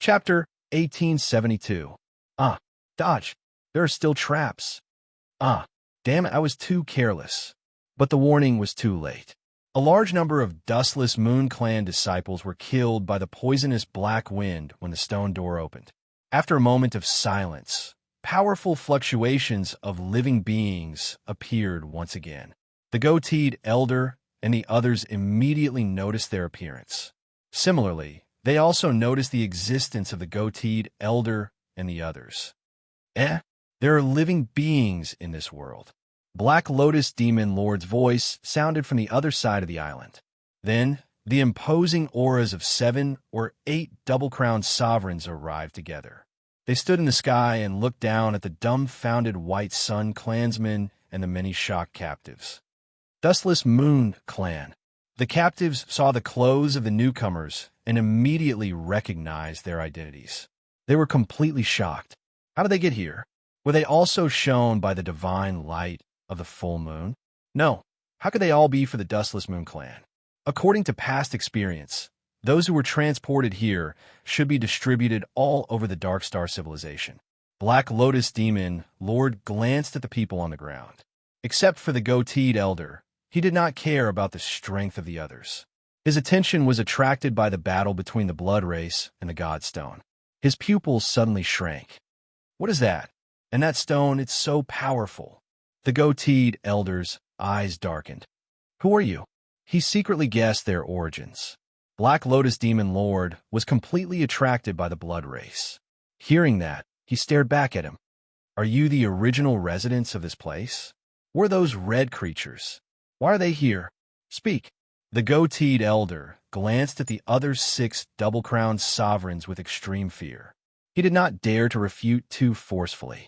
Chapter 1872. Dodge. There are still traps. Damn it, I was too careless. But the warning was too late. A large number of dustless Moon Clan disciples were killed by the poisonous black wind when the stone door opened. After a moment of silence, powerful fluctuations of living beings appeared once again. The goateed elder and the others immediately noticed their appearance. Similarly, they also noticed the existence of the goateed elder and the others. There are living beings in this world. Black Lotus Demon Lord's voice sounded from the other side of the island. Then, the imposing auras of 7 or 8 double-crowned sovereigns arrived together. They stood in the sky and looked down at the dumbfounded White Sun clansmen and the many shocked captives. Dustless Moon Clan. The captives saw the clothes of the newcomers and immediately recognized their identities. They were completely shocked. How did they get here? Were they also shown by the divine light of the full moon? No. How could they all be for the Dustless Moon Clan? According to past experience, those who were transported here should be distributed all over the Dark Star civilization. Black Lotus Demon Lord glanced at the people on the ground. Except for the goateed elder, he did not care about the strength of the others. His attention was attracted by the battle between the Blood Race and the Godstone. His pupils suddenly shrank. What is that? And that stone, it's so powerful. The goateed elder's eyes darkened. Who are you? He secretly guessed their origins. Black Lotus Demon Lord was completely attracted by the Blood Race. Hearing that, he stared back at him. Are you the original residents of this place? Who are those red creatures? Why are they here? Speak. The goateed elder glanced at the other 6 double-crowned sovereigns with extreme fear. He did not dare to refute too forcefully.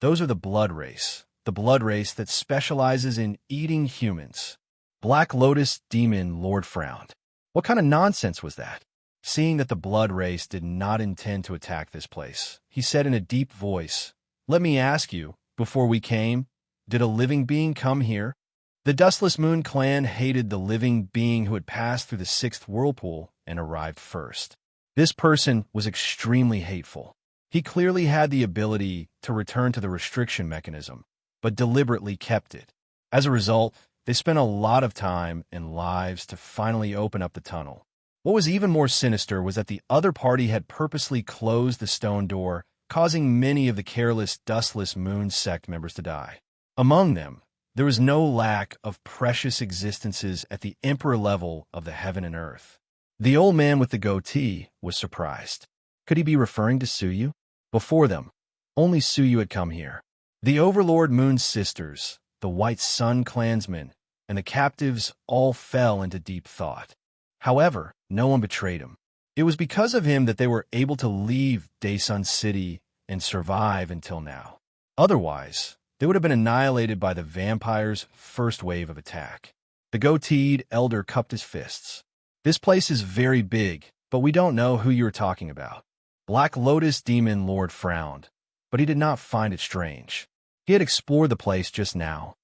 Those are the Blood Race, the blood race that specializes in eating humans. Black Lotus Demon Lord frowned. What kind of nonsense was that? Seeing that the Blood Race did not intend to attack this place, he said in a deep voice, "Let me ask you, before we came, did a living being come here?" The Dustless Moon Clan hated the living being who had passed through the 6th whirlpool and arrived first. This person was extremely hateful. He clearly had the ability to return to the restriction mechanism, but deliberately kept it. As a result, they spent a lot of time and lives to finally open up the tunnel. What was even more sinister was that the other party had purposely closed the stone door, causing many of the careless Dustless Moon sect members to die. Among them, there was no lack of precious existences at the emperor level of the heaven and earth. The old man with the goatee was surprised. Could he be referring to Suyu? Before them, only Suyu had come here. The Overlord Moon's sisters, the White Sun clansmen, and the captives all fell into deep thought. However, no one betrayed him. It was because of him that they were able to leave Daysun City and survive until now. Otherwise, they would have been annihilated by the vampires' first wave of attack. The goateed elder cupped his fists. This place is very big, but we don't know who you are talking about. Black Lotus Demon Lord frowned, but he did not find it strange. He had explored the place just now,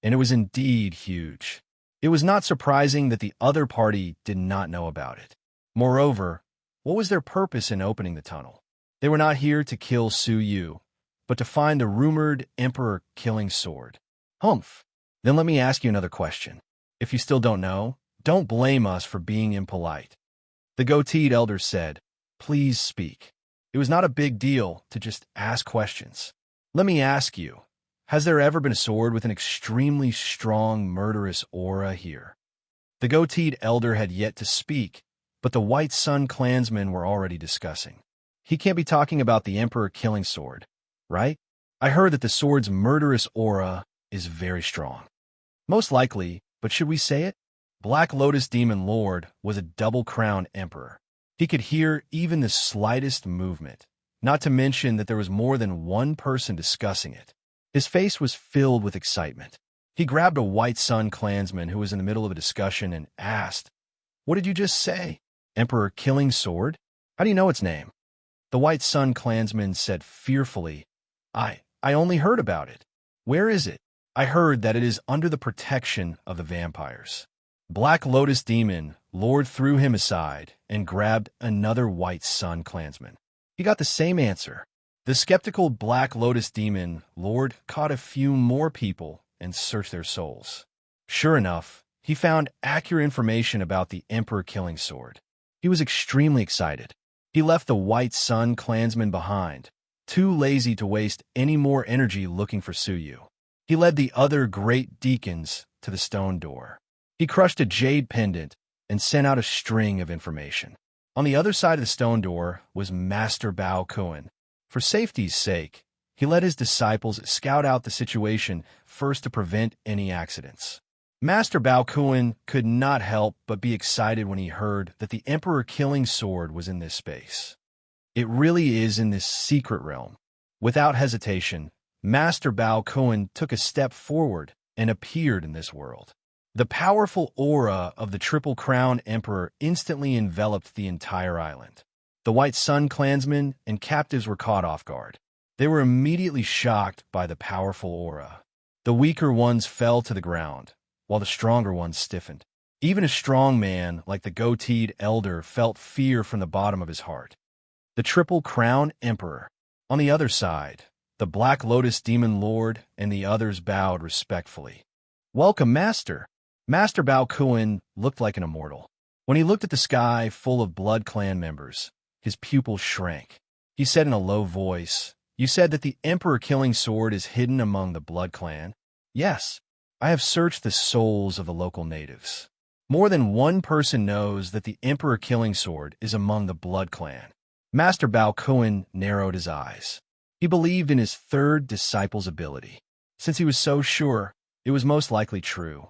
and it was indeed huge. It was not surprising that the other party did not know about it. Moreover, what was their purpose in opening the tunnel? They were not here to kill Suyu, but to find the rumored emperor-killing sword. Humph. Then let me ask you another question. If you still don't know, don't blame us for being impolite. The goateed elder said, "Please speak." It was not a big deal to just ask questions. Let me ask you, has there ever been a sword with an extremely strong, murderous aura here? The goateed elder had yet to speak, but the White Sun clansmen were already discussing. He can't be talking about the emperor-killing sword, right? I heard that the sword's murderous aura is very strong. Most likely, but should we say it? Black Lotus Demon Lord was a double-crowned emperor. He could hear even the slightest movement, not to mention that there was more than one person discussing it. His face was filled with excitement. He grabbed a White Sun clansman who was in the middle of a discussion and asked, "What did you just say? Emperor-killing sword? How do you know its name?" The White Sun clansman said fearfully, I only heard about it. Where is it? I heard that it is under the protection of the vampires. Black Lotus Demon Lord threw him aside and grabbed another White Sun clansman. He got the same answer. The skeptical Black Lotus demon lord caught a few more people and searched their souls. Sure enough, he found accurate information about the Emperor-killing sword. He was extremely excited. He left the White Sun clansmen behind, too lazy to waste any more energy looking for Suyu. He led the other great deacons to the stone door. He crushed a jade pendant and sent out a string of information. On the other side of the stone door was Master Bao Kuan. For safety's sake, he let his disciples scout out the situation first to prevent any accidents. Master Bao Kuan could not help but be excited when he heard that the Emperor-killing sword was in this space. It really is in this secret realm. Without hesitation, Master Bao Kuan took a step forward and appeared in this world. The powerful aura of the Triple Crown Emperor instantly enveloped the entire island. The White Sun clansmen and captives were caught off guard. They were immediately shocked by the powerful aura. The weaker ones fell to the ground, while the stronger ones stiffened. Even a strong man like the goateed elder felt fear from the bottom of his heart. The Triple Crown Emperor. On the other side, the Black Lotus Demon Lord and the others bowed respectfully. "Welcome, Master." Master Bao Kuan looked like an immortal. When he looked at the sky full of Blood Clan members, his pupils shrank. He said in a low voice, "You said that the Emperor-killing sword is hidden among the Blood Clan?" "Yes. I have searched the souls of the local natives. More than one person knows that the Emperor-killing sword is among the Blood Clan." Master Bao Kuan narrowed his eyes. He believed in his third disciple's ability. Since he was so sure, it was most likely true.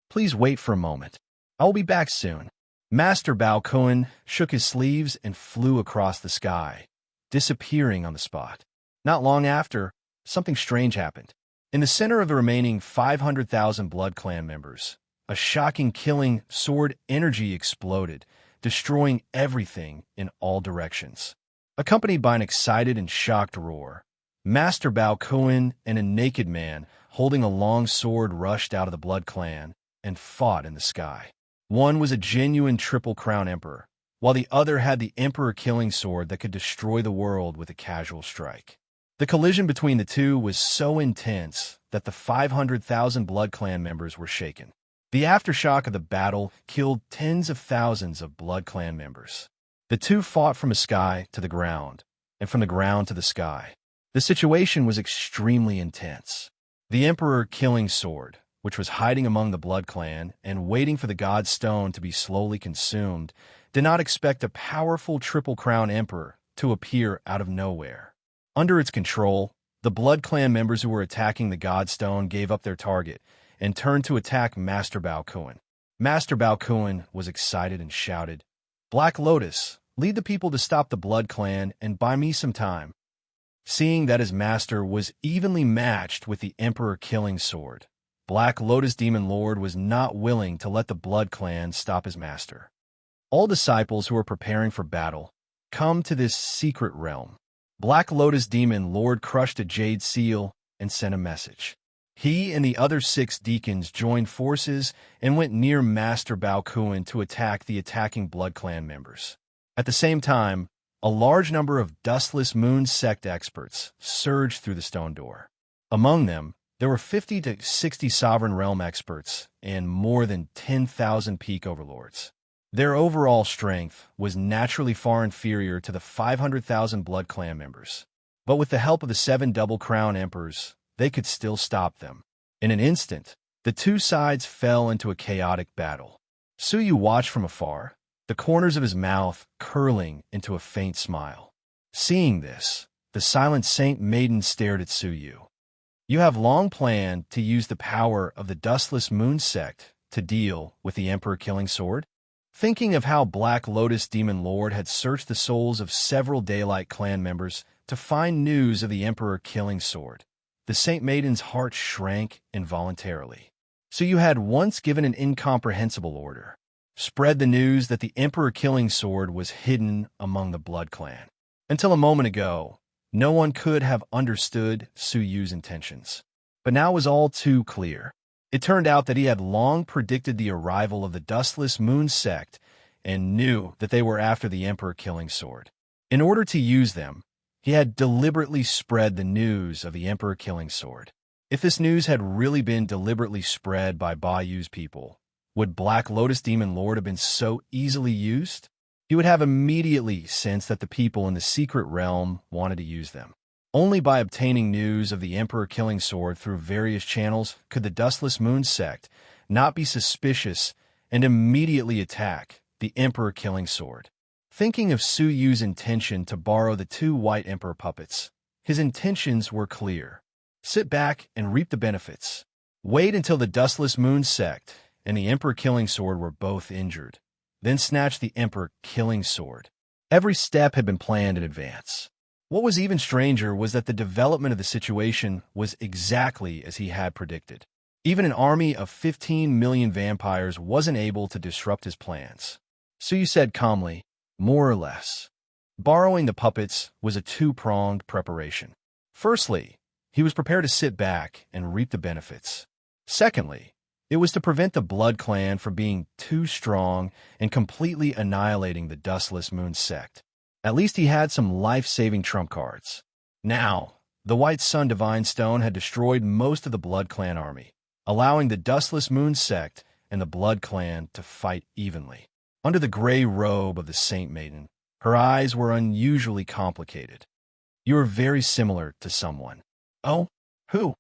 "Please wait for a moment. I will be back soon." Master Bao Kuan shook his sleeves and flew across the sky, disappearing on the spot. Not long after, something strange happened. In the center of the remaining 500,000 Blood Clan members, a shocking killing sword energy exploded, destroying everything in all directions. Accompanied by an excited and shocked roar, Master Bao Kuan and a naked man holding a long sword rushed out of the Blood Clan and fought in the sky. One was a genuine Triple Crown Emperor, while the other had the Emperor-killing sword that could destroy the world with a casual strike. The collision between the two was so intense that the 500,000 Blood Clan members were shaken. The aftershock of the battle killed tens of thousands of Blood Clan members. The two fought from the sky to the ground, and from the ground to the sky. The situation was extremely intense. The Emperor-killing sword, which was hiding among the Blood Clan and waiting for the God Stone to be slowly consumed, did not expect a powerful Triple Crown Emperor to appear out of nowhere. Under its control, the Blood Clan members who were attacking the God Stone gave up their target and turned to attack Master Bao Kuan. Master Bao Kuan was excited and shouted, "Black Lotus, lead the people to stop the Blood Clan and buy me some time." Seeing that his master was evenly matched with the Emperor-killing sword, Black Lotus Demon Lord was not willing to let the Blood Clan stop his master. All disciples who are preparing for battle come to this secret realm. Black Lotus Demon Lord crushed a jade seal and sent a message. He and the other 6 deacons joined forces and went near Master Bao Kuan to attack the attacking Blood Clan members. At the same time, a large number of Dustless Moon sect experts surged through the stone door. Among them, there were 50 to 60 Sovereign Realm experts and more than 10,000 peak overlords. Their overall strength was naturally far inferior to the 500,000 Blood Clan members. But with the help of the 7 Double Crown Emperors, they could still stop them. In an instant, the two sides fell into a chaotic battle. Suyu watched from afar, the corners of his mouth curling into a faint smile. Seeing this, the silent Saint Maiden stared at Suyu. "You have long planned to use the power of the Dustless Moon sect to deal with the Emperor-killing sword?" Thinking of how Black Lotus Demon Lord had searched the souls of several Daylight Clan members to find news of the Emperor-killing sword, the Saint Maiden's heart shrank involuntarily. So you had once given an incomprehensible order. Spread the news that the Emperor-killing sword was hidden among the Blood Clan. Until a moment ago, no one could have understood Suyu's intentions. But now it was all too clear. It turned out that he had long predicted the arrival of the Dustless Moon sect and knew that they were after the Emperor-killing sword. In order to use them, he had deliberately spread the news of the Emperor killing sword. If this news had really been deliberately spread by Bayu's people, would Black Lotus Demon Lord have been so easily used? He would have immediately sensed that the people in the secret realm wanted to use them. Only by obtaining news of the Emperor killing sword through various channels could the Dustless Moon sect not be suspicious and immediately attack the Emperor killing sword. Thinking of Su Yu's intention to borrow the 2 white Emperor puppets, his intentions were clear. Sit back and reap the benefits. Wait until the Dustless Moon sect and the Emperor killing sword were both injured. Then snatch the Emperor killing sword. Every step had been planned in advance. What was even stranger was that the development of the situation was exactly as he had predicted. Even an army of 15 million vampires wasn't able to disrupt his plans. Suyu said calmly, more or less. Borrowing the puppets was a 2-pronged preparation. Firstly, he was prepared to sit back and reap the benefits. Secondly, it was to prevent the Blood Clan from being too strong and completely annihilating the Dustless Moon sect. At least he had some life-saving trump cards. Now, the White Sun Divine Stone had destroyed most of the Blood Clan army, allowing the Dustless Moon sect and the Blood Clan to fight evenly. Under the gray robe of the Saint Maiden, her eyes were unusually complicated. You are very similar to someone. Oh, who?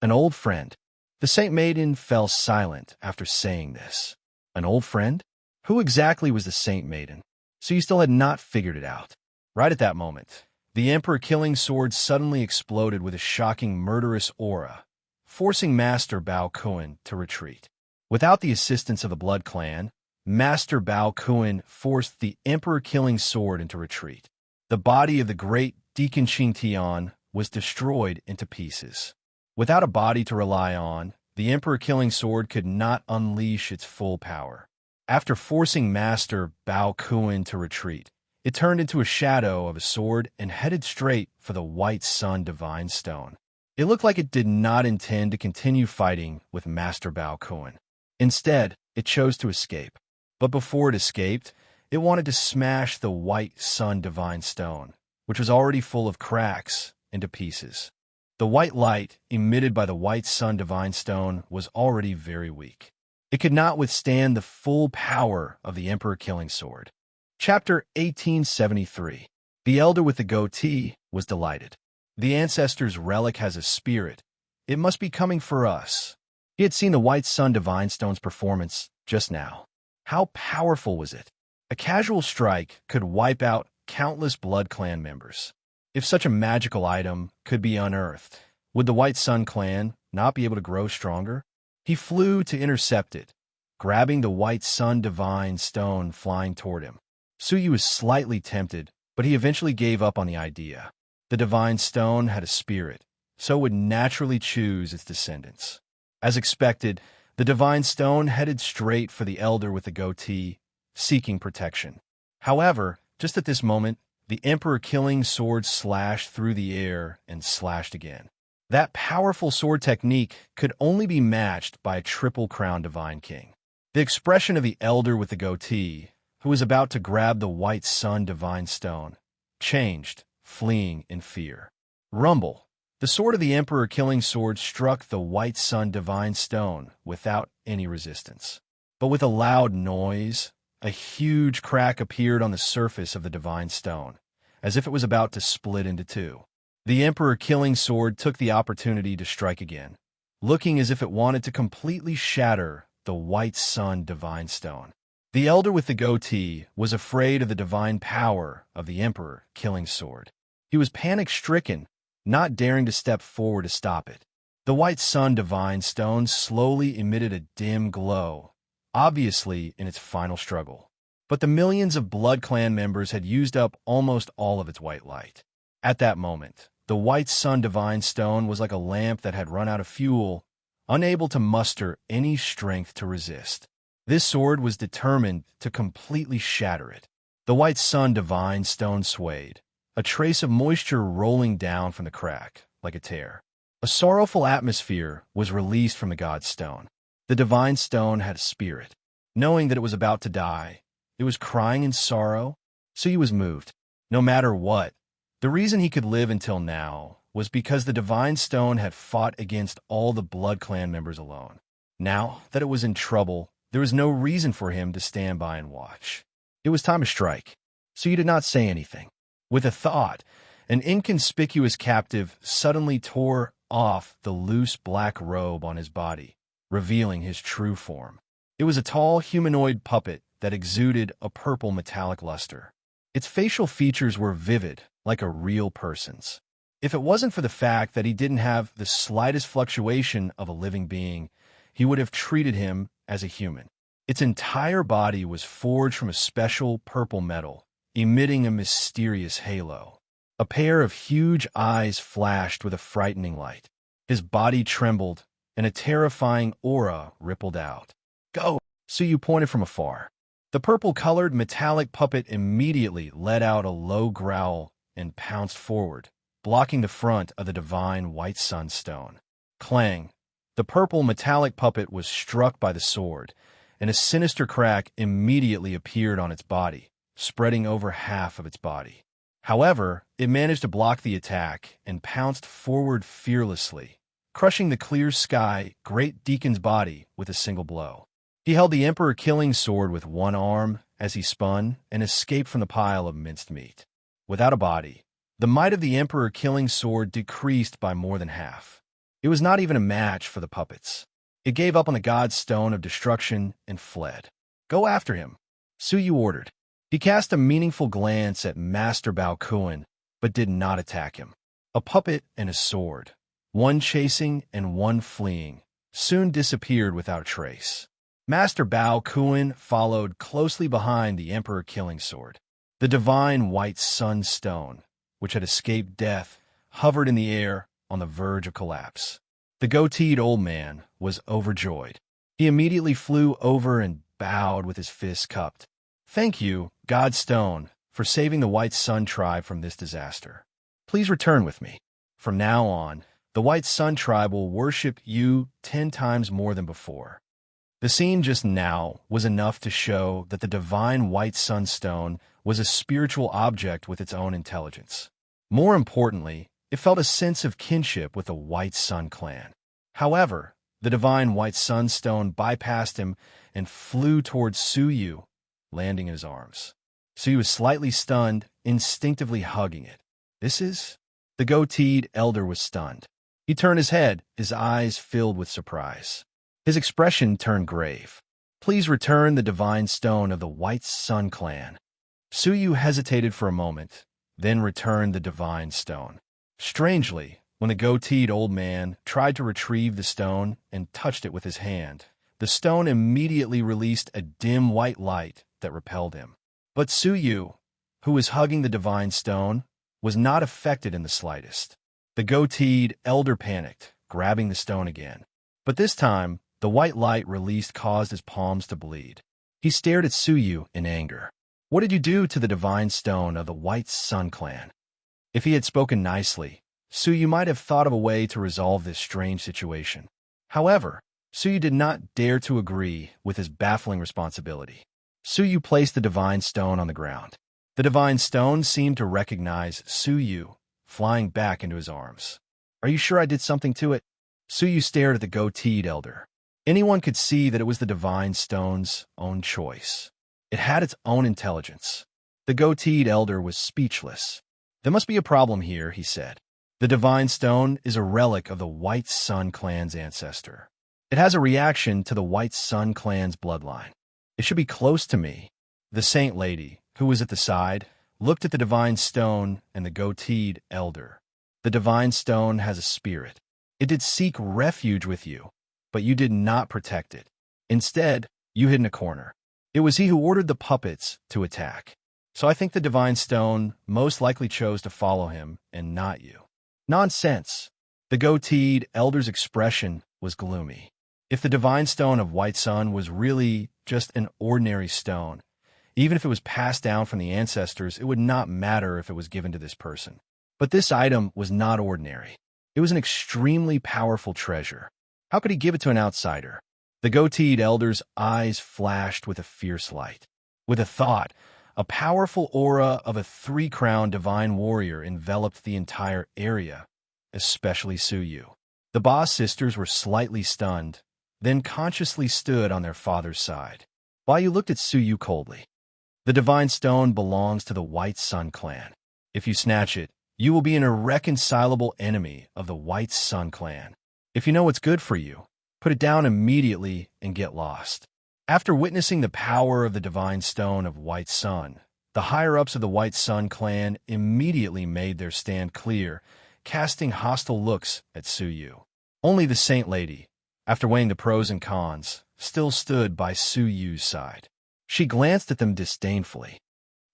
An old friend. The Saint Maiden fell silent after saying this. An old friend? Who exactly was the Saint Maiden? So you still had not figured it out. Right at that moment, the Emperor killing sword suddenly exploded with a shocking murderous aura, forcing Master Bao Kuan to retreat. Without the assistance of the Blood Clan, Master Bao Kuan forced the Emperor killing sword into retreat. The body of the great Deacon Qing Tian was destroyed into pieces. Without a body to rely on, the Emperor killing sword could not unleash its full power. After forcing Master Bao Kuan to retreat, it turned into a shadow of a sword and headed straight for the White Sun Divine Stone. It looked like it did not intend to continue fighting with Master Bao Kuan. Instead, it chose to escape. But before it escaped, it wanted to smash the White Sun Divine Stone, which was already full of cracks, into pieces. The white light emitted by the White Sun Divine Stone was already very weak. It could not withstand the full power of the Emperor killing sword. Chapter 1873. The elder with the goatee was delighted. The ancestor's relic has a spirit. It must be coming for us. He had seen the White Sun Divine Stone's performance just now. How powerful was it? A casual strike could wipe out countless Blood Clan members. If such a magical item could be unearthed, would the White Sun Clan not be able to grow stronger? He flew to intercept it, grabbing the White Sun Divine Stone flying toward him. Suyu was slightly tempted, but he eventually gave up on the idea. The Divine Stone had a spirit, so it would naturally choose its descendants. As expected, the Divine Stone headed straight for the elder with the goatee, seeking protection. However, just at this moment, the Emperor killing sword slashed through the air and slashed again. That powerful sword technique could only be matched by a triple-crown Divine King. The expression of the elder with the goatee, who was about to grab the White Sun Divine Stone, changed, fleeing in fear. Rumble. The sword of the Emperor killing sword struck the White Sun Divine Stone without any resistance. But with a loud noise, a huge crack appeared on the surface of the Divine Stone, as if it was about to split into two. The Emperor killing sword took the opportunity to strike again, looking as if it wanted to completely shatter the White Sun Divine Stone. The elder with the goatee was afraid of the divine power of the Emperor killing sword. He was panic-stricken, not daring to step forward to stop it. The White Sun Divine Stone slowly emitted a dim glow, obviously in its final struggle. But the millions of Blood Clan members had used up almost all of its white light. At that moment, the White Sun Divine Stone was like a lamp that had run out of fuel, unable to muster any strength to resist. This sword was determined to completely shatter it. The White Sun Divine Stone swayed, a trace of moisture rolling down from the crack, like a tear. A sorrowful atmosphere was released from the God's Stone. The Divine Stone had a spirit. Knowing that it was about to die, it was crying in sorrow, so he was moved. No matter what, the reason he could live until now was because the Divine Stone had fought against all the Blood Clan members alone. Now that it was in trouble, there was no reason for him to stand by and watch. It was time to strike, so you did not say anything. With a thought, an inconspicuous captive suddenly tore off the loose black robe on his body, revealing his true form. It was a tall humanoid puppet that exuded a purple metallic luster. Its facial features were vivid, like a real person's. If it wasn't for the fact that he didn't have the slightest fluctuation of a living being, he would have treated him as a human. Its entire body was forged from a special purple metal, emitting a mysterious halo. A pair of huge eyes flashed with a frightening light. His body trembled, and a terrifying aura rippled out. "Go!" Suyu pointed from afar. The purple-colored metallic puppet immediately let out a low growl and pounced forward, blocking the front of the divine white sunstone. Clang! The purple metallic puppet was struck by the sword, and a sinister crack immediately appeared on its body, spreading over half of its body. However, it managed to block the attack and pounced forward fearlessly, crushing the clear sky Great Deacon's body with a single blow. He held the Emperor Killing Sword with one arm as he spun and escaped from the pile of minced meat. Without a body, the might of the Emperor Killing Sword decreased by more than half. It was not even a match for the puppets. It gave up on the God's Stone of Destruction and fled. "Go after him," Suyu ordered. He cast a meaningful glance at Master Bao Kuan, but did not attack him. A puppet and a sword, one chasing and one fleeing, soon disappeared without a trace. Master Bao Kuan followed closely behind the Emperor Killing Sword. The divine white sunstone, which had escaped death, hovered in the air on the verge of collapse. The goateed old man was overjoyed. He immediately flew over and bowed with his fists cupped. "Thank you, God Stone, for saving the White Sun tribe from this disaster. Please return with me. From now on, the White Sun tribe will worship you 10 times more than before." The scene just now was enough to show that the divine White Sunstone was a spiritual object with its own intelligence. More importantly, it felt a sense of kinship with the White Sun clan. However, the divine White Sunstone bypassed him and flew towards Suyu, landing in his arms. Suyu was slightly stunned, instinctively hugging it. The goateed elder was stunned. He turned his head, his eyes filled with surprise. His expression turned grave. "Please return the divine stone of the White Sun clan." Suyu hesitated for a moment, then returned the divine stone. Strangely, when the goateed old man tried to retrieve the stone and touched it with his hand, the stone immediately released a dim white light that repelled him. But Suyu, who was hugging the divine stone, was not affected in the slightest. The goateed elder panicked, grabbing the stone again. But this time, the white light released caused his palms to bleed. He stared at Suyu in anger. "What did you do to the divine stone of the White Sun clan?" If he had spoken nicely, Suyu might have thought of a way to resolve this strange situation. However, Suyu did not dare to agree with his baffling responsibility. Suyu placed the divine stone on the ground. The divine stone seemed to recognize Suyu, flying back into his arms. "Are you sure I did something to it?" Suyu stared at the goateed elder. Anyone could see that it was the divine stone's own choice. It had its own intelligence. The goateed elder was speechless. "There must be a problem here," he said. "The divine stone is a relic of the White Sun clan's ancestor. It has a reaction to the White Sun clan's bloodline. It should be close to me." The saint lady, who was at the side, looked at the divine stone and the goateed elder. "The divine stone has a spirit. It did seek refuge with you, but you did not protect it. Instead, you hid in a corner. It was he who ordered the puppets to attack. So I think the divine stone most likely chose to follow him and not you." "Nonsense." The goateed elder's expression was gloomy. If the divine stone of White Sun was really just an ordinary stone, even if it was passed down from the ancestors, it would not matter if it was given to this person. But this item was not ordinary. It was an extremely powerful treasure. How could he give it to an outsider? The goateed elder's eyes flashed with a fierce light. With a thought, A powerful aura of a three-crowned divine warrior enveloped the entire area, especially Suyu. The Boss sisters were slightly stunned, then consciously stood on their father's side. Bayu looked at Suyu coldly. The divine stone belongs to the White Sun clan. If you snatch it, you will be an irreconcilable enemy of the White Sun clan. If you know what's good for you, put it down immediately and get lost. After witnessing the power of the divine stone of White Sun, the higher-ups of the White Sun clan immediately made their stand clear, casting hostile looks at Suyu. Only the Saint Lady, after weighing the pros and cons, still stood by Suyu's side. She glanced at them disdainfully.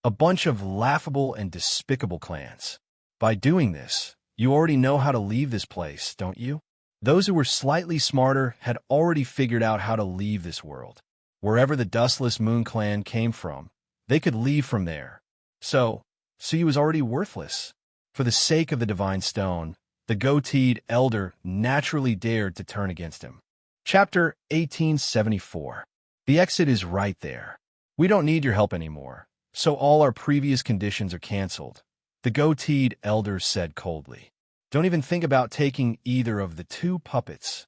A bunch of laughable and despicable clans. By doing this, you already know how to leave this place, don't you? Those who were slightly smarter had already figured out how to leave this world. Wherever the Dustless Moon clan came from, they could leave from there. So Suyu was already worthless. For the sake of the divine stone, the goateed elder naturally dared to turn against him. Chapter 1874. The exit is right there. We don't need your help anymore, so all our previous conditions are canceled, the goateed elder said coldly. Don't even think about taking either of the two puppets.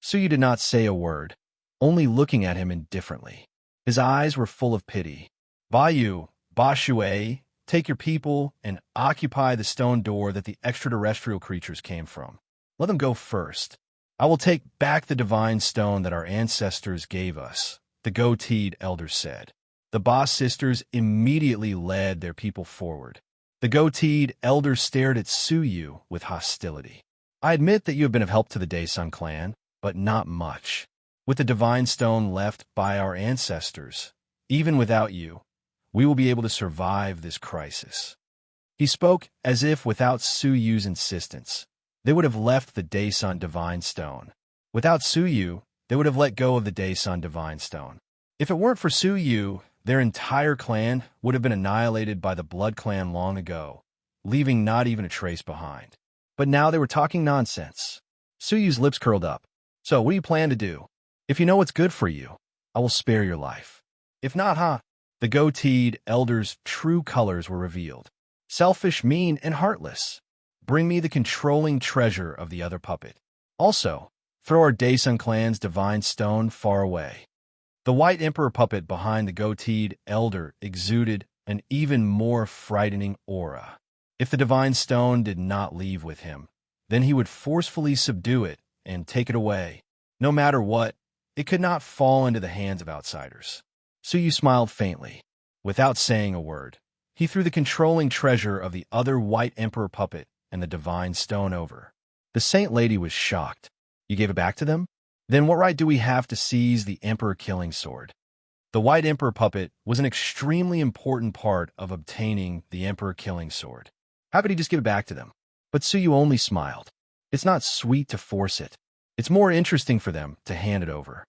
Suyu did not say a word, only looking at him indifferently. His eyes were full of pity. Bayu, Bashue, take your people and occupy the stone door that the extraterrestrial creatures came from. Let them go first. I will take back the divine stone that our ancestors gave us, the goateed elder said. The Boss sisters immediately led their people forward. The goateed elder stared at Suyu with hostility. I admit that you have been of help to the Daesun clan, but not much. With the divine stone left by our ancestors, even without you, we will be able to survive this crisis. He spoke as if without Suyu's insistence, they would have left the Daesun divine stone. Without Suyu, they would have let go of the Daesun divine stone. If it weren't for Suyu, their entire clan would have been annihilated by the Blood Clan long ago, leaving not even a trace behind. But now they were talking nonsense. Suyu's lips curled up. So what do you plan to do? If you know what's good for you, I will spare your life. If not, huh? The goateed elder's true colors were revealed. Selfish, mean, and heartless. Bring me the controlling treasure of the other puppet. Also, throw our Daesun clan's divine stone far away. The White Emperor puppet behind the goateed elder exuded an even more frightening aura. If the divine stone did not leave with him, then he would forcefully subdue it and take it away. No matter what, it could not fall into the hands of outsiders. Suyu smiled faintly. Without saying a word, he threw the controlling treasure of the other White Emperor puppet and the divine stone over. The Saint Lady was shocked. You gave it back to them? Then what right do we have to seize the Emperor Killing Sword? The White Emperor puppet was an extremely important part of obtaining the Emperor Killing Sword. How could he just give it back to them? But Suyu only smiled. It's not sweet to force it. It's more interesting for them to hand it over.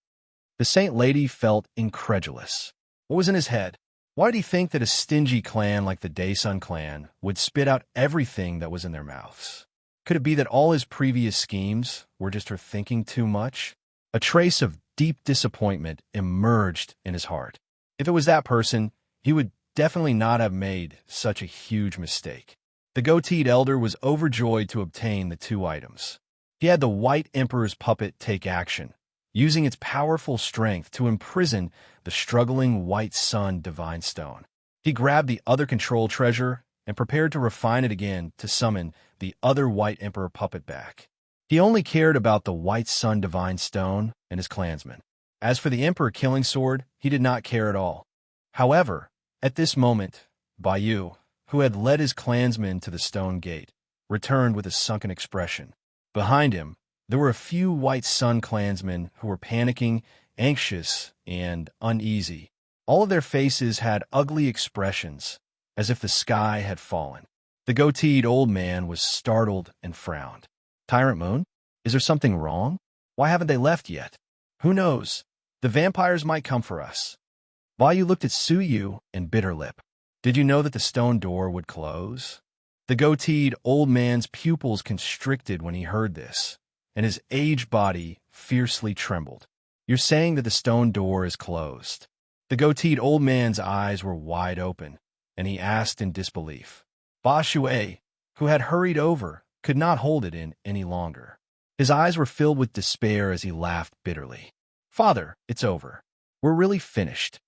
The Saint Lady felt incredulous. What was in his head? Why did he think that a stingy clan like the Daesun clan would spit out everything that was in their mouths? Could it be that all his previous schemes were just her thinking too much? A trace of deep disappointment emerged in his heart. If it was that person, he would definitely not have made such a huge mistake. The goateed elder was overjoyed to obtain the two items. He had the White Emperor's puppet take action, using its powerful strength to imprison the struggling White Sun divine stone. He grabbed the other control treasure and prepared to refine it again to summon the other White Emperor puppet back. He only cared about the White Sun divine stone and his clansmen. As for the Emperor Killing Sword, he did not care at all. However, at this moment, Bayu, who had led his clansmen to the stone gate, returned with a sunken expression. Behind him, there were a few White Sun clansmen who were panicking, anxious, and uneasy. All of their faces had ugly expressions, as if the sky had fallen. The goateed old man was startled and frowned. Tyrant Moon? Is there something wrong? Why haven't they left yet? Who knows? The vampires might come for us. Bayu looked at Suyu and bit her lip. Did you know that the stone door would close? The goateed old man's pupils constricted when he heard this, and his aged body fiercely trembled. You're saying that the stone door is closed. The goateed old man's eyes were wide open. and he asked in disbelief. Ba Shui, who had hurried over, could not hold it in any longer. His eyes were filled with despair as he laughed bitterly. Father, it's over. We're really finished.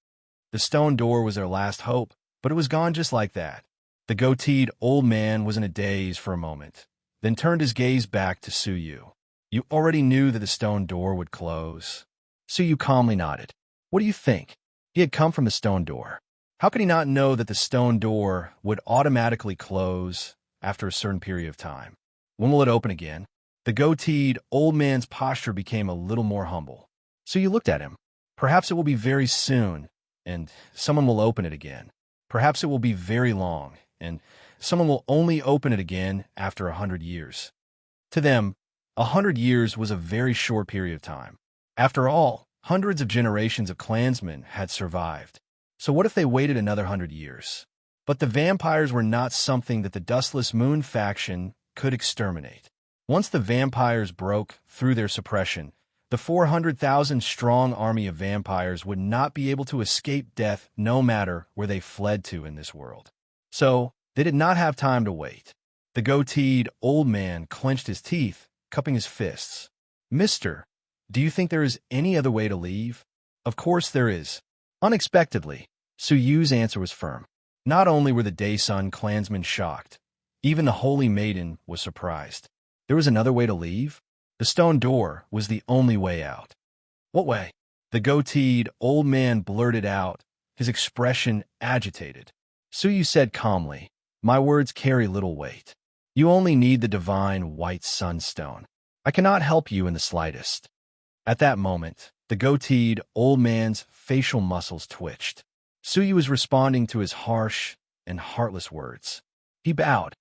The stone door was their last hope, but it was gone just like that. The goateed old man was in a daze for a moment, then turned his gaze back to Suyu. You already knew that the stone door would close. Suyu calmly nodded. What do you think? He had come from the stone door. How could he not know that the stone door would automatically close after a certain period of time? When will it open again? The goateed old man's posture became a little more humble. Suyu looked at him. Perhaps it will be very soon, and someone will open it again. Perhaps it will be very long, and someone will only open it again after 100 years. To them, 100 years was a very short period of time. After all, hundreds of generations of clansmen had survived. So what if they waited another 100 years? But the vampires were not something that the Dustless Moon faction could exterminate. Once the vampires broke through their suppression, the 400,000-strong army of vampires would not be able to escape death no matter where they fled to in this world. So, they did not have time to wait. The goateed old man clenched his teeth, cupping his fists. Mister, do you think there is any other way to leave? Of course there is. Unexpectedly, Suyu's answer was firm. Not only were the Day-Sun clansmen shocked, even the Holy Maiden was surprised. There was another way to leave? The stone door was the only way out. What way? The goateed old man blurted out, his expression agitated. Suyu said calmly, My words carry little weight. You only need the divine white sunstone. I cannot help you in the slightest. At that moment, the goateed old man's facial muscles twitched. Suyu was responding to his harsh and heartless words. He bowed.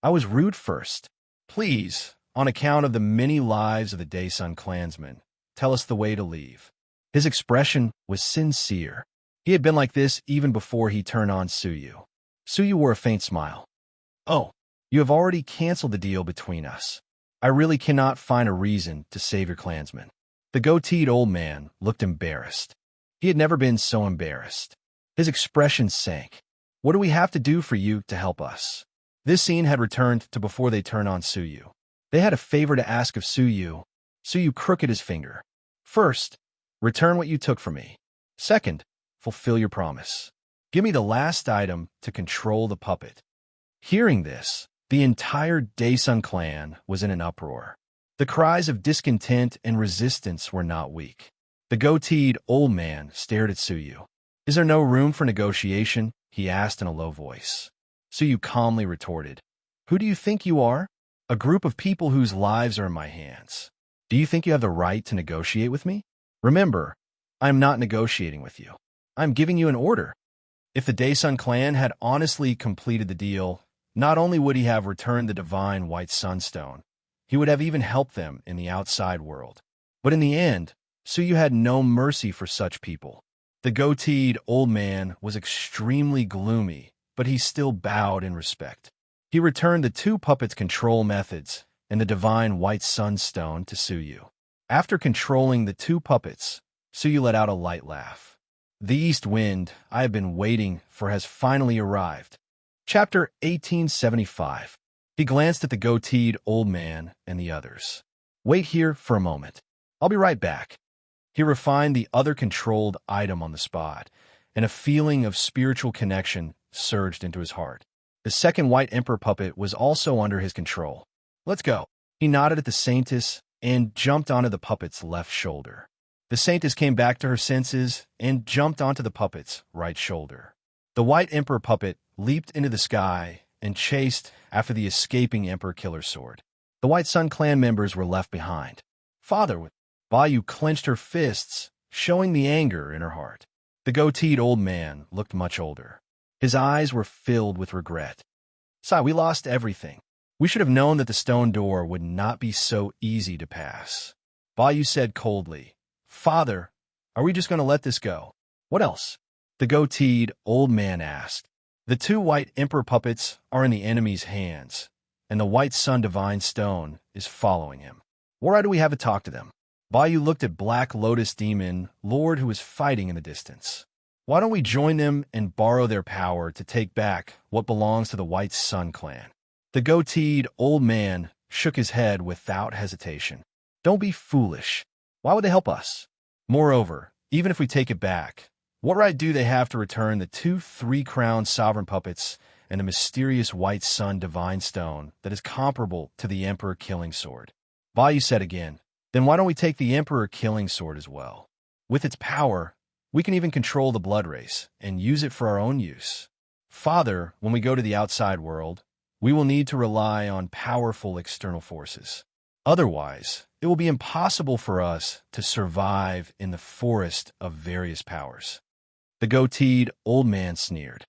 I was rude first. Please, on account of the many lives of the Day-Sun clansmen, tell us the way to leave. His expression was sincere. He had been like this even before he turned on Suyu. Suyu wore a faint smile. Oh, you have already canceled the deal between us. I really cannot find a reason to save your clansmen. The goateed old man looked embarrassed. He had never been so embarrassed. His expression sank. What do we have to do for you to help us? This scene had returned to before they turned on Suyu. They had a favor to ask of Suyu. Suyu crooked his finger. First, return what you took from me. Second, fulfill your promise. Give me the last item to control the puppet. Hearing this, the entire Day-Sun clan was in an uproar. The cries of discontent and resistance were not weak. The goateed old man stared at Suyu. Is there no room for negotiation? He asked in a low voice. Suyu calmly retorted. Who do you think you are? A group of people whose lives are in my hands. Do you think you have the right to negotiate with me? Remember, I am not negotiating with you. I am giving you an order. If the Day-Sun clan had honestly completed the deal, not only would he have returned the divine white sunstone, he would have even helped them in the outside world. But in the end, Suyu had no mercy for such people. The goateed old man was extremely gloomy, but he still bowed in respect. He returned the two puppets' control methods and the divine white sunstone to Suyu. After controlling the two puppets, Suyu let out a light laugh. The east wind I have been waiting for has finally arrived. Chapter 1875. He glanced at the goateed old man and the others. Wait here for a moment. I'll be right back. He refined the other controlled item on the spot, and a feeling of spiritual connection surged into his heart. The second White Emperor puppet was also under his control. Let's go. He nodded at the Saintess and jumped onto the puppet's left shoulder. The Saintess came back to her senses and jumped onto the puppet's right shoulder. The White Emperor puppet leaped into the sky and chased after the escaping Emperor Killer Sword. The White Sun clan members were left behind. Father, Bayu clenched her fists, showing the anger in her heart. The goateed old man looked much older. His eyes were filled with regret. Sai, we lost everything. We should have known that the stone door would not be so easy to pass. Bayu said coldly, Father, are we just going to let this go? What else? The goateed old man asked. The two White Emperor puppets are in the enemy's hands, and the White Sun Divine Stone is following him. Why do we have to talk to them? Bayu looked at Black Lotus Demon Lord who was fighting in the distance. Why don't we join them and borrow their power to take back what belongs to the White Sun clan? The goateed old man shook his head without hesitation. Don't be foolish. Why would they help us? Moreover, even if we take it back, what right do they have to return the 2 3-crowned sovereign puppets and the mysterious White Sun divine stone that is comparable to the Emperor Killing Sword? Bayu said again, then why don't we take the Emperor Killing Sword as well? With its power, we can even control the blood race and use it for our own use. Father, when we go to the outside world, we will need to rely on powerful external forces. Otherwise, it will be impossible for us to survive in the forest of various powers. The goateed old man sneered.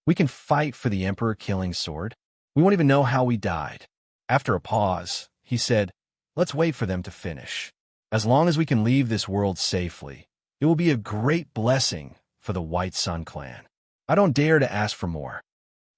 We can fight for the Emperor Killing Sword. We won't even know how we died. After a pause, he said, let's wait for them to finish. As long as we can leave this world safely, it will be a great blessing for the White Sun clan. I don't dare to ask for more.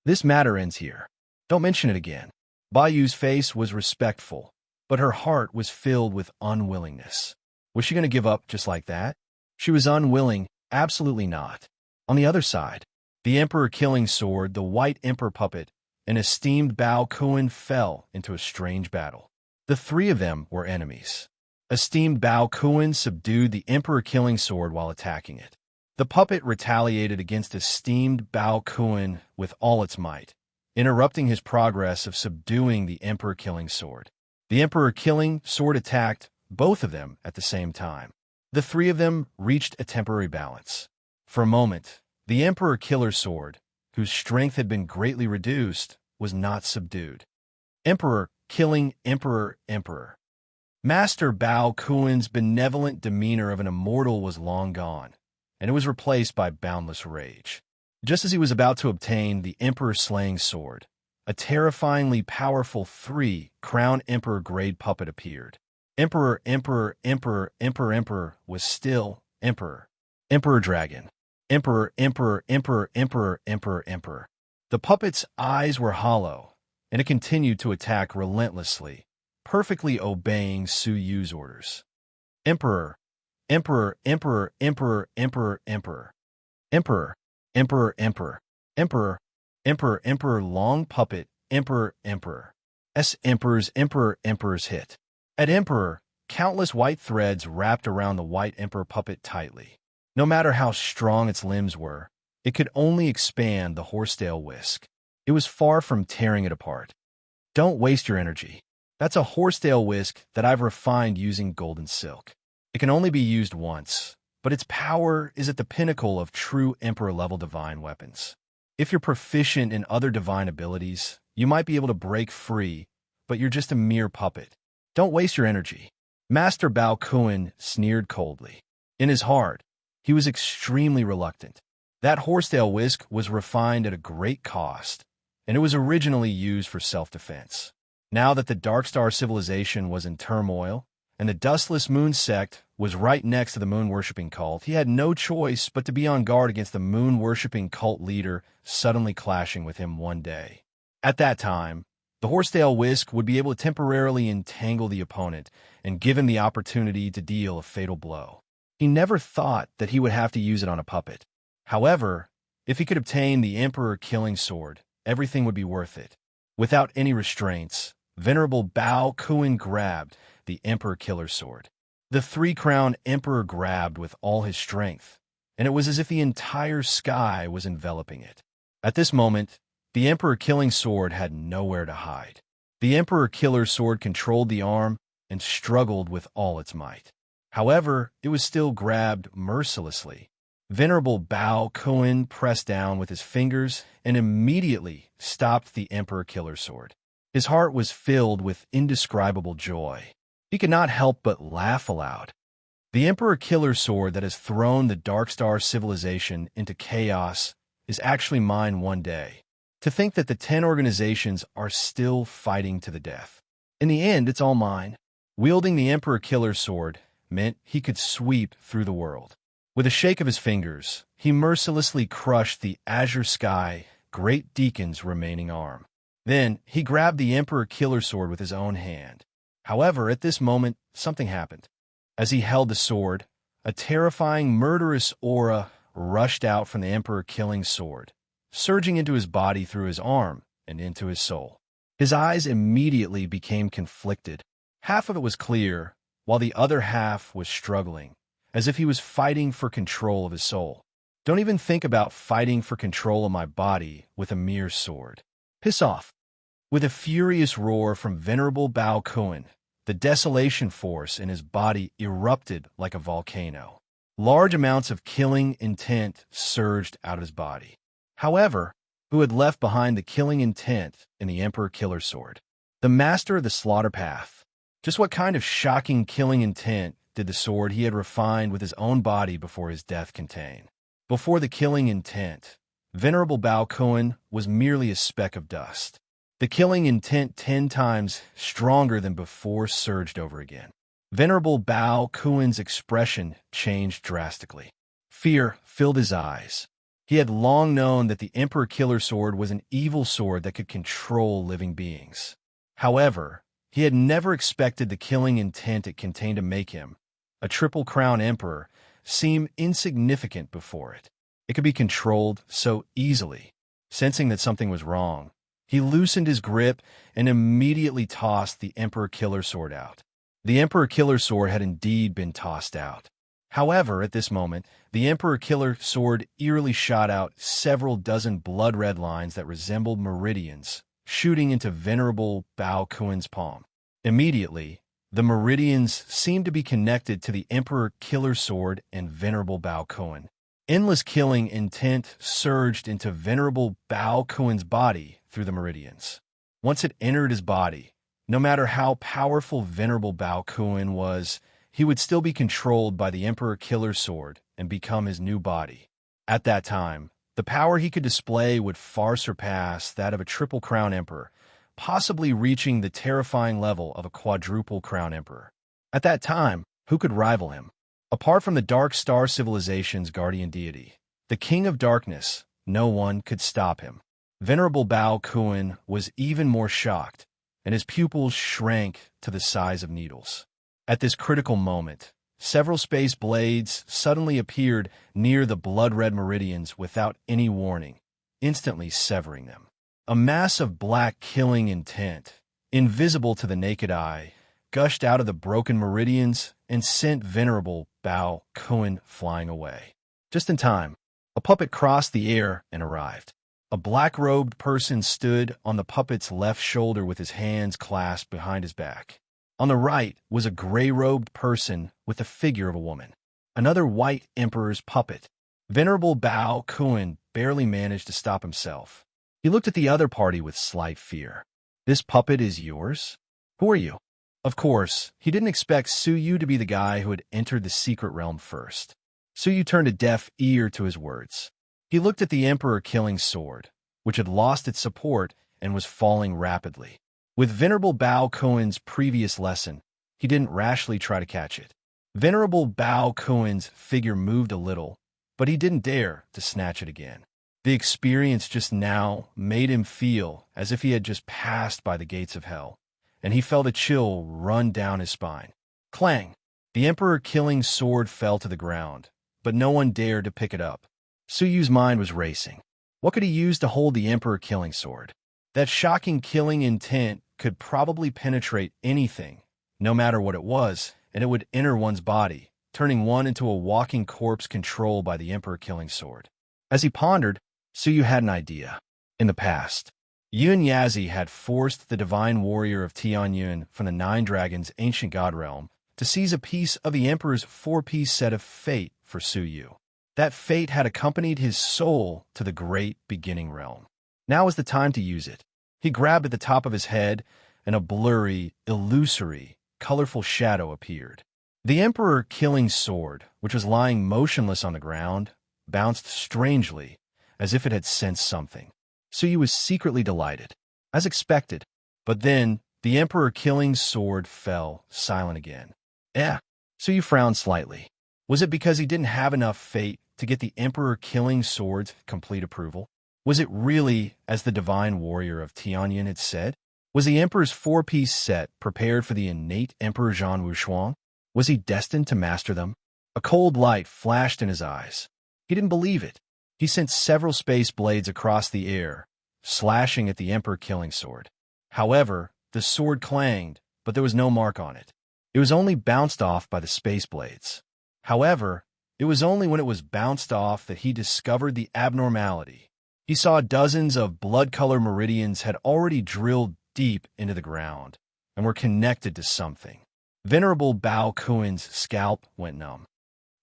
This matter ends here. Don't mention it again. Bayu's face was respectful, but her heart was filled with unwillingness. Was she going to give up just like that? She was unwilling, absolutely not. On the other side, the Emperor Killing Sword, the White Emperor puppet, and esteemed Bao Kuan fell into a strange battle. The 3 of them were enemies. Esteemed Bao Kuan subdued the Emperor Killing Sword while attacking it. The puppet retaliated against esteemed Bao Kuan with all its might, interrupting his progress of subduing the Emperor Killing Sword. The Emperor Killing Sword attacked both of them at the same time. The 3 of them reached a temporary balance. For a moment, the Emperor Killer Sword, whose strength had been greatly reduced, was not subdued. Emperor Killing Emperor. Master Bao Kuan's benevolent demeanor of an immortal was long gone, and it was replaced by boundless rage. Just as he was about to obtain the Emperor-slaying sword, a terrifyingly powerful 3-crown Emperor-grade puppet appeared. Emperor was still Emperor. Emperor Dragon. Emperor. The puppet's eyes were hollow, and it continued to attack relentlessly, perfectly obeying Su Yu's orders. Emperor. Long puppet. Emperor's hit. At Emperor, countless white threads wrapped around the White Emperor puppet tightly. No matter how strong its limbs were, it could only expand the horsetail whisk. It was far from tearing it apart. Don't waste your energy. That's a horsetail whisk that I've refined using golden silk. It can only be used once, but its power is at the pinnacle of true Emperor-level divine weapons. If you're proficient in other divine abilities, you might be able to break free, but you're just a mere puppet. Don't waste your energy. Master Bao Kuan sneered coldly. In his heart, he was extremely reluctant. That horsetail whisk was refined at a great cost, and it was originally used for self-defense. Now that the Darkstar civilization was in turmoil, and the Dustless Moon sect was right next to the moon-worshipping cult, he had no choice but to be on guard against the moon-worshipping cult leader suddenly clashing with him one day. At that time, the horsetail whisk would be able to temporarily entangle the opponent and give him the opportunity to deal a fatal blow. He never thought that he would have to use it on a puppet. However, if he could obtain the Emperor Killing Sword, everything would be worth it. Without any restraints, Venerable Bao Kuan grabbed the Emperor Killer Sword. The 3-crown Emperor grabbed with all his strength, and it was as if the entire sky was enveloping it. At this moment, the Emperor Killing Sword had nowhere to hide. The Emperor Killer Sword controlled the arm and struggled with all its might. However, it was still grabbed mercilessly. Venerable Bao Kuan pressed down with his fingers and immediately stopped the Emperor Killer Sword. His heart was filled with indescribable joy. He could not help but laugh aloud. The Emperor Killer Sword that has thrown the Darkstar civilization into chaos is actually mine one day. To think that the 10 organizations are still fighting to the death. In the end, it's all mine. Wielding the Emperor Killer Sword meant he could sweep through the world. With a shake of his fingers, he mercilessly crushed the azure sky, Great Deacon's remaining arm. Then, he grabbed the Emperor Killer Sword with his own hand. However, at this moment, something happened. As he held the sword, a terrifying, murderous aura rushed out from the Emperor killing sword, surging into his body through his arm and into his soul. His eyes immediately became conflicted. Half of it was clear, while the other half was struggling, as if he was fighting for control of his soul. Don't even think about fighting for control of my body with a mere sword. Piss off. With a furious roar from Venerable Bao Kun, the desolation force in his body erupted like a volcano. Large amounts of killing intent surged out of his body. However, who had left behind the killing intent in the Emperor Killer Sword? The master of the slaughter path. Just what kind of shocking killing intent did the sword he had refined with his own body before his death contain? Before the killing intent, Venerable Bao Kun was merely a speck of dust. The killing intent 10 times stronger than before surged over again. Venerable Bao Kun's expression changed drastically. Fear filled his eyes. He had long known that the Emperor Killer Sword was an evil sword that could control living beings. However, he had never expected the killing intent it contained to make him, a Triple Crown Emperor, seem insignificant before it. It could be controlled so easily. Sensing that something was wrong, he loosened his grip and immediately tossed the Emperor Killer Sword out. The Emperor Killer Sword had indeed been tossed out. However, at this moment, the Emperor Killer Sword eerily shot out several dozen blood-red lines that resembled meridians, shooting into Venerable Bao Kun's palm. Immediately, the meridians seemed to be connected to the Emperor Killer Sword and Venerable Bao Kun. Endless killing intent surged into Venerable Bao Kun's body through the meridians. Once it entered his body, no matter how powerful Venerable Bao Kun was, he would still be controlled by the Emperor Killer Sword and become his new body. At that time, the power he could display would far surpass that of a Triple Crown Emperor, possibly reaching the terrifying level of a Quadruple Crown Emperor. At that time, who could rival him? Apart from the Dark Star Civilization's guardian deity, the King of Darkness, no one could stop him. Venerable Bao Kun was even more shocked, and his pupils shrank to the size of needles. At this critical moment, several space blades suddenly appeared near the blood-red meridians without any warning, instantly severing them. A mass of black killing intent, invisible to the naked eye, gushed out of the broken meridians and sent Venerable Bao Kun flying away. Just in time, a puppet crossed the air and arrived. A black-robed person stood on the puppet's left shoulder with his hands clasped behind his back. On the right was a gray-robed person with the figure of a woman, another white emperor's puppet. Venerable Bao Kun barely managed to stop himself. He looked at the other party with slight fear. "This puppet is yours? Who are you?" Of course, he didn't expect Su Yu to be the guy who had entered the secret realm first. Su Yu turned a deaf ear to his words. He looked at the Emperor Killing Sword, which had lost its support and was falling rapidly. With Venerable Bao Kun's previous lesson, he didn't rashly try to catch it. Venerable Bao Kun's figure moved a little, but he didn't dare to snatch it again. The experience just now made him feel as if he had just passed by the gates of hell, and he felt a chill run down his spine. Clang! The Emperor Killing Sword fell to the ground, but no one dared to pick it up. Su Yu's mind was racing. What could he use to hold the Emperor Killing Sword? That shocking killing intent could probably penetrate anything, no matter what it was, and it would enter one's body, turning one into a walking corpse controlled by the Emperor Killing Sword. As he pondered, Su Yu had an idea. In the past, Yun Yazi had forced the divine warrior of Tianyun from the Nine Dragons' ancient god realm to seize a piece of the Emperor's 4-piece set of fate for Su Yu. That fate had accompanied his soul to the great beginning realm. Now was the time to use it. He grabbed at the top of his head, and a blurry, illusory, colorful shadow appeared. The Emperor Killing Sword, which was lying motionless on the ground, bounced strangely, as if it had sensed something. Su Yu was secretly delighted, as expected, but then the Emperor Killing Sword fell silent again. Su Yu frowned slightly. Was it because he didn't have enough fate to get the Emperor Killing Sword's complete approval? Was it really as the divine warrior of Tianyun had said? Was the Emperor's 4-piece set prepared for the innate Emperor Zhan Wushuang? Was he destined to master them? A cold light flashed in his eyes. He didn't believe it. He sent several space blades across the air, slashing at the Emperor-killing sword. However, the sword clanged, but there was no mark on it. It was only bounced off by the space blades. However, it was only when it was bounced off that he discovered the abnormality. He saw dozens of blood-color meridians had already drilled deep into the ground and were connected to something. Venerable Bao Kuan's scalp went numb.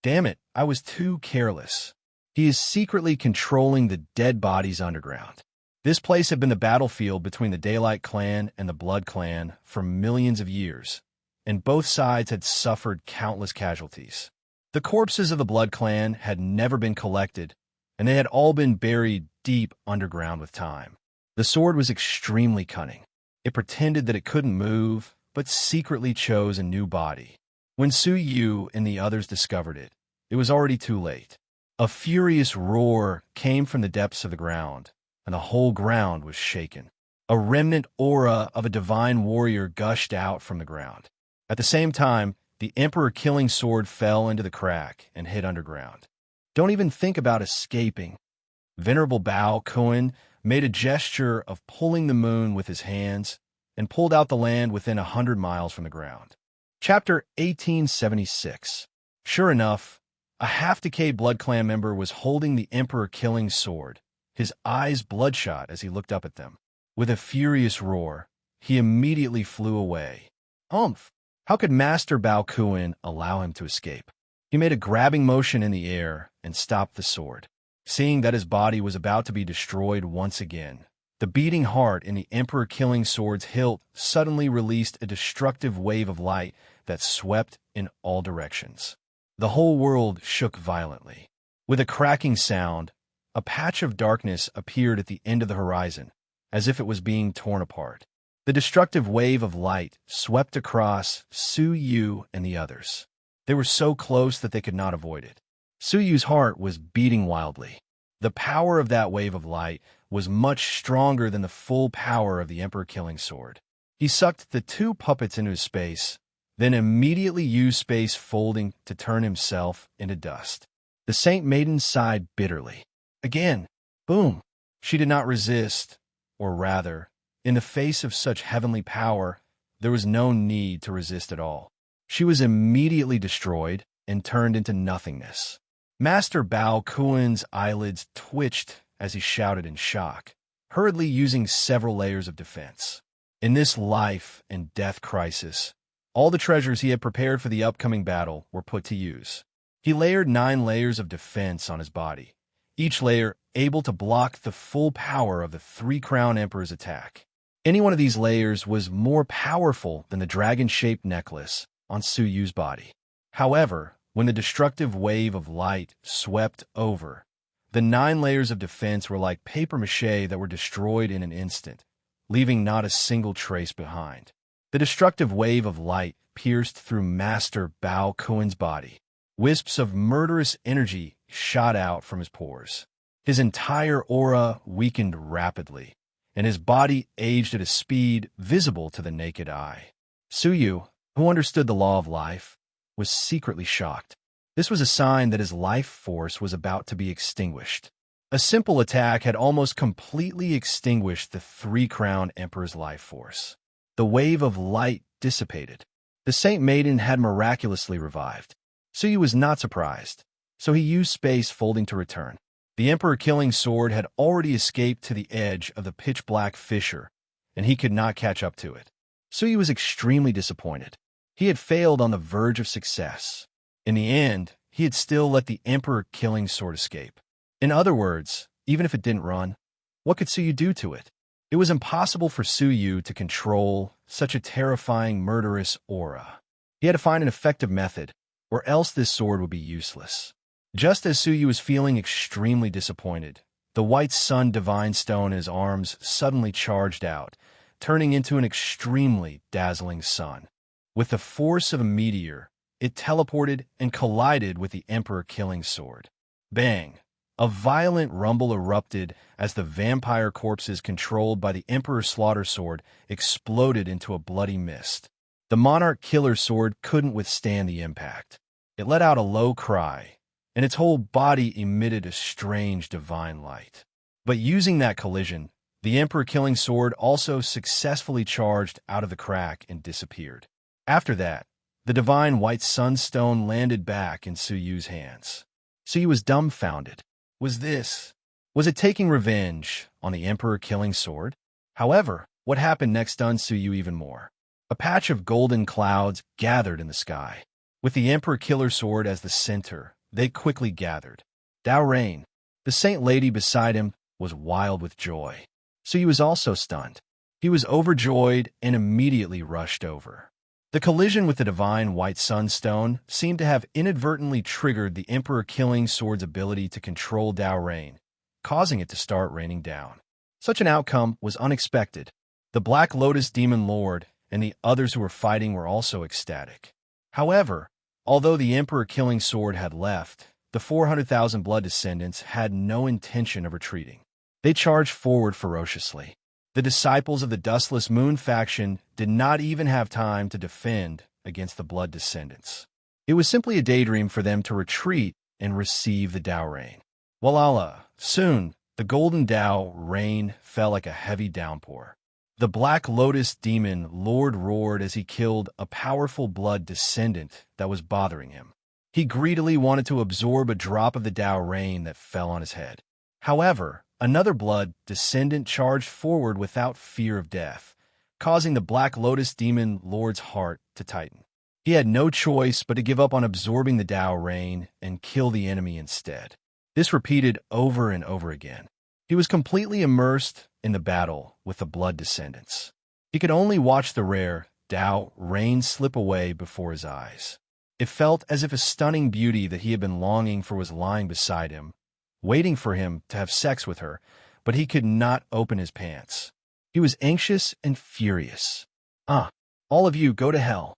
Damn it, I was too careless. He is secretly controlling the dead bodies underground. This place had been the battlefield between the Daylight Clan and the Blood Clan for millions of years, and both sides had suffered countless casualties. The corpses of the Blood Clan had never been collected, and they had all been buried deep underground with time. The sword was extremely cunning. It pretended that it couldn't move, but secretly chose a new body. When Su Yu and the others discovered it, it was already too late. A furious roar came from the depths of the ground, and the whole ground was shaken. A remnant aura of a divine warrior gushed out from the ground. At the same time, the Emperor-killing sword fell into the crack and hid underground. Don't even think about escaping. Venerable Bao Kuan made a gesture of pulling the moon with his hands and pulled out the land within 100 miles from the ground. Chapter 1876. Sure enough, a half-decayed Blood Clan member was holding the Emperor-killing sword, his eyes bloodshot as he looked up at them. With a furious roar, he immediately flew away. Humph! How could Master Bao Kuan allow him to escape? He made a grabbing motion in the air and stopped the sword. Seeing that his body was about to be destroyed once again, the beating heart in the Emperor-killing sword's hilt suddenly released a destructive wave of light that swept in all directions. The whole world shook violently. With a cracking sound, a patch of darkness appeared at the end of the horizon, as if it was being torn apart. The destructive wave of light swept across Su Yu and the others. They were so close that they could not avoid it. Su Yu's heart was beating wildly. The power of that wave of light was much stronger than the full power of the Emperor-killing sword. He sucked the two puppets into his space, then immediately used space folding to turn himself into dust. The Saint Maiden sighed bitterly. Again, boom! She did not resist, or rather, in the face of such heavenly power, there was no need to resist at all. She was immediately destroyed and turned into nothingness. Master Bao Kuan's eyelids twitched as he shouted in shock, hurriedly using several layers of defense. In this life and death crisis, all the treasures he had prepared for the upcoming battle were put to use. He layered 9 layers of defense on his body, each layer able to block the full power of the 3-Crown Emperor's attack. Any one of these layers was more powerful than the dragon-shaped necklace on Su Yu's body. However, when the destructive wave of light swept over, the 9 layers of defense were like papier-mâché that were destroyed in an instant, leaving not a single trace behind. The destructive wave of light pierced through Master Bao Kuan's body. Wisps of murderous energy shot out from his pores. His entire aura weakened rapidly, and his body aged at a speed visible to the naked eye. Su Yu, who understood the law of life, was secretly shocked. This was a sign that his life force was about to be extinguished. A simple attack had almost completely extinguished the 3-Crown Emperor's life force. The wave of light dissipated. The Saint Maiden had miraculously revived. Su Yu was not surprised, so he used space folding to return. The Emperor-killing sword had already escaped to the edge of the pitch-black fissure, and he could not catch up to it. Su Yu was extremely disappointed. He had failed on the verge of success. In the end, he had still let the Emperor-killing sword escape. In other words, even if it didn't run, what could Su Yu do to it? It was impossible for Su Yu to control such a terrifying, murderous aura. He had to find an effective method, or else this sword would be useless. Just as Su Yu was feeling extremely disappointed, the white sun divine stone in his arms suddenly charged out, turning into an extremely dazzling sun. With the force of a meteor, it teleported and collided with the Emperor-killing sword. Bang! A violent rumble erupted as the vampire corpses controlled by the Emperor's slaughter sword exploded into a bloody mist. The Monarch Killer sword couldn't withstand the impact. It let out a low cry, and its whole body emitted a strange divine light. But using that collision, the Emperor-killing sword also successfully charged out of the crack and disappeared. After that, the divine white sunstone landed back in Su Yu's hands. Su Yu was dumbfounded. Was it taking revenge on the Emperor-killing sword? However, what happened next stunned Su Yu even more. A patch of golden clouds gathered in the sky. With the Emperor-killer sword as the center, they quickly gathered. Dao Rain, the saint lady beside him, was wild with joy. So he was also stunned. He was overjoyed and immediately rushed over. The collision with the divine white sunstone seemed to have inadvertently triggered the Emperor-killing sword's ability to control Dao Rain, causing it to start raining down. Such an outcome was unexpected. The Black Lotus Demon Lord and the others who were fighting were also ecstatic. However, although the Emperor-killing sword had left, the 400,000 blood descendants had no intention of retreating. They charged forward ferociously. The disciples of the Dustless Moon faction did not even have time to defend against the blood descendants. It was simply a daydream for them to retreat and receive the Dao Rain. Voila! Soon, the golden Dao Rain fell like a heavy downpour. The Black Lotus Demon Lord roared as he killed a powerful blood descendant that was bothering him. He greedily wanted to absorb a drop of the Dao Rain that fell on his head. However, another blood descendant charged forward without fear of death, causing the Black Lotus Demon Lord's heart to tighten. He had no choice but to give up on absorbing the Dao Rain and kill the enemy instead. This repeated over and over again. He was completely immersed in the battle with the blood descendants. He could only watch the rare Dao Rain slip away before his eyes. It felt as if a stunning beauty that he had been longing for was lying beside him, waiting for him to have sex with her, but he could not open his pants. He was anxious and furious. All of you go to hell.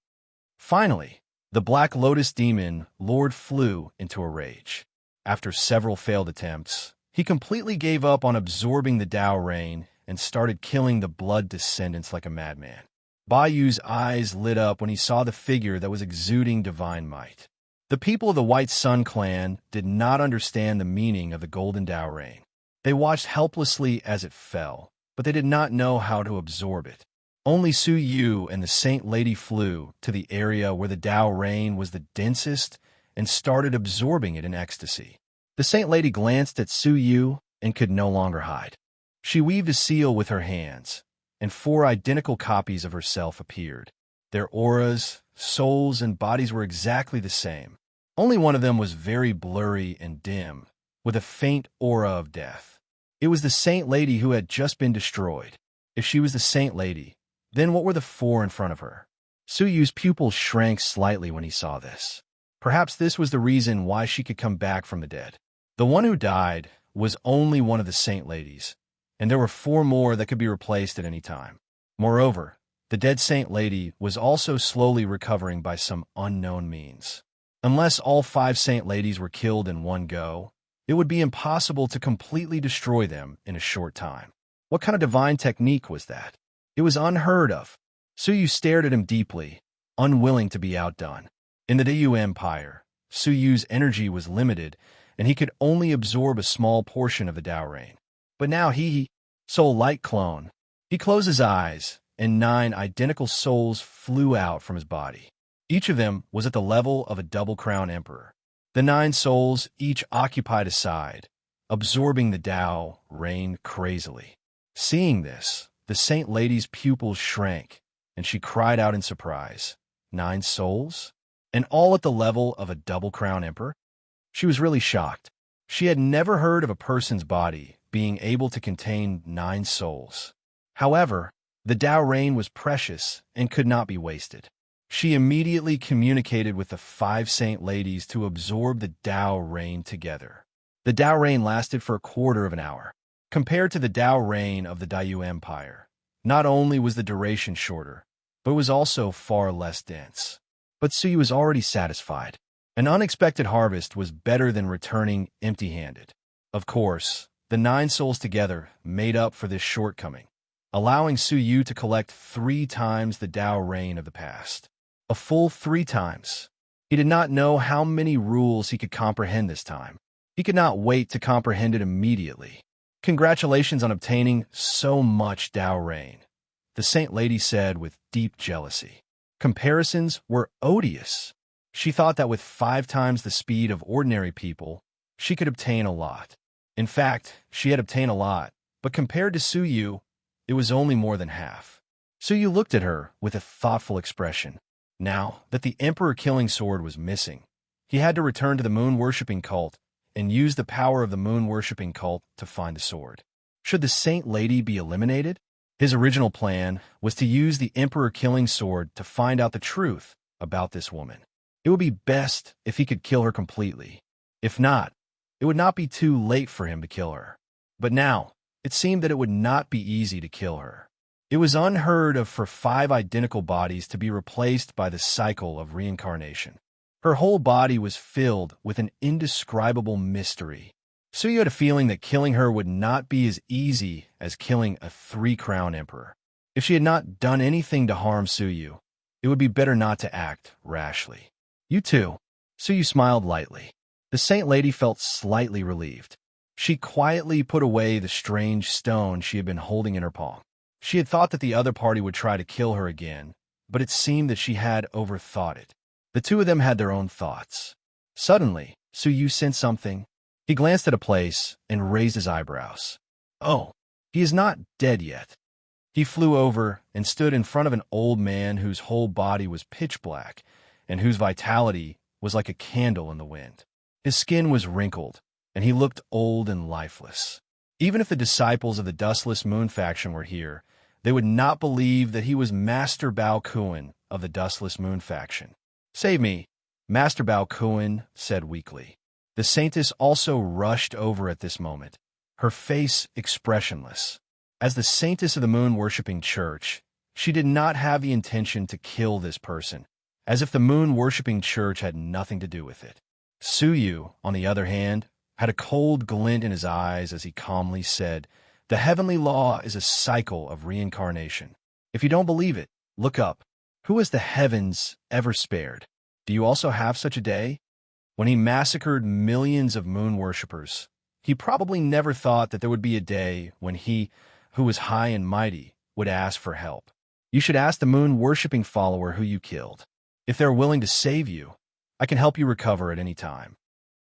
Finally, the Black Lotus Demon Lord flew into a rage. After several failed attempts, he completely gave up on absorbing the Dao Rain and started killing the blood descendants like a madman. Bayu's eyes lit up when he saw the figure that was exuding divine might. The people of the White Sun clan did not understand the meaning of the golden Dao Rain. They watched helplessly as it fell, but they did not know how to absorb it. Only Su Yu and the Saint Lady flew to the area where the Dao Rain was the densest and started absorbing it in ecstasy. The Saint Lady glanced at Su Yu and could no longer hide. She weaved a seal with her hands, and 4 identical copies of herself appeared. Their auras, souls, and bodies were exactly the same. Only one of them was very blurry and dim, with a faint aura of death. It was the Saint Lady who had just been destroyed. If she was the Saint Lady, then what were the 4 in front of her? Su Yu's pupils shrank slightly when he saw this. Perhaps this was the reason why she could come back from the dead. The one who died was only one of the Saint Ladies, and there were 4 more that could be replaced at any time. Moreover, the dead Saint Lady was also slowly recovering by some unknown means. Unless all 5 Saint Ladies were killed in one go, it would be impossible to completely destroy them in a short time. What kind of divine technique was that? It was unheard of. Su Yu stared at him deeply, unwilling to be outdone. In the Dayu Empire, Su Yu's energy was limited, and he could only absorb a small portion of the Dao Rain. But now soul-like clone. He closed his eyes, and 9 identical souls flew out from his body. Each of them was at the level of a double-crown emperor. The 9 souls each occupied a side, absorbing the Dao Rain crazily. Seeing this, the Saint Lady's pupils shrank, and she cried out in surprise. 9 souls? And all at the level of a double-crown emperor? She was really shocked. She had never heard of a person's body being able to contain 9 souls. However, the Dao Rain was precious and could not be wasted. She immediately communicated with the 5 Saint Ladies to absorb the Dao Rain together. The Dao Rain lasted for a quarter of an hour. Compared to the Dao Rain of the Dayu Empire, not only was the duration shorter, but it was also far less dense. But Su Yu was already satisfied. An unexpected harvest was better than returning empty-handed. Of course, the 9 souls together made up for this shortcoming, allowing Su Yu to collect 3 times the Dao Rain of the past. A full 3 times. He did not know how many rules he could comprehend this time. He could not wait to comprehend it immediately. Congratulations on obtaining so much Dao Rain, the Saint Lady said with deep jealousy. Comparisons were odious. She thought that with 5 times the speed of ordinary people, she could obtain a lot. In fact, she had obtained a lot, but compared to Su Yu, it was only more than half. Su Yu looked at her with a thoughtful expression. Now that the emperor-killing sword was missing, he had to return to the moon-worshipping cult and use the power of the moon-worshipping cult to find the sword. Should the Saint Lady be eliminated? His original plan was to use the emperor-killing sword to find out the truth about this woman. It would be best if he could kill her completely. If not, it would not be too late for him to kill her. But now, it seemed that it would not be easy to kill her. It was unheard of for 5 identical bodies to be replaced by the cycle of reincarnation. Her whole body was filled with an indescribable mystery. Su Yu had a feeling that killing her would not be as easy as killing a 3-crown emperor. If she had not done anything to harm Su Yu, it would be better not to act rashly. You too. Su Yu smiled lightly. The Saint Lady felt slightly relieved. She quietly put away the strange stone she had been holding in her palm. She had thought that the other party would try to kill her again, but it seemed that she had overthought it. The two of them had their own thoughts. Suddenly, Su Yu sensed something. He glanced at a place and raised his eyebrows. Oh, he is not dead yet. He flew over and stood in front of an old man whose whole body was pitch black and whose vitality was like a candle in the wind. His skin was wrinkled, and he looked old and lifeless. Even if the disciples of the Dustless Moon faction were here, they would not believe that he was Master Bao Kuan of the Dustless Moon faction. Save me, Master Bao Kuan said weakly. The saintess also rushed over at this moment, her face expressionless. As the saintess of the moon-worshipping church, she did not have the intention to kill this person, as if the moon-worshipping church had nothing to do with it. Su Yu, on the other hand, had a cold glint in his eyes as he calmly said, "The heavenly law is a cycle of reincarnation. If you don't believe it, look up. Who has the heavens ever spared? Do you also have such a day?" When he massacred millions of moon worshippers, he probably never thought that there would be a day when he, who was high and mighty, would ask for help. You should ask the moon-worshipping follower who you killed. If they're willing to save you, I can help you recover at any time.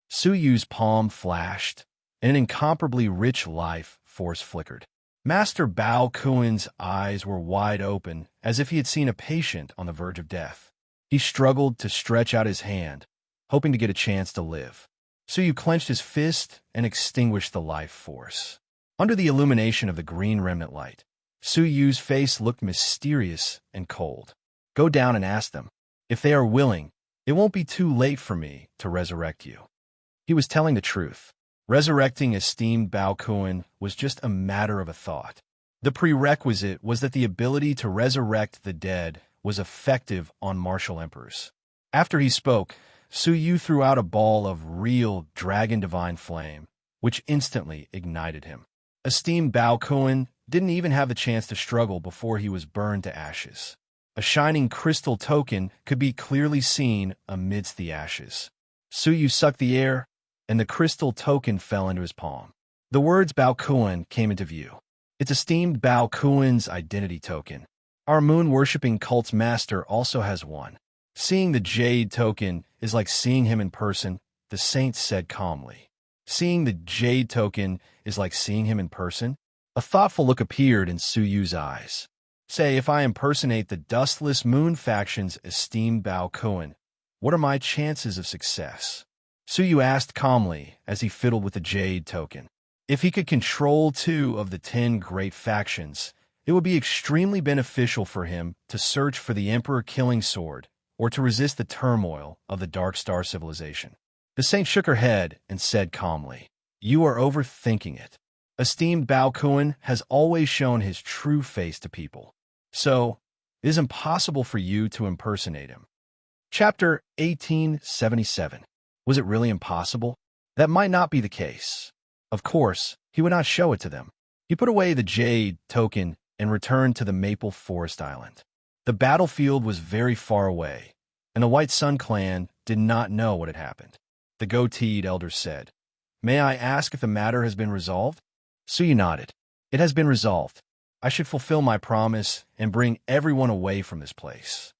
Su Yu's palm flashed, and an incomparably rich life force flickered. Master Bao Kuan's eyes were wide open, as if he had seen a patient on the verge of death. He struggled to stretch out his hand, hoping to get a chance to live. Su Yu clenched his fist and extinguished the life force. Under the illumination of the green remnant light, Su Yu's face looked mysterious and cold. Go down and ask them. If they are willing, it won't be too late for me to resurrect you. He was telling the truth. Resurrecting esteemed Bao Kuan was just a matter of a thought. The prerequisite was that the ability to resurrect the dead was effective on martial emperors. After he spoke, Su Yu threw out a ball of real dragon divine flame, which instantly ignited him. Esteemed Bao Kuan didn't even have the chance to struggle before he was burned to ashes. A shining crystal token could be clearly seen amidst the ashes. Su Yu sucked the air, and the crystal token fell into his palm. The words Bao Kuan came into view. It's esteemed Bao Kuan's identity token. Our moon-worshipping cult's master also has one. Seeing the jade token is like seeing him in person, the saint said calmly. Seeing the jade token is like seeing him in person? A thoughtful look appeared in Su Yu's eyes. Say, if I impersonate the Dustless Moon faction's esteemed Bao Kuan, what are my chances of success? Su Yu asked calmly as he fiddled with the jade token. If he could control 2 of the 10 great factions, it would be extremely beneficial for him to search for the emperor-killing sword or to resist the turmoil of the Dark Star civilization. The saint shook her head and said calmly, "You are overthinking it. Esteemed Bao Kuan has always shown his true face to people, so it is impossible for you to impersonate him." Chapter 1877. Was it really impossible? That might not be the case. Of course, he would not show it to them. He put away the jade token and returned to the Maple Forest Island. The battlefield was very far away, and the White Sun clan did not know what had happened. The goateed elder said, "May I ask if the matter has been resolved?" Suyu nodded. "It has been resolved. I should fulfill my promise and bring everyone away from this place."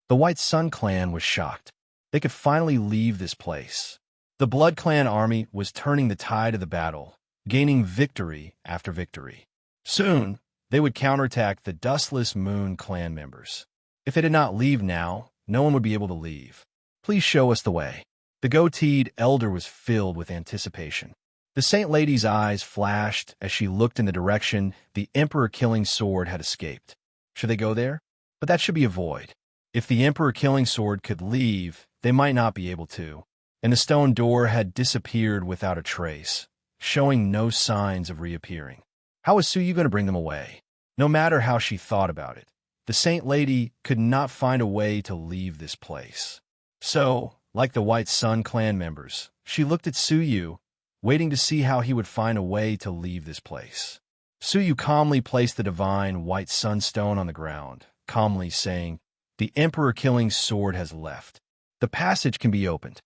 The White Sun clan was shocked. They could finally leave this place. The Blood Clan army was turning the tide of the battle, gaining victory after victory. Soon, they would counterattack the Dustless Moon clan members. If they did not leave now, no one would be able to leave. "Please show us the way." The goateed elder was filled with anticipation. The Saint Lady's eyes flashed as she looked in the direction the Emperor-killing sword had escaped. Should they go there? But that should be a void. If the Emperor-killing sword could leave, they might not be able to. And the stone door had disappeared without a trace, showing no signs of reappearing. How was Suyu going to bring them away? No matter how she thought about it, the Saint Lady could not find a way to leave this place. So, like the White Sun clan members, she looked at Suyu, waiting to see how he would find a way to leave this place. Suyu calmly placed the divine White Sunstone on the ground, calmly saying, "The Emperor-killing sword has left. The passage can be opened."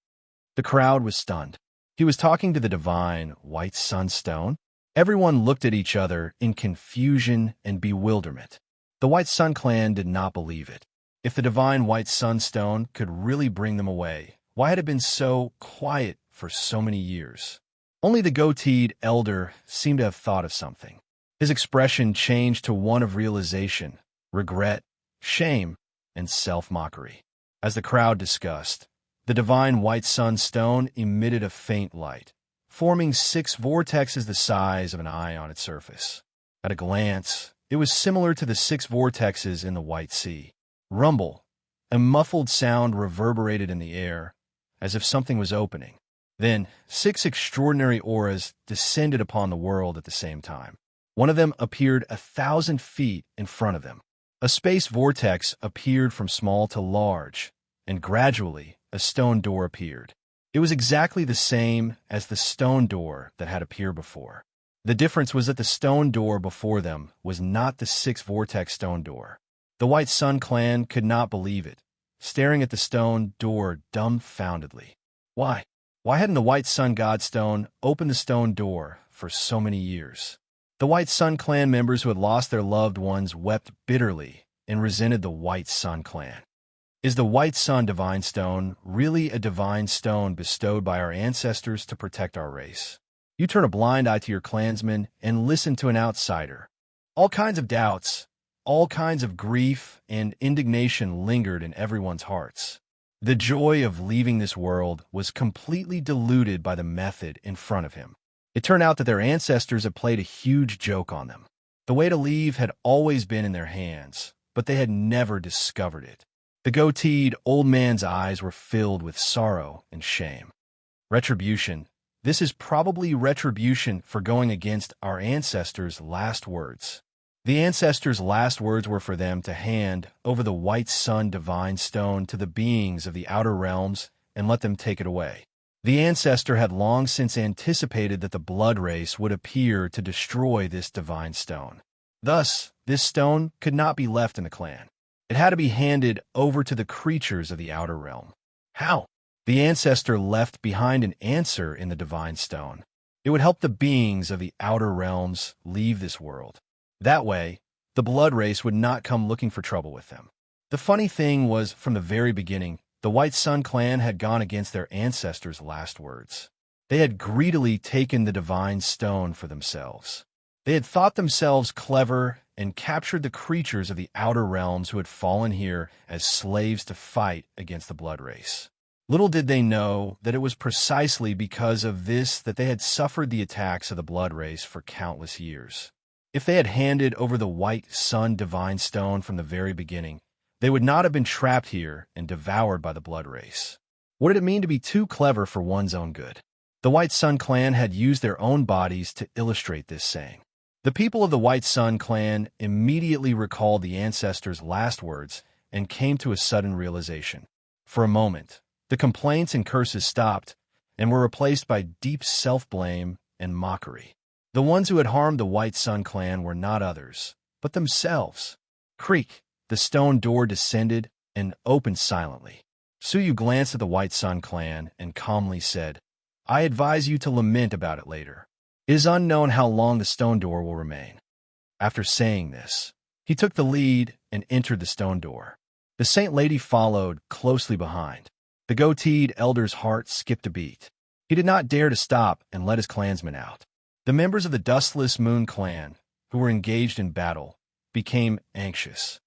The crowd was stunned. He was talking to the divine White Sunstone? Everyone looked at each other in confusion and bewilderment. The White Sun clan did not believe it. If the divine White Sunstone could really bring them away, why had it been so quiet for so many years? Only the goateed elder seemed to have thought of something. His expression changed to one of realization, regret, shame, and self-mockery. As the crowd discussed, the divine White Sunstone emitted a faint light, forming 6 vortexes the size of an eye on its surface. At a glance, it was similar to the 6 vortexes in the White Sea. Rumble, a muffled sound reverberated in the air, as if something was opening. Then, 6 extraordinary auras descended upon the world at the same time. One of them appeared 1,000 feet in front of them. A space vortex appeared from small to large, and gradually, a stone door appeared. It was exactly the same as the stone door that had appeared before. The difference was that the stone door before them was not the 6 vortex stone door. The White Sun clan could not believe it, staring at the stone door dumbfoundedly. Why? Why hadn't the White Sun Godstone opened the stone door for so many years? The White Sun clan members who had lost their loved ones wept bitterly and resented the White Sun clan. Is the White Sun Divine Stone really a divine stone bestowed by our ancestors to protect our race? You turn a blind eye to your clansmen and listen to an outsider. All kinds of doubts, all kinds of grief and indignation lingered in everyone's hearts. The joy of leaving this world was completely diluted by the method in front of him. It turned out that their ancestors had played a huge joke on them. The way to leave had always been in their hands, but they had never discovered it. The goateed old man's eyes were filled with sorrow and shame. Retribution. This is probably retribution for going against our ancestors' last words. The ancestors' last words were for them to hand over the White Sun Divine Stone to the beings of the outer realms and let them take it away. The ancestor had long since anticipated that the blood race would appear to destroy this divine stone. Thus, this stone could not be left in the clan. It had to be handed over to the creatures of the outer realm. How? The ancestor left behind an answer in the divine stone. It would help the beings of the outer realms leave this world. That way, the blood race would not come looking for trouble with them. The funny thing was, from the very beginning, the White Sun clan had gone against their ancestors' last words. They had greedily taken the divine stone for themselves. They had thought themselves clever and captured the creatures of the outer realms who had fallen here as slaves to fight against the blood race. Little did they know that it was precisely because of this that they had suffered the attacks of the blood race for countless years. If they had handed over the White Sun Divine Stone from the very beginning, they would not have been trapped here and devoured by the blood race. What did it mean to be too clever for one's own good? The White Sun clan had used their own bodies to illustrate this saying. The people of the White Sun clan immediately recalled the ancestors' last words and came to a sudden realization. For a moment, the complaints and curses stopped and were replaced by deep self-blame and mockery. The ones who had harmed the White Sun clan were not others, but themselves. Creak, the stone door descended and opened silently. Suyu glanced at the White Sun clan and calmly said, I advise you to lament about it later. It is unknown how long the stone door will remain. After saying this, he took the lead and entered the stone door. The Saint Lady followed closely behind. The goateed elder's heart skipped a beat. He did not dare to stop and let his clansmen out. The members of the Dustless Moon clan, who were engaged in battle, became anxious.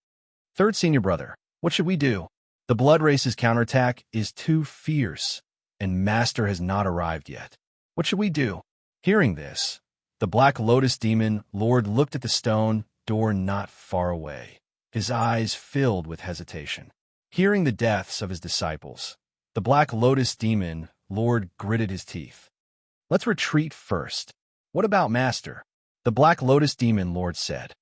Third senior brother, what should we do? The Blood Race's counterattack is too fierce, and Master has not arrived yet. What should we do? Hearing this, the Black Lotus Demon Lord looked at the stone door not far away. His eyes filled with hesitation. Hearing the deaths of his disciples, the Black Lotus Demon Lord gritted his teeth. Let's retreat first. What about Master? The Black Lotus Demon Lord said.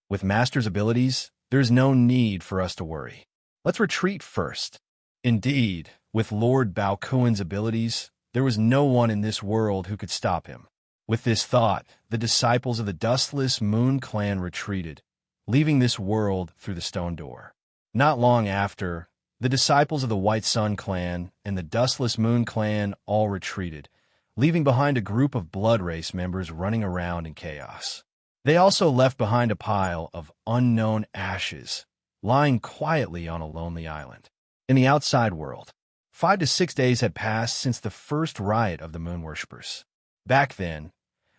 With Master's abilities, there's no need for us to worry. Let's retreat first. Indeed, with Lord Baokuin's abilities, there was no one in this world who could stop him. With this thought, the disciples of the Dustless Moon clan retreated, leaving this world through the stone door. Not long after, the disciples of the White Sun clan and the Dustless Moon clan all retreated, leaving behind a group of Blood Race members running around in chaos. They also left behind a pile of unknown ashes, lying quietly on a lonely island. In the outside world, 5 to 6 days had passed since the first riot of the Moon Worshippers. Back then,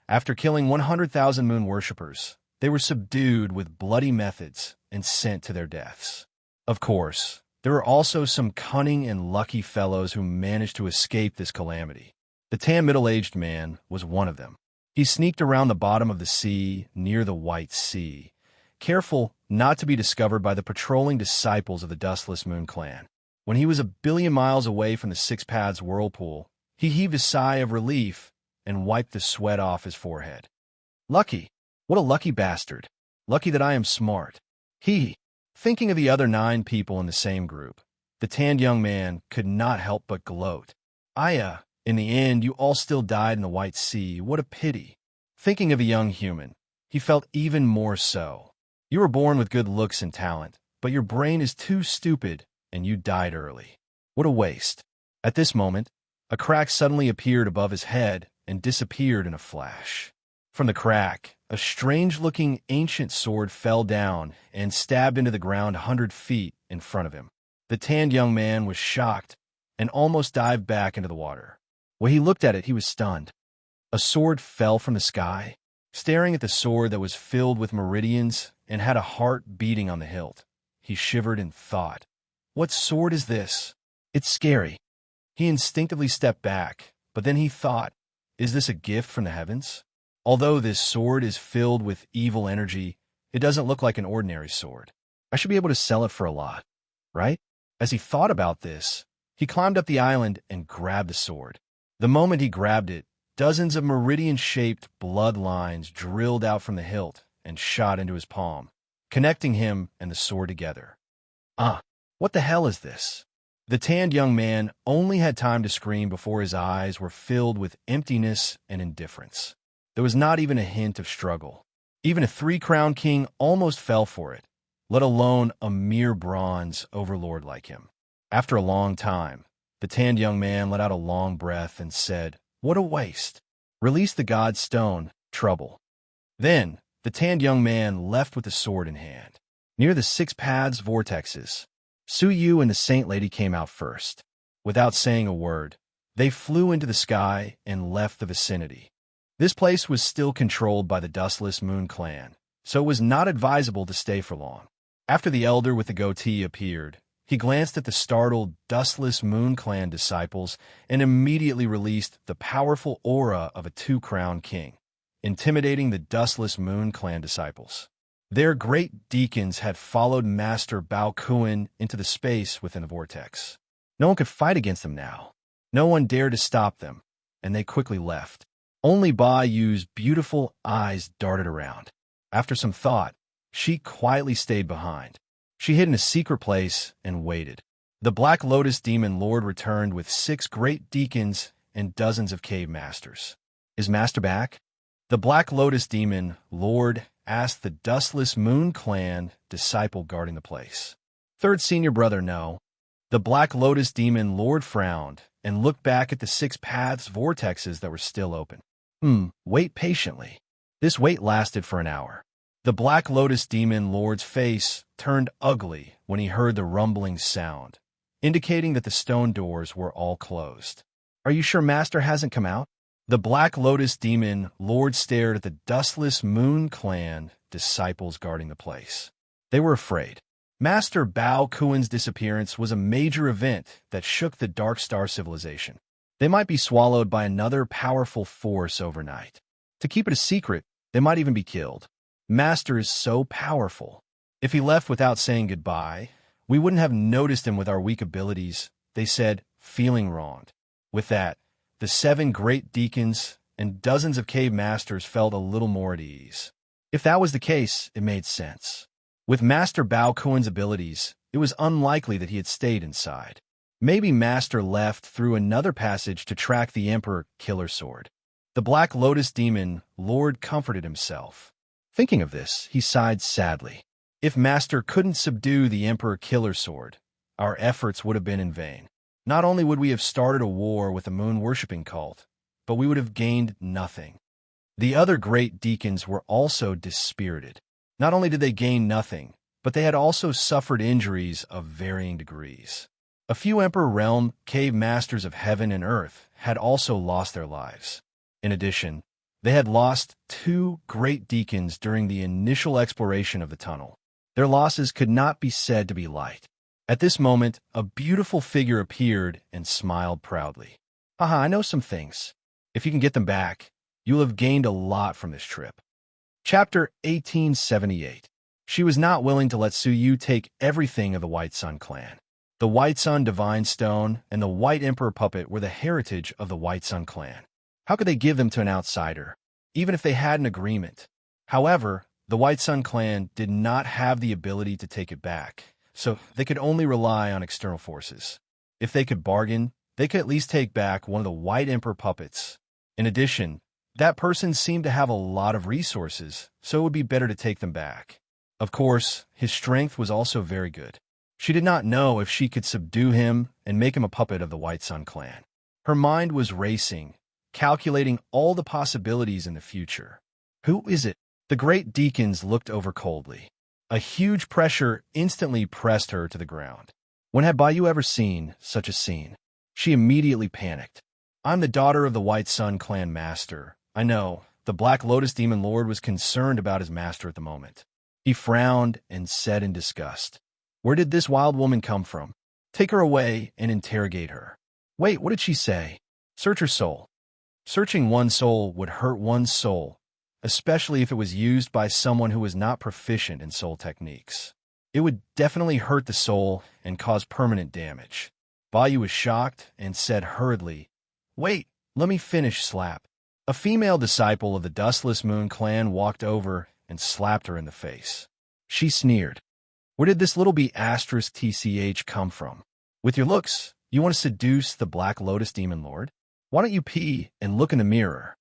after killing 100,000 Moon Worshippers, they were subdued with bloody methods and sent to their deaths. Of course, there were also some cunning and lucky fellows who managed to escape this calamity. The tan middle-aged man was one of them. He sneaked around the bottom of the sea near the White Sea, careful not to be discovered by the patrolling disciples of the Dustless Moon clan. When he was 1 billion miles away from the Six Paths whirlpool, he heaved a sigh of relief and wiped the sweat off his forehead. Lucky. What a lucky bastard. Lucky that I am smart. Thinking of the other 9 people in the same group, the tanned young man could not help but gloat. In the end, you all still died in the White Sea. What a pity. Thinking of a young human, he felt even more so. You were born with good looks and talent, but your brain is too stupid, and you died early. What a waste. At this moment, a crack suddenly appeared above his head and disappeared in a flash. From the crack, a strange-looking ancient sword fell down and stabbed into the ground 100 feet in front of him. The tanned young man was shocked and almost dived back into the water. When he looked at it, he was stunned. A sword fell from the sky. Staring at the sword that was filled with meridians and had a heart beating on the hilt, he shivered and thought, what sword is this? It's scary. He instinctively stepped back, but then he thought, is this a gift from the heavens? Although this sword is filled with evil energy, it doesn't look like an ordinary sword. I should be able to sell it for a lot, right? As he thought about this, he climbed up the island and grabbed the sword. The moment he grabbed it, dozens of meridian-shaped blood lines drilled out from the hilt and shot into his palm, connecting him and the sword together. What the hell is this? The tanned young man only had time to scream before his eyes were filled with emptiness and indifference. There was not even a hint of struggle. Even a 3-crown king almost fell for it, let alone a mere bronze overlord like him. After a long time, the tanned young man let out a long breath and said, what a waste. Release the god stone, trouble. Then, the tanned young man left with the sword in hand. Near the Six Paths vortexes, Suyu and the Saint Lady came out first. Without saying a word, they flew into the sky and left the vicinity. This place was still controlled by the Dustless Moon clan, so it was not advisable to stay for long. After the elder with the goatee appeared, he glanced at the startled Dustless Moon clan disciples and immediately released the powerful aura of a 2-crown king, intimidating the Dustless Moon clan disciples. Their great deacons had followed Master Baokuin into the space within the vortex. No one could fight against them now. No one dared to stop them, and they quickly left. Only Ba Yu's beautiful eyes darted around. After some thought, she quietly stayed behind. She hid in a secret place and waited. The Black Lotus Demon Lord returned with 6 great deacons and dozens of cave masters. Is Master back? The Black Lotus Demon Lord asked the Dustless Moon clan disciple guarding the place. Third senior brother, no. The Black Lotus Demon Lord frowned and looked back at the 6 paths vortexes that were still open. Wait patiently. This wait lasted for an hour. The Black Lotus Demon Lord's face turned ugly when he heard the rumbling sound, indicating that the stone doors were all closed. Are you sure Master hasn't come out? The Black Lotus Demon Lord stared at the dustless Moon Clan disciples guarding the place. They were afraid. Master Bao Kuan's disappearance was a major event that shook the Dark Star civilization. They might be swallowed by another powerful force overnight. To keep it a secret, they might even be killed. Master is so powerful. If he left without saying goodbye, we wouldn't have noticed him with our weak abilities, they said, feeling wronged. With that, the 7 great deacons and dozens of cave masters felt a little more at ease. If that was the case, it made sense. With Master Bao Kuan's abilities, it was unlikely that he had stayed inside. Maybe Master left through another passage to track the Emperor Killer Sword. The Black Lotus Demon Lord comforted himself. Thinking of this, he sighed sadly. If Master couldn't subdue the Emperor Killer Sword, our efforts would have been in vain. Not only would we have started a war with a moon-worshipping cult, but we would have gained nothing. The other great deacons were also dispirited. Not only did they gain nothing, but they had also suffered injuries of varying degrees. A few Emperor Realm cave masters of heaven and earth had also lost their lives. In addition, they had lost 2 great deacons during the initial exploration of the tunnel. Their losses could not be said to be light. At this moment, a beautiful figure appeared and smiled proudly. Haha, I know some things. If you can get them back, you will have gained a lot from this trip. Chapter 1878. She was not willing to let Suyu take everything of the White Sun clan. The White Sun Divine Stone and the White Emperor Puppet were the heritage of the White Sun clan. How could they give them to an outsider, even if they had an agreement? However, the White Sun clan did not have the ability to take it back, so they could only rely on external forces. If they could bargain, they could at least take back one of the White Emperor puppets. In addition, that person seemed to have a lot of resources, so it would be better to take them back. Of course, his strength was also very good. She did not know if she could subdue him and make him a puppet of the White Sun clan. Her mind was racing, calculating all the possibilities in the future. Who is it? The great deacons looked over coldly. A huge pressure instantly pressed her to the ground. When had Bayu ever seen such a scene? She immediately panicked. I'm the daughter of the White Sun clan master. I know, the Black Lotus Demon Lord was concerned about his master at the moment. He frowned and said in disgust, "Where did this wild woman come from? Take her away and interrogate her." Wait, what did she say? Search her soul. Searching one's soul would hurt one's soul, especially if it was used by someone who was not proficient in soul techniques. It would definitely hurt the soul and cause permanent damage. Bayu was shocked and said hurriedly, "Wait, let me finish, slap." A female disciple of the Dustless Moon clan walked over and slapped her in the face. She sneered. Where did this little B***TCH come from? With your looks, you want to seduce the Black Lotus Demon Lord? Why don't you pee and look in the mirror?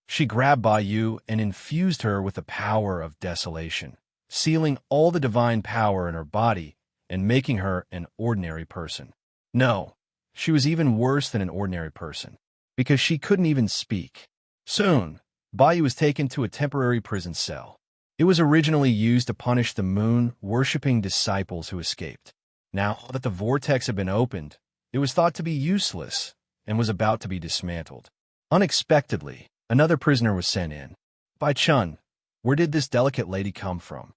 She grabbed Bayu and infused her with the power of desolation, sealing all the divine power in her body and making her an ordinary person. No, she was even worse than an ordinary person, because she couldn't even speak. Soon, Bayu was taken to a temporary prison cell. It was originally used to punish the moon-worshipping disciples who escaped. Now that the vortex had been opened, it was thought to be useless and was about to be dismantled. Unexpectedly, another prisoner was sent in. Bai Chun, where did this delicate lady come from?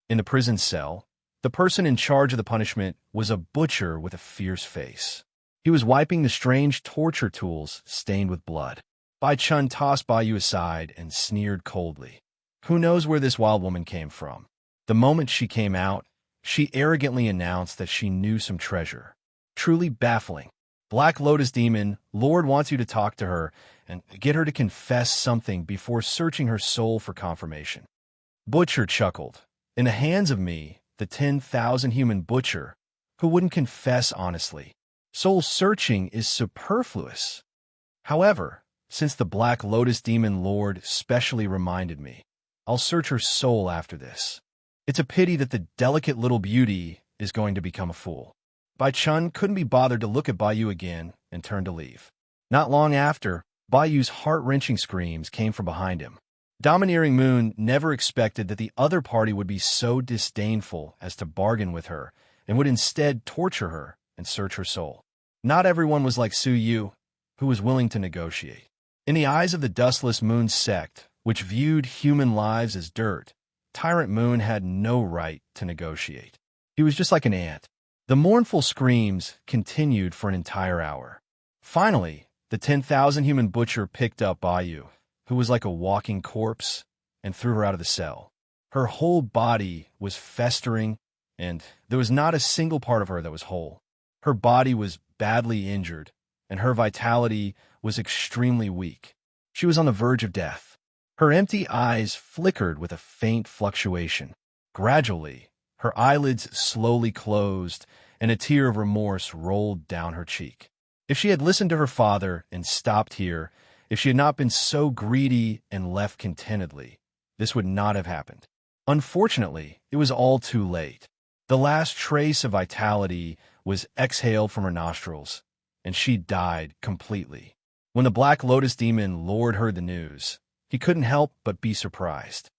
In the prison cell, the person in charge of the punishment was a butcher with a fierce face. He was wiping the strange torture tools stained with blood. Bai Chun tossed Bayu aside and sneered coldly. Who knows where this wild woman came from? The moment she came out, she arrogantly announced that she knew some treasure. Truly baffling. Black Lotus Demon Lord wants you to talk to her and get her to confess something before searching her soul for confirmation. Butcher chuckled. In the hands of me, the 10,000 human butcher, who wouldn't confess honestly. Soul searching is superfluous. However, since the Black Lotus Demon Lord specially reminded me, I'll search her soul after this. It's a pity that the delicate little beauty is going to become a fool. Bai Chun couldn't be bothered to look at Bai Yu again and turned to leave. Not long after, Bai Yu's heart-wrenching screams came from behind him. Domineering Moon never expected that the other party would be so disdainful as to bargain with her and would instead torture her and search her soul. Not everyone was like Su Yu, who was willing to negotiate. In the eyes of the Dustless Moon sect, which viewed human lives as dirt, Tyrant Moon had no right to negotiate. He was just like an ant. The mournful screams continued for an entire hour. Finally, the 10,000 human butcher picked up Bai Yu, who was like a walking corpse, and threw her out of the cell. Her whole body was festering, and there was not a single part of her that was whole. Her body was badly injured, and her vitality was extremely weak. She was on the verge of death. Her empty eyes flickered with a faint fluctuation. Gradually, her eyelids slowly closed, and a tear of remorse rolled down her cheek. If she had listened to her father and stopped here, if she had not been so greedy and left contentedly, this would not have happened. Unfortunately, it was all too late. The last trace of vitality was exhaled from her nostrils, and she died completely. When the Black Lotus Demon Lord heard the news, he couldn't help but be surprised.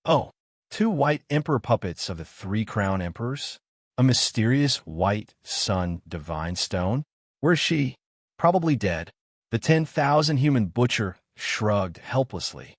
Oh, 2 white emperor puppets of the 3 crown emperors? A mysterious white sun divine stone? Where's she? Probably dead. The 10,000 human butcher shrugged helplessly.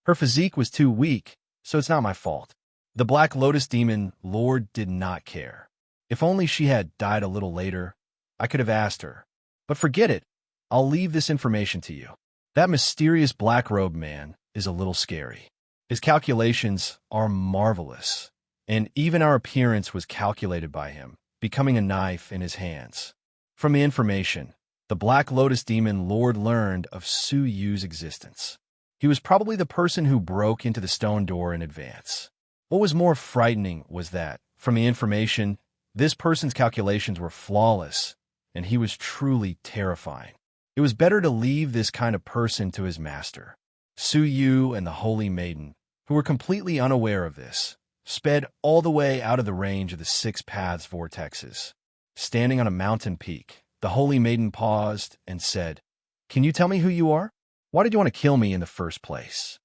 Her physique was too weak, so it's not my fault. The Black Lotus Demon Lord did not care. If only she had died a little later, I could have asked her. But forget it. I'll leave this information to you. That mysterious black-robed man is a little scary. His calculations are marvelous, and even our appearance was calculated by him, becoming a knife in his hands. From the information, the Black Lotus Demon Lord learned of Su Yu's existence. He was probably the person who broke into the stone door in advance. What was more frightening was that, from the information, this person's calculations were flawless, and he was truly terrifying. It was better to leave this kind of person to his master. Su Yu and the Holy Maiden, who were completely unaware of this, sped all the way out of the range of the 6 paths vortexes. Standing on a mountain peak, the Holy Maiden paused and said, "Can you tell me who you are? Why did you want to kill me in the first place?"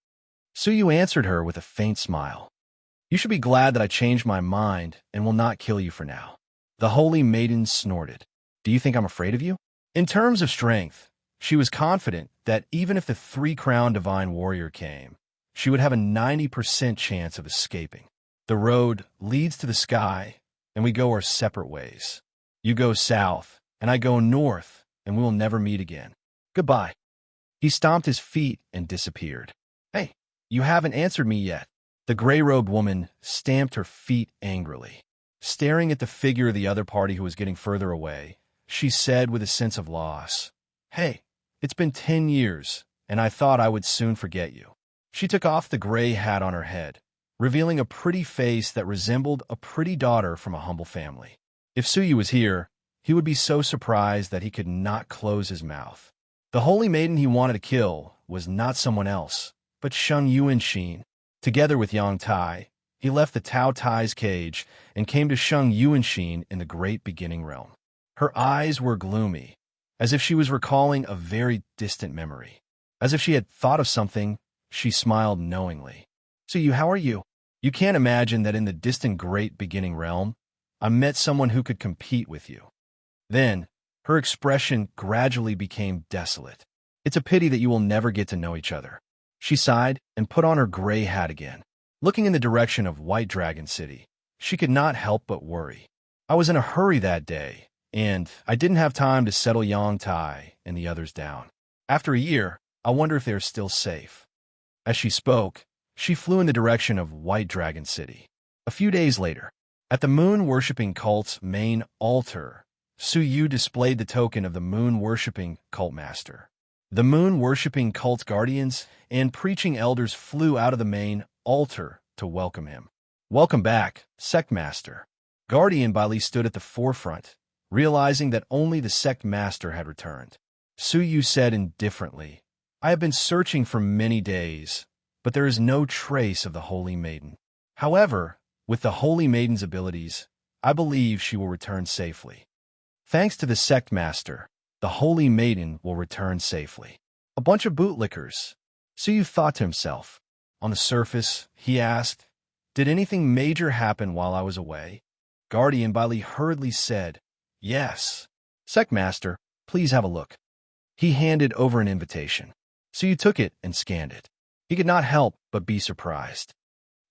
Su Yu answered her with a faint smile. "You should be glad that I changed my mind and will not kill you for now." The Holy Maiden snorted. "Do you think I'm afraid of you?" In terms of strength, she was confident that even if the 3-crown divine warrior came, she would have a 90% chance of escaping. The road leads to the sky, and we go our separate ways. You go south, and I go north, and we will never meet again. Goodbye. He stomped his feet and disappeared. Hey, you haven't answered me yet. The gray-robed woman stamped her feet angrily. Staring at the figure of the other party who was getting further away, she said with a sense of loss, "Hey, it's been 10 years, and I thought I would soon forget you." She took off the gray hat on her head, revealing a pretty face that resembled a pretty daughter from a humble family. If Su Yu was here, he would be so surprised that he could not close his mouth. The Holy Maiden he wanted to kill was not someone else, but Sheng Yuanxin. Together with Yang Tai, he left the Tao Tai's cage and came to Sheng Yuanxin in the Great Beginning Realm. Her eyes were gloomy, as if she was recalling a very distant memory. As if she had thought of something, she smiled knowingly. "Su Yu, how are you? You can't imagine that in the distant Great Beginning Realm, I met someone who could compete with you." Then, her expression gradually became desolate. "It's a pity that you will never get to know each other." She sighed and put on her gray hat again. Looking in the direction of White Dragon City, she could not help but worry. "I was in a hurry that day, and I didn't have time to settle Yang Tai and the others down. After a year, I wonder if they are still safe." As she spoke, she flew in the direction of White Dragon City. A few days later, at the moon-worshipping cult's main altar, Su Yu displayed the token of the moon-worshipping cult master. The moon-worshipping cult guardians and preaching elders flew out of the main altar to welcome him. "Welcome back, sect master." Guardian Baili stood at the forefront, realizing that only the sect master had returned. Su Yu said indifferently, "I have been searching for many days, but there is no trace of the Holy Maiden. However, with the Holy Maiden's abilities, I believe she will return safely." Thanks to the sect master, the holy maiden will return safely. A bunch of bootlickers. Suyu thought to himself. On the surface, he asked, did anything major happen while I was away? Guardian Bailey hurriedly said, yes. Sect master, please have a look. He handed over an invitation. Suyu took it and scanned it. He could not help but be surprised.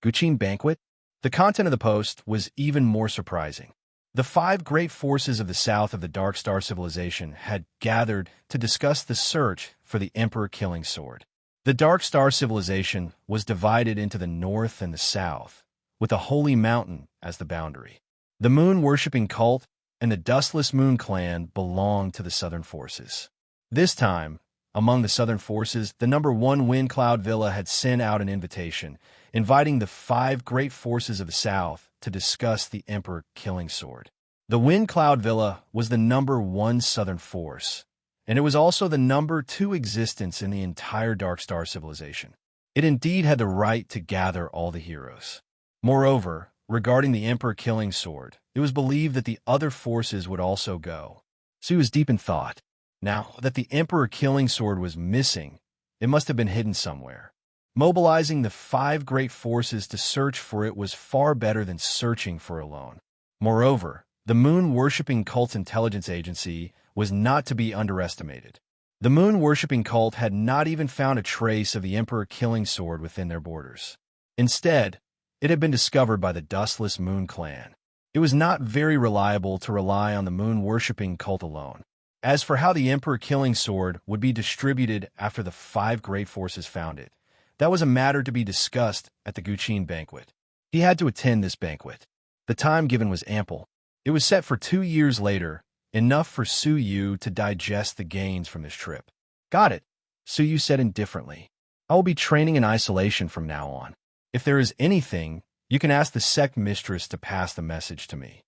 Guqin banquet? The content of the post was even more surprising. The 5 great forces of the south of the Dark Star civilization had gathered to discuss the search for the Emperor-killing sword. The Dark Star civilization was divided into the north and the south, with the Holy Mountain as the boundary. The moon-worshipping cult and the Dustless Moon clan belonged to the southern forces. This time, among the southern forces, the number 1 Wind Cloud Villa had sent out an invitation, inviting the 5 great forces of the south to discuss the Emperor-killing sword. The Wind Cloud Villa was the number 1 southern force, and it was also the number 2 existence in the entire Dark Star civilization. It indeed had the right to gather all the heroes. Moreover, regarding the Emperor-killing sword, it was believed that the other forces would also go. So he was deep in thought. Now that the Emperor-killing sword was missing, it must have been hidden somewhere. Mobilizing the 5 great forces to search for it was far better than searching for it alone. Moreover, the moon-worshipping cult's intelligence agency was not to be underestimated. The moon-worshipping cult had not even found a trace of the Emperor-killing sword within their borders. Instead, it had been discovered by the Dustless Moon clan. It was not very reliable to rely on the moon-worshipping cult alone. As for how the Emperor-killing sword would be distributed after the 5 great forces found it, that was a matter to be discussed at the Guqin banquet. He had to attend this banquet. The time given was ample. It was set for 2 years later, enough for Suyu to digest the gains from this trip. Got it, Suyu said indifferently. I will be training in isolation from now on. If there is anything, you can ask the sect mistress to pass the message to me.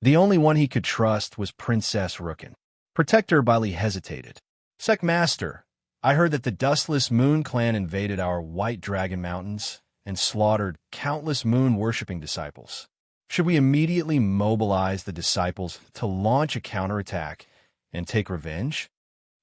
The only one he could trust was Princess Rookin. Protector Bailey hesitated. Sect master, I heard that the Dustless Moon clan invaded our White Dragon Mountains and slaughtered countless moon-worshipping disciples. Should we immediately mobilize the disciples to launch a counterattack and take revenge?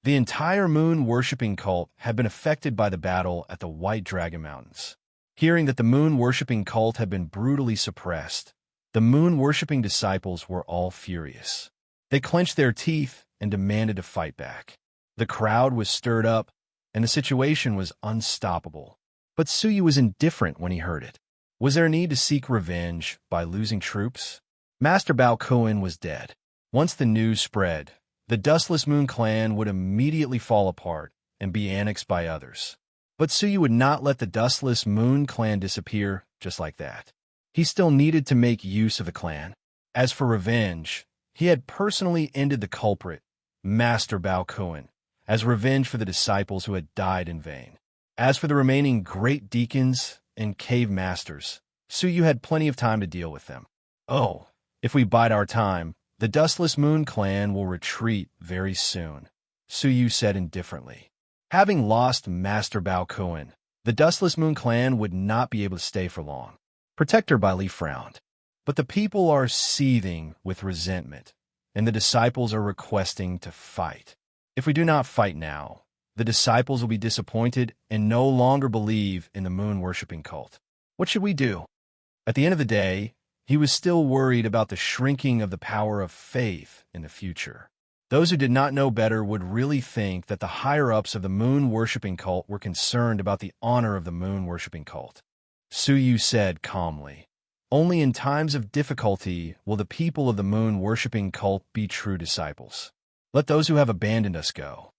The entire moon-worshipping cult had been affected by the battle at the White Dragon Mountains. Hearing that the moon-worshipping cult had been brutally suppressed, the moon-worshipping disciples were all furious. They clenched their teeth and demanded to fight back. The crowd was stirred up, and the situation was unstoppable. But Suyu was indifferent when he heard it. Was there a need to seek revenge by losing troops? Master Bao Kuan was dead. Once the news spread, the Dustless Moon clan would immediately fall apart and be annexed by others. But Suyu would not let the Dustless Moon clan disappear just like that. He still needed to make use of the clan. As for revenge, he had personally ended the culprit, Master Bao Kuan, as revenge for the disciples who had died in vain. As for the remaining great deacons and cave masters, Suyu had plenty of time to deal with them. Oh, if we bide our time, the Dustless Moon clan will retreat very soon, Suyu said indifferently. Having lost Master Bao Kuan, the Dustless Moon clan would not be able to stay for long. Protector Bailey frowned. But the people are seething with resentment, and the disciples are requesting to fight. If we do not fight now, the disciples will be disappointed and no longer believe in the moon-worshipping cult. What should we do? At the end of the day, he was still worried about the shrinking of the power of faith in the future. Those who did not know better would really think that the higher-ups of the moon-worshipping cult were concerned about the honor of the moon-worshipping cult. Suyu said calmly, "Only in times of difficulty will the people of the moon-worshipping cult be true disciples. Let those who have abandoned us go."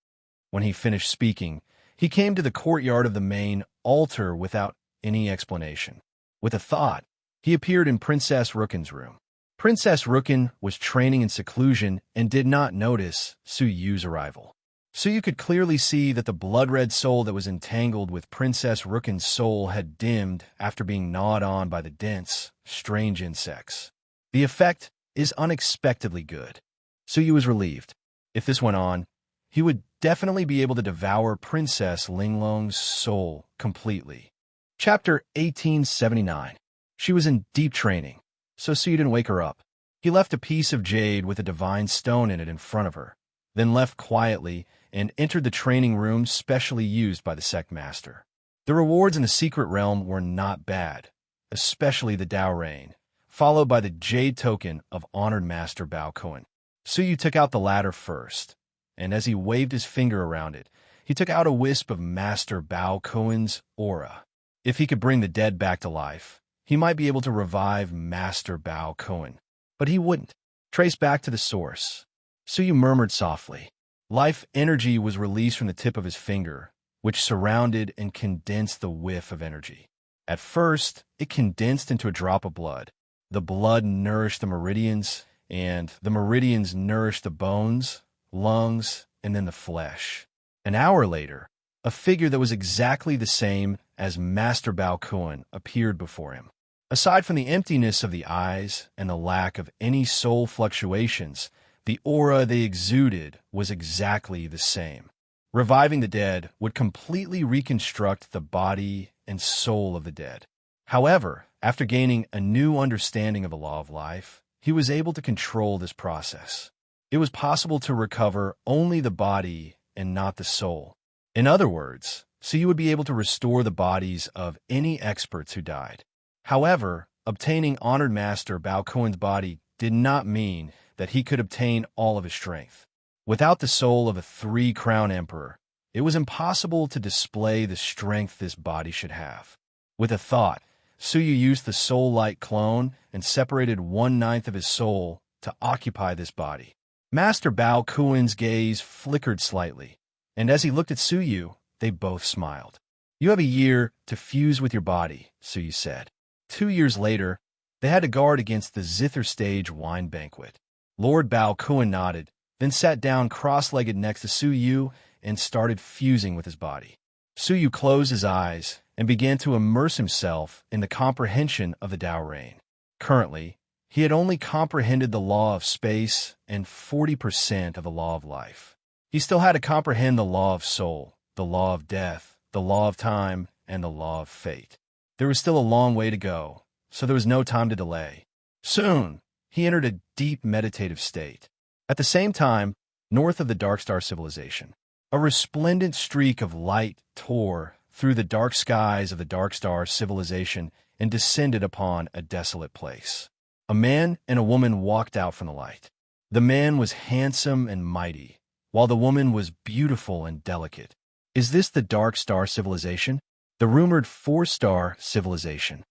When he finished speaking, he came to the courtyard of the main altar without any explanation. With a thought, he appeared in Princess Rookin's room. Princess Rookin was training in seclusion and did not notice Suyu's arrival. Suyu could clearly see that the blood-red soul that was entangled with Princess Rookin's soul had dimmed after being gnawed on by the dense, strange insects. The effect is unexpectedly good. Suyu was relieved. If this went on, he would definitely be able to devour Princess Linglong's soul completely. Chapter 1879. She was in deep training, so Suyu didn't wake her up. He left a piece of jade with a divine stone in it in front of her, then left quietly and entered the training room specially used by the sect master. The rewards in the secret realm were not bad, especially the Dao Rain, followed by the jade token of honored Master Bao Kuan. Suyu took out the latter first, and as he waved his finger around it, he took out a wisp of Master Bao Kuan's aura. If he could bring the dead back to life, he might be able to revive Master Bao Kuan. But he wouldn't. Trace back to the source. Suyu murmured softly. Life energy was released from the tip of his finger, which surrounded and condensed the whiff of energy. At first, it condensed into a drop of blood. The blood nourished the meridians, and the meridians nourished the bones, lungs, and then the flesh. An hour later, a figure that was exactly the same as Master Bao Kuan appeared before him. Aside from the emptiness of the eyes and the lack of any soul fluctuations, the aura they exuded was exactly the same. Reviving the dead would completely reconstruct the body and soul of the dead. However, after gaining a new understanding of the law of life, he was able to control this process. It was possible to recover only the body and not the soul. In other words, so you would be able to restore the bodies of any experts who died. However, obtaining honored Master Bao Kuan's body did not mean that he could obtain all of his strength. Without the soul of a three-crown emperor, it was impossible to display the strength this body should have. With a thought, Suyu used the soul-light clone and separated 1/9 of his soul to occupy this body. Master Bao Kuan's gaze flickered slightly, and as he looked at Suyu, they both smiled. You have a year to fuse with your body, Suyu said. 2 years later, they had to guard against the Zither stage wine banquet. Lord Bao Kuan nodded, then sat down cross-legged next to Suyu and started fusing with his body. Suyu closed his eyes and began to immerse himself in the comprehension of the Dao Rain. Currently, he had only comprehended the law of space and 40% of the law of life. He still had to comprehend the law of soul, the law of death, the law of time, and the law of fate. There was still a long way to go, so there was no time to delay. Soon, he entered a deep meditative state. At the same time, north of the Dark Star civilization, a resplendent streak of light tore through the dark skies of the Dark Star civilization and descended upon a desolate place. A man and a woman walked out from the light. The man was handsome and mighty, while the woman was beautiful and delicate. Is this the Dark Star civilization? The rumored 4-star civilization?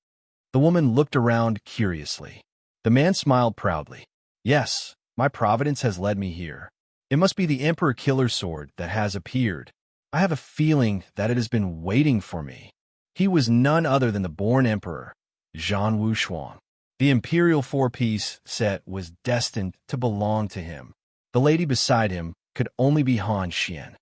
The woman looked around curiously. The man smiled proudly. Yes, my providence has led me here. It must be the Emperor Killer Sword that has appeared. I have a feeling that it has been waiting for me. He was none other than the born emperor, Zhan Wushuang. The Imperial 4-piece set was destined to belong to him. The lady beside him could only be Han Xian.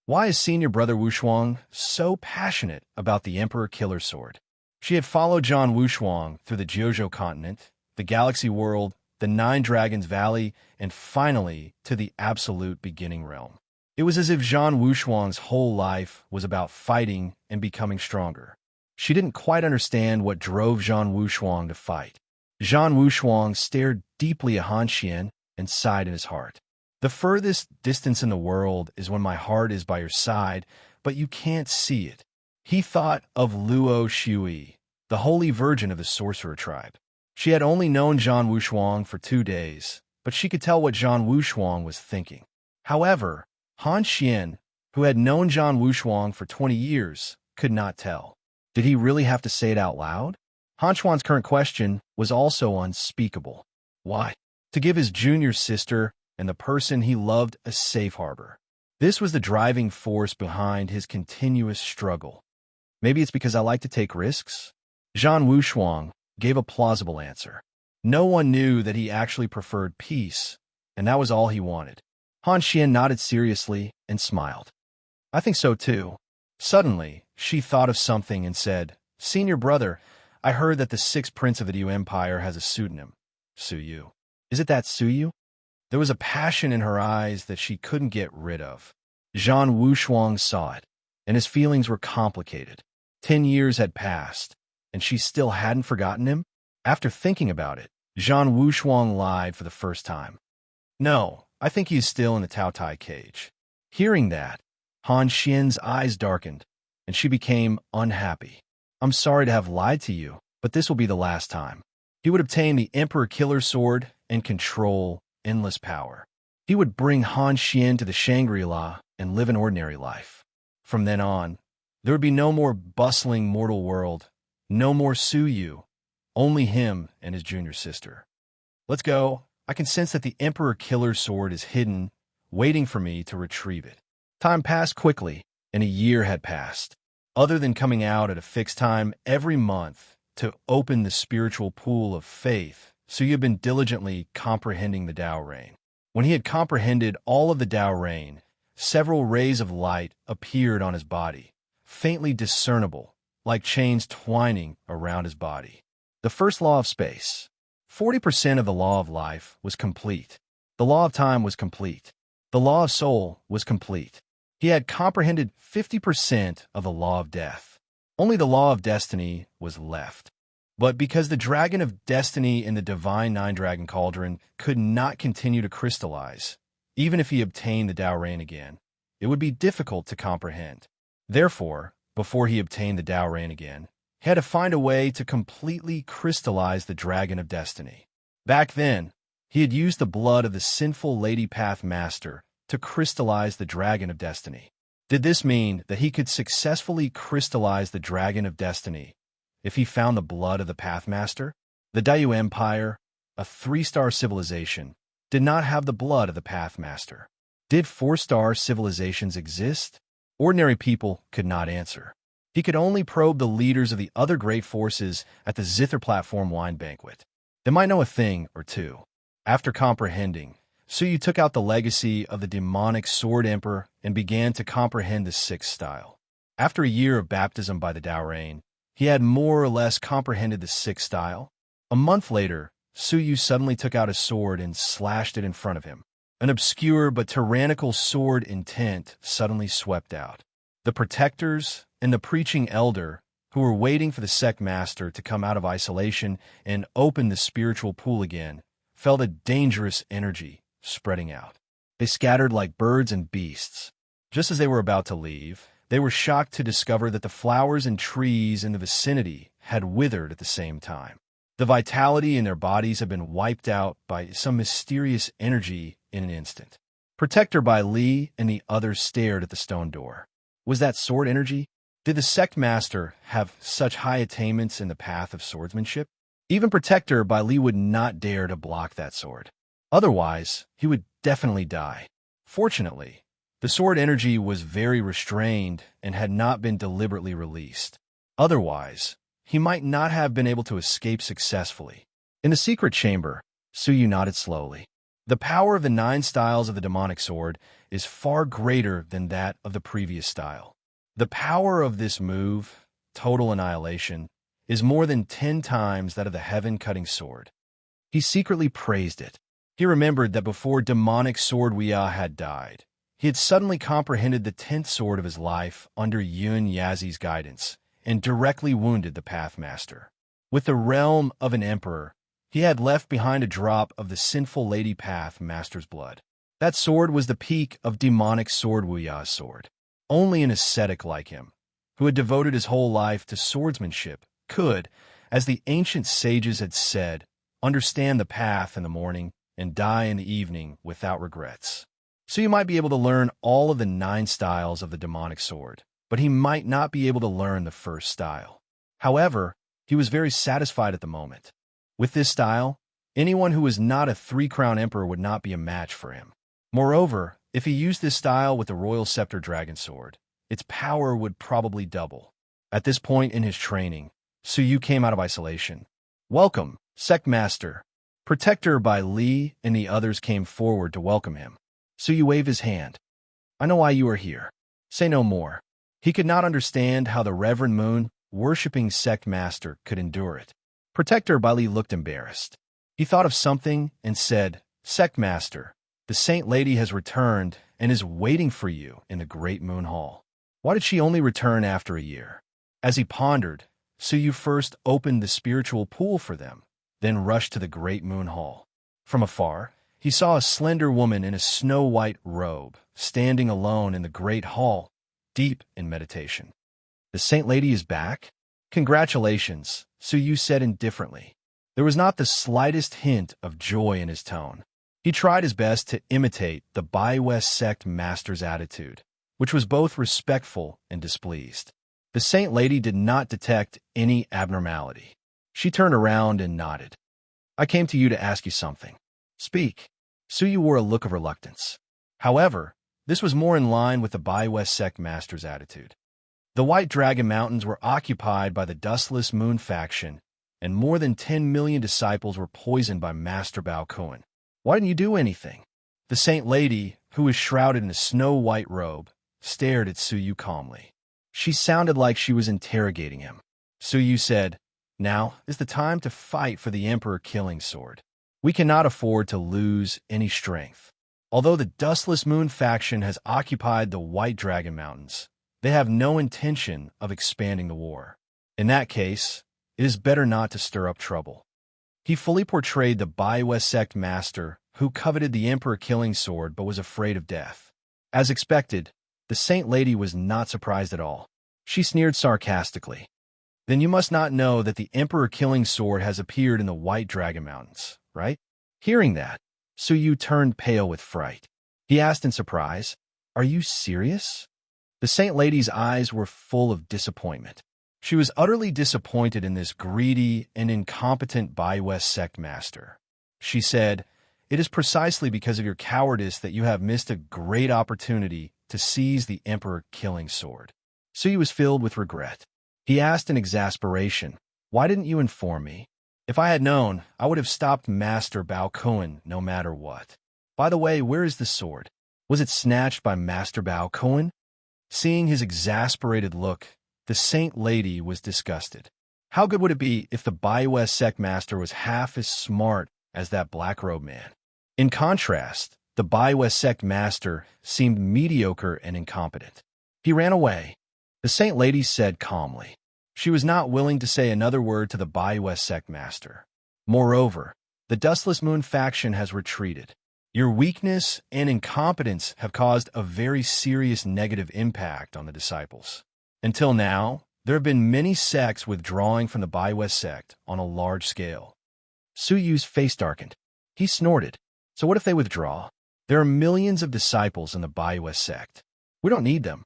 Why is senior brother Wushuang so passionate about the Emperor Killer Sword? She had followed Zhan Wushuang through the Jiuzhou continent, the Galaxy World, the Nine Dragons Valley, and finally to the Absolute Beginning Realm. It was as if Zhan Wushuang's whole life was about fighting and becoming stronger. She didn't quite understand what drove Zhan Wushuang to fight. Zhan Wushuang stared deeply at Han Xian and sighed in his heart. The furthest distance in the world is when my heart is by your side, but you can't see it. He thought of Luo Shui, the holy virgin of the sorcerer tribe. She had only known Zhan Wushuang for 2 days, but she could tell what Zhan Wushuang was thinking. However, Han Xian, who had known Zhan Wushuang for 20 years, could not tell. Did he really have to say it out loud? Han Xuan's current question was also unspeakable. Why? To give his junior sister and the person he loved a safe harbor. This was the driving force behind his continuous struggle. Maybe it's because I like to take risks? Zhan Wushuang gave a plausible answer. No one knew that he actually preferred peace, and that was all he wanted. Han Xian nodded seriously and smiled. I think so too. Suddenly, she thought of something and said, Senior brother, I heard that the 6th prince of the Yu Empire has a pseudonym. Suyu. Is it that Suyu? There was a passion in her eyes that she couldn't get rid of. Zhan Wushuang saw it, and his feelings were complicated. 10 years had passed, and she still hadn't forgotten him? After thinking about it, Zhang Wushuang lied for the first time. No, I think he is still in the Tao Tai cage. Hearing that, Han Xian's eyes darkened, and she became unhappy. I'm sorry to have lied to you, but this will be the last time. He would obtain the Emperor Killer Sword and control endless power. He would bring Han Xian to the Shangri-La and live an ordinary life. From then on, there would be no more bustling mortal world, no more Su Yu, only him and his junior sister. Let's go. I can sense that the Emperor Killer Sword is hidden, waiting for me to retrieve it. Time passed quickly, and a year had passed. Other than coming out at a fixed time every month to open the spiritual pool of faith, Su Yu had been diligently comprehending the Tao Rain. When he had comprehended all of the Tao Rain, several rays of light appeared on his body, faintly discernible, like chains twining around his body. The first law of space. 40% of the law of life was complete. The law of time was complete. The law of soul was complete. He had comprehended 50% of the law of death. Only the law of destiny was left. But because the dragon of destiny in the divine nine-dragon cauldron could not continue to crystallize, even if he obtained the Tao Rain again, it would be difficult to comprehend. Therefore, before he obtained the Tao Rain again, he had to find a way to completely crystallize the dragon of destiny. Back then, he had used the blood of the sinful Lady Path Master to crystallize the dragon of destiny. Did this mean that he could successfully crystallize the dragon of destiny if he found the blood of the Pathmaster? The Dayu Empire, a 3-star civilization, did not have the blood of the Pathmaster. Did 4-star civilizations exist? Ordinary people could not answer. He could only probe the leaders of the other great forces at the Zither Platform wine banquet. They might know a thing or two. After comprehending, Su Yu took out the legacy of the demonic Sword Emperor and began to comprehend the 6th style. After a year of baptism by the Tao Rain, he had more or less comprehended the 6th style. A month later, Su Yu suddenly took out a sword and slashed it in front of him. An obscure but tyrannical sword intent suddenly swept out. The protectors and the preaching elder, who were waiting for the sect master to come out of isolation and open the spiritual pool again, felt a dangerous energy spreading out. They scattered like birds and beasts. Just as they were about to leave, they were shocked to discover that the flowers and trees in the vicinity had withered at the same time. The vitality in their bodies had been wiped out by some mysterious energy in an instant. Protector by Li and the others stared at the stone door. Was that sword energy? Did the sect master have such high attainments in the path of swordsmanship? Even Protector by Li would not dare to block that sword. Otherwise, he would definitely die. Fortunately, the sword energy was very restrained and had not been deliberately released. Otherwise, he might not have been able to escape successfully. In the secret chamber, Su Yu nodded slowly. The power of the 9 styles of the demonic sword is far greater than that of the previous style. The power of this move, total annihilation, is more than 10 times that of the heaven-cutting sword. He secretly praised it. He remembered that before demonic sword Weia had died, he had suddenly comprehended the 10th sword of his life under Yun Yazi's guidance and directly wounded the Pathmaster. With the realm of an emperor, he had left behind a drop of the sinful Lady Path Master's blood. That sword was the peak of demonic sword Wuya's sword. Only an ascetic like him, who had devoted his whole life to swordsmanship, could, as the ancient sages had said, understand the path in the morning and die in the evening without regrets. So you might be able to learn all of the 9 styles of the demonic sword, but he might not be able to learn the 1st style. However, he was very satisfied at the moment. With this style, anyone who was not a 3-crown emperor would not be a match for him. Moreover, if he used this style with the Royal Scepter Dragon Sword, its power would probably double. At this point in his training, Su Yu came out of isolation. Welcome, Sect Master. Protector by Li and the others came forward to welcome him. Su Yu waved his hand. I know why you are here. Say no more. He could not understand how the Reverend Moon, worshipping Sect Master, could endure it. Protector by Li looked embarrassed. He thought of something and said, Sect Master, the Saint Lady has returned and is waiting for you in the Great Moon Hall. Why did she only return after a year? As he pondered, Su Yu first opened the spiritual pool for them, then rushed to the great moon hall. From afar, he saw a slender woman in a snow-white robe, standing alone in the great hall, deep in meditation. "The Saint Lady is back? Congratulations," Suyu said indifferently. There was not the slightest hint of joy in his tone. He tried his best to imitate the Bai West sect master's attitude, which was both respectful and displeased. The Saint Lady did not detect any abnormality. She turned around and nodded. "I came to you to ask you something. Speak." Suyu wore a look of reluctance. However, this was more in line with the Bai West sect master's attitude. The White Dragon Mountains were occupied by the Dustless Moon faction, and more than 10 million disciples were poisoned by Master Bao Kuan. "Why didn't you do anything?" The Saint Lady, who was shrouded in a snow-white robe, stared at Suyu calmly. She sounded like she was interrogating him. Suyu said, "Now is the time to fight for the Emperor Killing Sword. We cannot afford to lose any strength. Although the Dustless Moon faction has occupied the White Dragon Mountains, they have no intention of expanding the war. In that case, it is better not to stir up trouble." He fully portrayed the Bai West sect master who coveted the Emperor Killing Sword but was afraid of death. As expected, the Saint Lady was not surprised at all. She sneered sarcastically. "Then you must not know that the Emperor Killing Sword has appeared in the White Dragon Mountains, right?" Hearing that, Suyu turned pale with fright. He asked in surprise, "Are you serious?" The Saint Lady's eyes were full of disappointment. She was utterly disappointed in this greedy and incompetent Bai West sect master. She said, "It is precisely because of your cowardice that you have missed a great opportunity to seize the Emperor Killing Sword." Suyu was filled with regret. He asked in exasperation, "Why didn't you inform me? If I had known, I would have stopped Master Bao Kuan no matter what. By the way, where is the sword? Was it snatched by Master Bao Kuan?" Seeing his exasperated look, the Saint Lady was disgusted. How good would it be if the Bai West sect master was half as smart as that black-robed man? In contrast, the Bai West sect master seemed mediocre and incompetent. He ran away. The Saint Lady said calmly. She was not willing to say another word to the Bai West sect master. "Moreover, the Dustless Moon faction has retreated. Your weakness and incompetence have caused a very serious negative impact on the disciples. Until now, there have been many sects withdrawing from the Bai West sect on a large scale." Suyu's face darkened. He snorted. "So what if they withdraw? There are millions of disciples in the Bai West sect. We don't need them."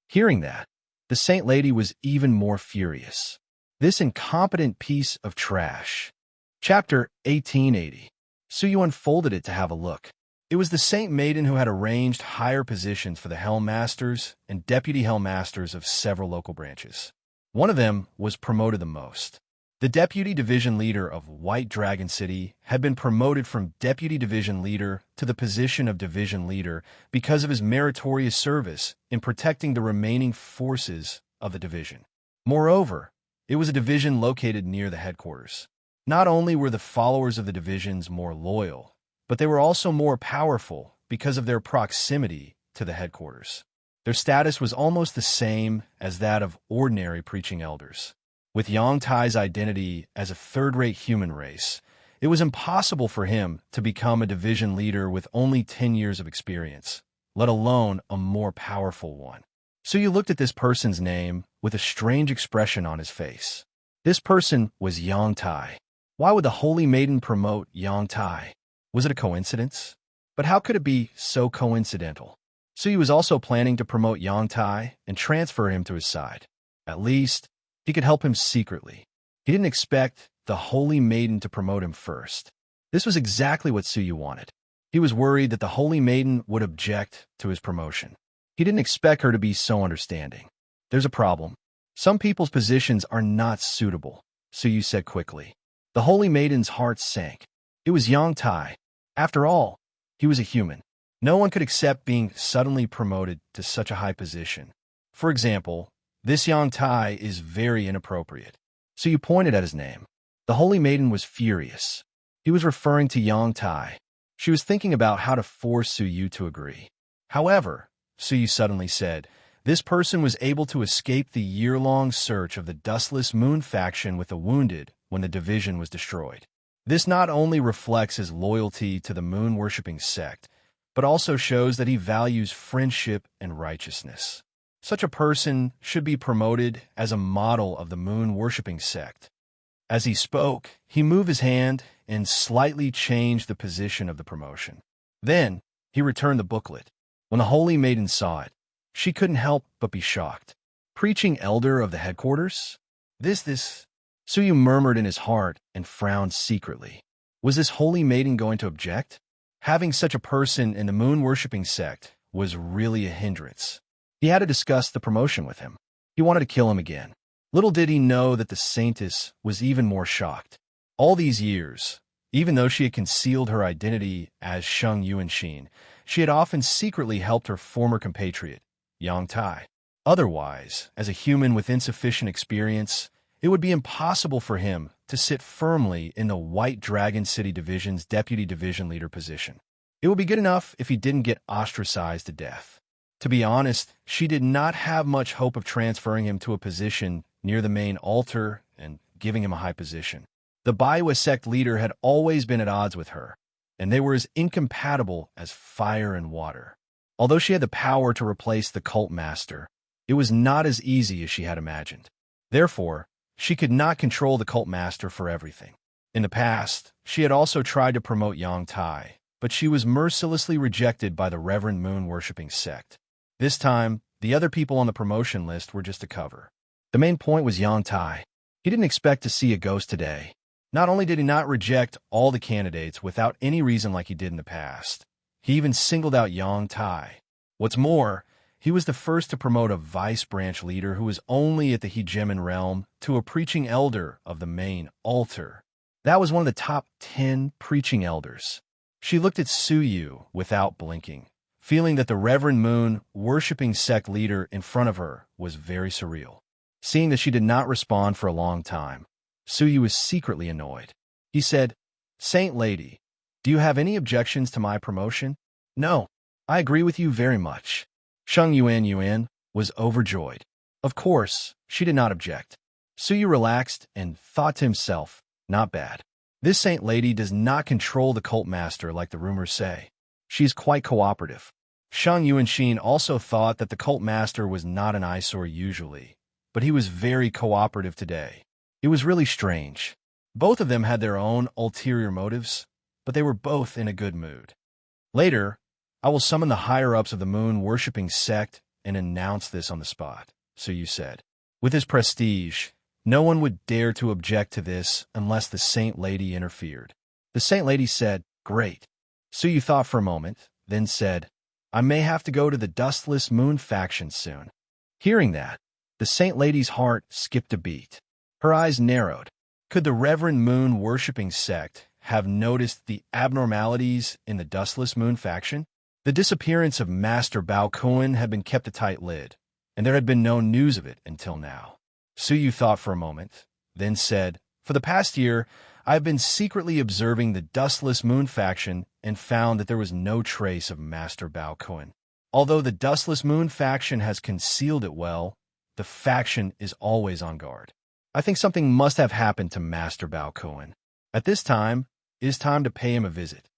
Hearing that, the Saint Lady was even more furious. This incompetent piece of trash. Chapter 1880. Suyu unfolded it to have a look. It was the Saint Maiden who had arranged higher positions for the Helm Masters and Deputy Helm Masters of several local branches. One of them was promoted the most. The Deputy Division Leader of White Dragon City had been promoted from Deputy Division Leader to the position of Division Leader because of his meritorious service in protecting the remaining forces of the division. Moreover, it was a division located near the headquarters. Not only were the followers of the divisions more loyal, but they were also more powerful because of their proximity to the headquarters. Their status was almost the same as that of ordinary preaching elders. With Yang Tai's identity as a third-rate human race, it was impossible for him to become a division leader with only 10 years of experience, let alone a more powerful one. So you looked at this person's name with a strange expression on his face. This person was Yang Tai. Why would the Holy Maiden promote Yang Tai? Was it a coincidence? But how could it be so coincidental? Suyu was also planning to promote Yang Tai and transfer him to his side. At least, he could help him secretly. He didn't expect the Holy Maiden to promote him first. This was exactly what Suyu wanted. He was worried that the Holy Maiden would object to his promotion. He didn't expect her to be so understanding. "There's a problem. Some people's positions are not suitable," Suyu said quickly. The Holy Maiden's heart sank. It was Yang Tai. After all, he was a human. No one could accept being suddenly promoted to such a high position. For example, this Yang Tai is very inappropriate. So you pointed at his name. The Holy Maiden was furious. He was referring to Yang Tai. She was thinking about how to force Suyu to agree. However, Suyu suddenly said, this person was able to escape the year-long search of the Dustless Moon faction with the wounded when the division was destroyed. This not only reflects his loyalty to the moon-worshipping sect, but also shows that he values friendship and righteousness. Such a person should be promoted as a model of the moon-worshipping sect. As he spoke, he moved his hand and slightly changed the position of the promotion. Then, he returned the booklet. When the holy maiden saw it, she couldn't help but be shocked. Preaching elder of the headquarters? This. Suyu murmured in his heart and frowned secretly. Was this holy maiden going to object? Having such a person in the moon-worshipping sect was really a hindrance. He had to discuss the promotion with him. He wanted to kill him again. Little did he know that the saintess was even more shocked. All these years, even though she had concealed her identity as Sheng Yuanxin, she had often secretly helped her former compatriot, Yang Tai. Otherwise, as a human with insufficient experience, it would be impossible for him to sit firmly in the White Dragon City Division's deputy division leader position. It would be good enough if he didn't get ostracized to death. To be honest, she did not have much hope of transferring him to a position near the main altar and giving him a high position. The Baiwa sect leader had always been at odds with her, and they were as incompatible as fire and water. Although she had the power to replace the cult master, it was not as easy as she had imagined. Therefore, she could not control the cult master for everything. In the past, she had also tried to promote Yang Tai, but she was mercilessly rejected by the Reverend Moon-worshipping sect. This time, the other people on the promotion list were just a cover. The main point was Yang Tai. He didn't expect to see a ghost today. Not only did he not reject all the candidates without any reason like he did in the past, he even singled out Yang Tai. What's more, he was the first to promote a vice branch leader who was only at the Hegemon realm to a preaching elder of the main altar. That was one of the top 10 preaching elders. She looked at Suyu without blinking, feeling that the Reverend Moon worshipping sect leader in front of her was very surreal. Seeing that she did not respond for a long time, Suyu was secretly annoyed. He said, "Saint Lady, do you have any objections to my promotion?" "No, I agree with you very much." Sheng Yuan was overjoyed. Of course, she did not object. Suyu relaxed and thought to himself, not bad. This saint lady does not control the cult master like the rumors say. She is quite cooperative. Sheng Yuanxin also thought that the cult master was not an eyesore usually, but he was very cooperative today. It was really strange. Both of them had their own ulterior motives, but they were both in a good mood. Later, I will summon the higher-ups of the moon-worshipping sect and announce this on the spot, Suyu said. With his prestige, no one would dare to object to this unless the saint lady interfered. The saint lady said, "Great." Suyu thought for a moment, then said, "I may have to go to the Dustless Moon faction soon." Hearing that, the saint lady's heart skipped a beat. Her eyes narrowed. Could the Reverend Moon worshipping sect have noticed the abnormalities in the Dustless Moon faction? The disappearance of Master Bao Kuan had been kept a tight lid, and there had been no news of it until now. Suyu thought for a moment, then said, "For the past year, I have been secretly observing the Dustless Moon faction and found that there was no trace of Master Bao Kuan. Although the Dustless Moon faction has concealed it well, the faction is always on guard. I think something must have happened to Master Bao Kuan. At this time, it is time to pay him a visit."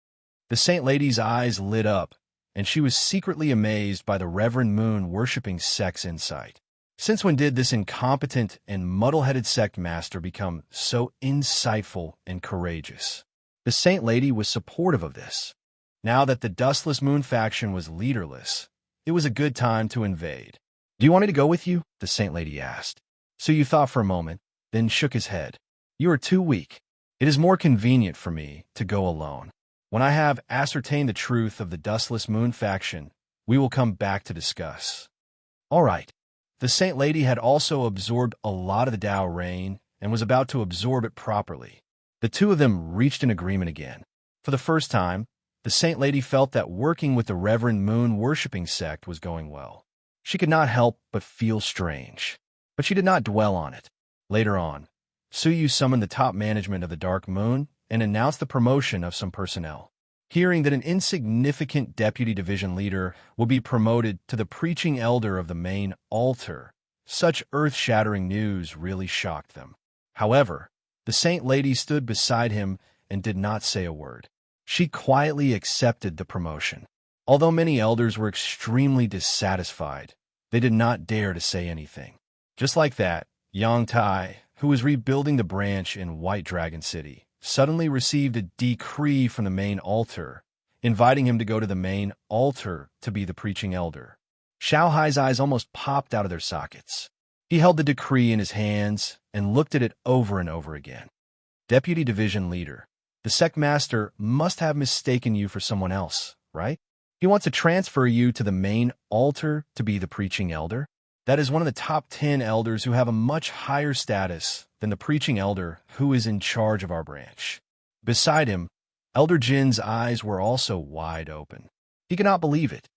The saint lady's eyes lit up, and she was secretly amazed by the Reverend Moon worshipping sect's insight. Since when did this incompetent and muddle-headed sect master become so insightful and courageous? The saint lady was supportive of this. Now that the Dustless Moon faction was leaderless, it was a good time to invade. "Do you want me to go with you?" the saint lady asked. Suyu thought for a moment, then shook his head. "You are too weak. It is more convenient for me to go alone. When I have ascertained the truth of the Dustless Moon faction, we will come back to discuss." All right. The saint lady had also absorbed a lot of the Tao rain and was about to absorb it properly. The two of them reached an agreement again. For the first time, the saint lady felt that working with the Reverend Moon worshipping sect was going well. She could not help but feel strange, but she did not dwell on it. Later on, Suyu summoned the top management of the Dark Moon and announced the promotion of some personnel. Hearing that an insignificant deputy division leader will be promoted to the preaching elder of the main altar, such earth-shattering news really shocked them. However, the saint lady stood beside him and did not say a word. She quietly accepted the promotion. Although many elders were extremely dissatisfied, they did not dare to say anything. Just like that, Yang Tai, who was rebuilding the branch in White Dragon City, suddenly received a decree from the main altar, inviting him to go to the main altar to be the preaching elder. Xiao Hai's eyes almost popped out of their sockets. He held the decree in his hands and looked at it over and over again. Deputy Division Leader, the sect master must have mistaken you for someone else, right? He wants to transfer you to the main altar to be the preaching elder. That is one of the top 10 elders who have a much higher status than the preaching elder who is in charge of our branch. Beside him, Elder Jin's eyes were also wide open. He could not believe it.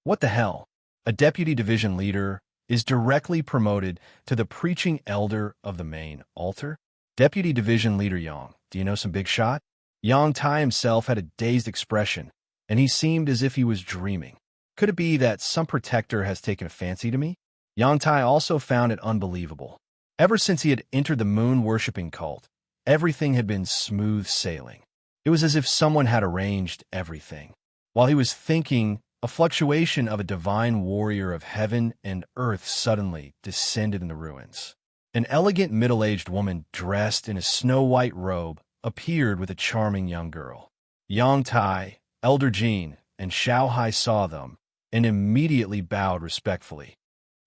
What the hell? A deputy division leader is directly promoted to the preaching elder of the main altar? Deputy Division Leader Yang, do you know some big shot? Yang Tai himself had a dazed expression, and he seemed as if he was dreaming. Could it be that some protector has taken a fancy to me? Yang Tai also found it unbelievable. Ever since he had entered the moon-worshipping cult, everything had been smooth sailing. It was as if someone had arranged everything. While he was thinking, a fluctuation of a divine warrior of heaven and earth suddenly descended in the ruins. An elegant middle-aged woman dressed in a snow-white robe appeared with a charming young girl. Yang Tai, Elder Jin, and Xiao Hai saw them and immediately bowed respectfully.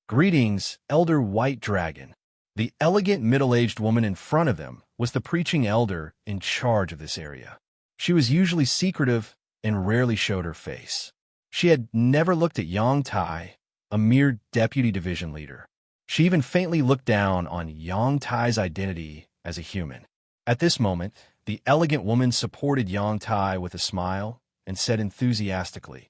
Greetings, Elder White Dragon. The elegant middle-aged woman in front of them was the preaching elder in charge of this area. She was usually secretive and rarely showed her face. She had never looked at Yang Tai, a mere deputy division leader. She even faintly looked down on Yang Tai's identity as a human. At this moment, the elegant woman supported Yang Tai with a smile and said enthusiastically,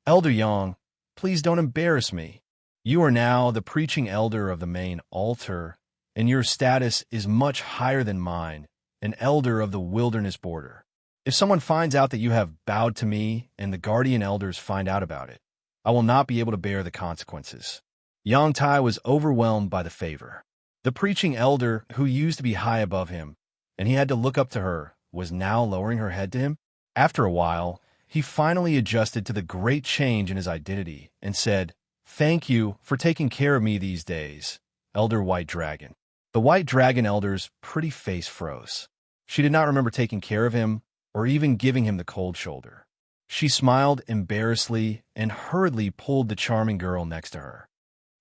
"Elder Yang, please don't embarrass me. You are now the preaching elder of the main altar, and your status is much higher than mine, an elder of the wilderness border. If someone finds out that you have bowed to me and the guardian elders find out about it, I will not be able to bear the consequences." Yang Tai was overwhelmed by the favor. The preaching elder, who used to be high above him, and he had to look up to her, was now lowering her head to him. After a while, he finally adjusted to the great change in his identity and said, "Thank you for taking care of me these days, Elder White Dragon." The White Dragon elder's pretty face froze. She did not remember taking care of him or even giving him the cold shoulder. She smiled embarrassedly and hurriedly pulled the charming girl next to her.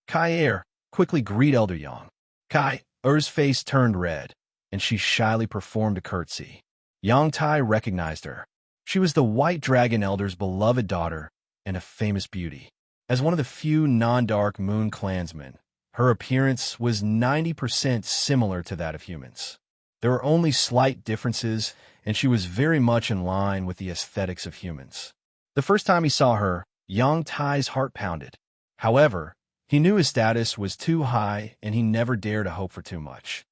"Kai, quickly greet Elder Yang." Kai Er's face turned red, and she shyly performed a curtsy. Yang Tai recognized her. She was the White Dragon elder's beloved daughter and a famous beauty. As one of the few non-Dark Moon clansmen, her appearance was 90% similar to that of humans. There were only slight differences, and she was very much in line with the aesthetics of humans. The first time he saw her, Yang Tai's heart pounded. However, he knew his status was too high, and he never dared to hope for too much.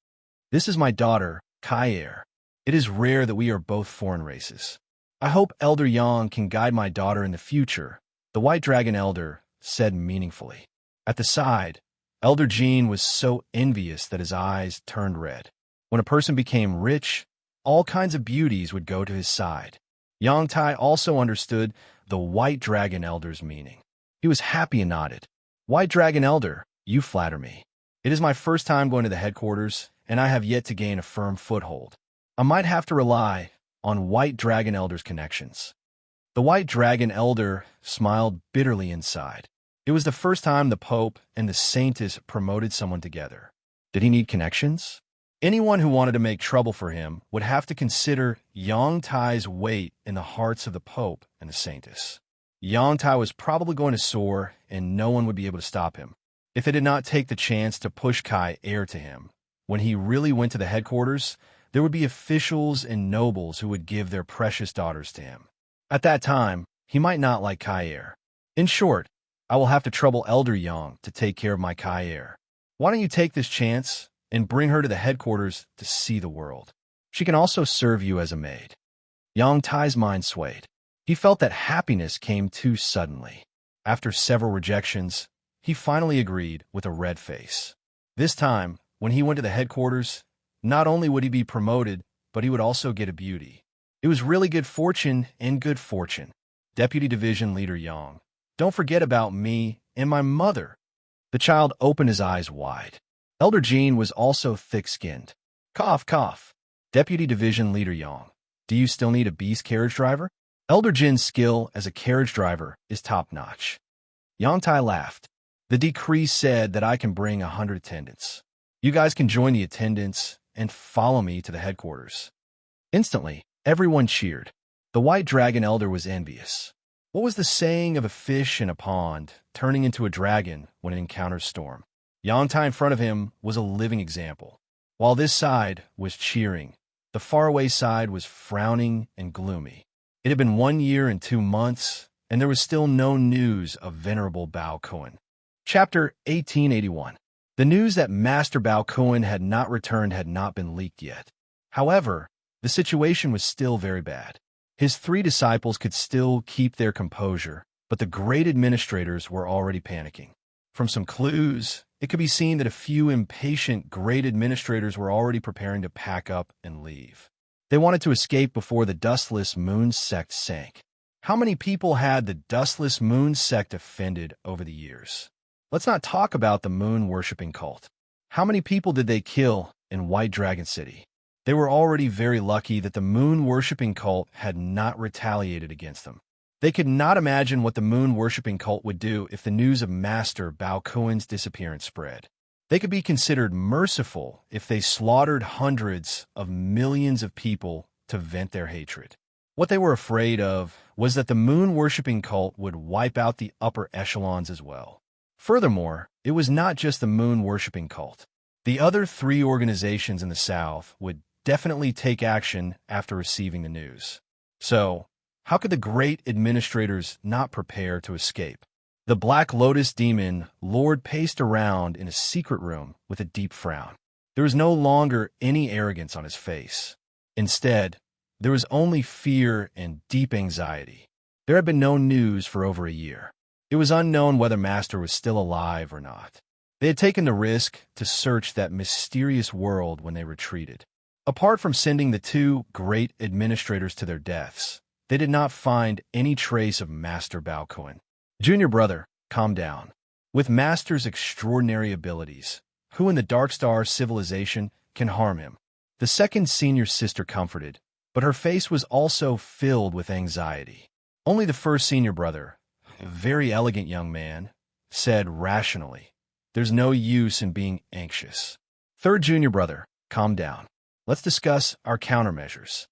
"This is my daughter, Kai. It is rare that we are both foreign races. I hope Elder Yang can guide my daughter in the future," the White Dragon elder said meaningfully. At the side, Elder Jin was so envious that his eyes turned red. When a person became rich, all kinds of beauties would go to his side. Yang Tai also understood the White Dragon elder's meaning. He was happy and nodded. "White Dragon elder, you flatter me. It is my first time going to the headquarters, and I have yet to gain a firm foothold. I might have to rely on White Dragon elder's connections." The White Dragon elder smiled bitterly inside. It was the first time the Pope and the Saintess promoted someone together. Did he need connections? Anyone who wanted to make trouble for him would have to consider Yang Tai's weight in the hearts of the Pope and the Saintess. Yang Tai was probably going to soar, and no one would be able to stop him. If it did not take the chance to push Kai to him, when he really went to the headquarters, there would be officials and nobles who would give their precious daughters to him. At that time, he might not like Kai. In short, I will have to trouble Elder Yang to take care of my Kai. Why don't you take this chance and bring her to the headquarters to see the world? She can also serve you as a maid. Yang Tai's mind swayed. He felt that happiness came too suddenly. After several rejections, he finally agreed with a red face. This time, when he went to the headquarters, not only would he be promoted, but he would also get a beauty. It was really good fortune and good fortune. Deputy Division Leader Yang. Don't forget about me and my mother. The child opened his eyes wide. Elder Jean was also thick-skinned. Cough, cough. Deputy Division Leader Yang. Do you still need a beast carriage driver? Elder Jin's skill as a carriage driver is top-notch. Yang Tai laughed. The decree said that I can bring 100 attendants. You guys can join the attendants and follow me to the headquarters. Instantly, everyone cheered. The White Dragon Elder was envious. What was the saying of a fish in a pond turning into a dragon when it encounters storm? Yang Tai in front of him was a living example. While this side was cheering, the faraway side was frowning and gloomy. It had been 1 year and 2 months, and there was still no news of Venerable Bao Kuan. Chapter 1881. The news that Master Bao Kuan had not returned had not been leaked yet. However, the situation was still very bad. His 3 disciples could still keep their composure, but the great administrators were already panicking. From some clues, it could be seen that a few impatient great administrators were already preparing to pack up and leave. They wanted to escape before the dustless moon sect sank. How many people had the dustless moon sect offended over the years? Let's not talk about the moon-worshipping cult. How many people did they kill in White Dragon City? They were already very lucky that the moon-worshipping cult had not retaliated against them. They could not imagine what the moon-worshipping cult would do if the news of Master Bao Kuan's disappearance spread. They could be considered merciful if they slaughtered hundreds of millions of people to vent their hatred. What they were afraid of was that the moon-worshipping cult would wipe out the upper echelons as well. Furthermore, it was not just the moon-worshipping cult. The other 3 organizations in the South would definitely take action after receiving the news. So, how could the great administrators not prepare to escape? The Black Lotus Demon Lord paced around in a secret room with a deep frown. There was no longer any arrogance on his face. Instead, there was only fear and deep anxiety. There had been no news for over a year. It was unknown whether Master was still alive or not. They had taken the risk to search that mysterious world when they retreated. Apart from sending the 2 great administrators to their deaths, they did not find any trace of Master Bao Kuan. Junior brother, calm down. With Master's extraordinary abilities, who in the Dark Star civilization can harm him? The second senior sister comforted, but her face was also filled with anxiety. Only the first senior brother, a very elegant young man, said rationally, "There's no use in being anxious." Third junior brother, calm down. Let's discuss our countermeasures.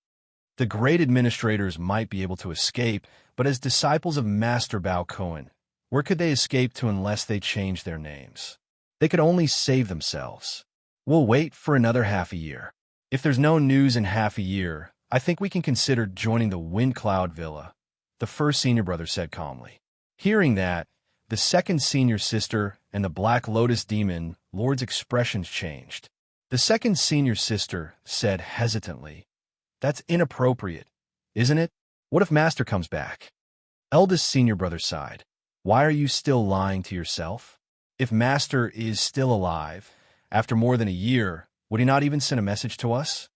The great administrators might be able to escape, but as disciples of Master Bao Kuan, where could they escape to unless they changed their names? They could only save themselves. We'll wait for another half a year. If there's no news in half a year, I think we can consider joining the Wind Cloud Villa, the first senior brother said calmly. Hearing that, the second senior sister and the Black Lotus Demon Lord's expressions changed. The second senior sister said hesitantly, "That's inappropriate, isn't it? What if Master comes back?" Eldest senior brother sighed. "Why are you still lying to yourself? If Master is still alive, after more than a year, would he not even send a message to us?"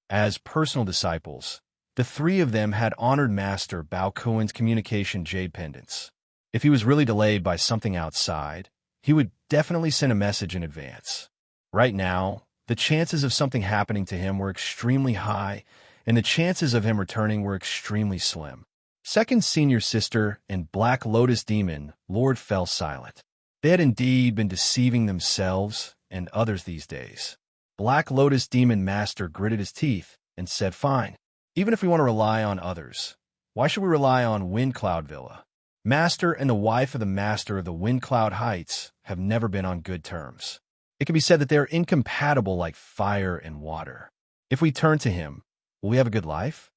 As personal disciples, the 3 of them had honored Master Bao Kuan's communication jade pendants. If he was really delayed by something outside, he would definitely send a message in advance. Right now, the chances of something happening to him were extremely high, and the chances of him returning were extremely slim. Second senior sister and Black Lotus Demon Lord fell silent. They had indeed been deceiving themselves and others these days. Black Lotus Demon Master gritted his teeth and said, "Fine. Even if we want to rely on others, why should we rely on Wind Cloud Villa? Master and the wife of the Master of the Wind Cloud Heights have never been on good terms. It can be said that they are incompatible like fire and water. If we turn to him, will we have a good life?"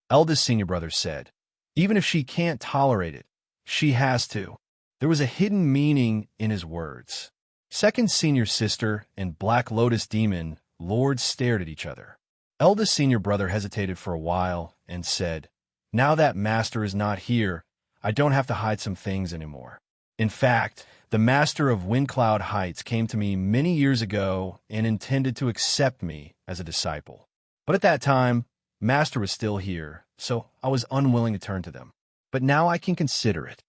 Eldest senior brother said, "Even if she can't tolerate it, she has to." There was a hidden meaning in his words. Second senior sister and Black Lotus Demon Lord stared at each other. Eldest senior brother hesitated for a while and said, "Now that Master is not here, I don't have to hide some things anymore. In fact, the Master of Wind Cloud Heights came to me many years ago and intended to accept me as a disciple. But at that time, Master was still here, so I was unwilling to turn to them. But now I can consider it.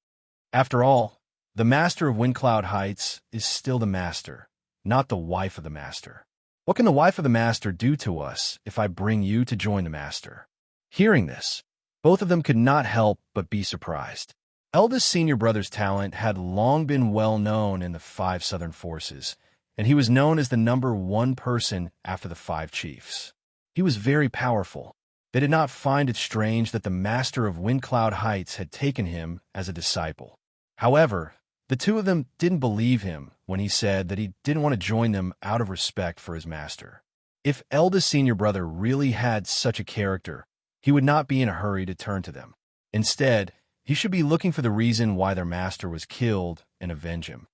After all, the Master of Windcloud Heights is still the Master, not the wife of the Master. What can the wife of the Master do to us if I bring you to join the Master? Hearing this, both of them could not help but be surprised. Eldest senior brother's talent had long been well known in the 5 southern forces, and he was known as the #1 person after the 5 chiefs. He was very powerful. They did not find it strange that the Master of Windcloud Heights had taken him as a disciple. However, the two of them didn't believe him when he said that he didn't want to join them out of respect for his master. If eldest senior brother really had such a character, he would not be in a hurry to turn to them. Instead, he should be looking for the reason why their master was killed and avenge him.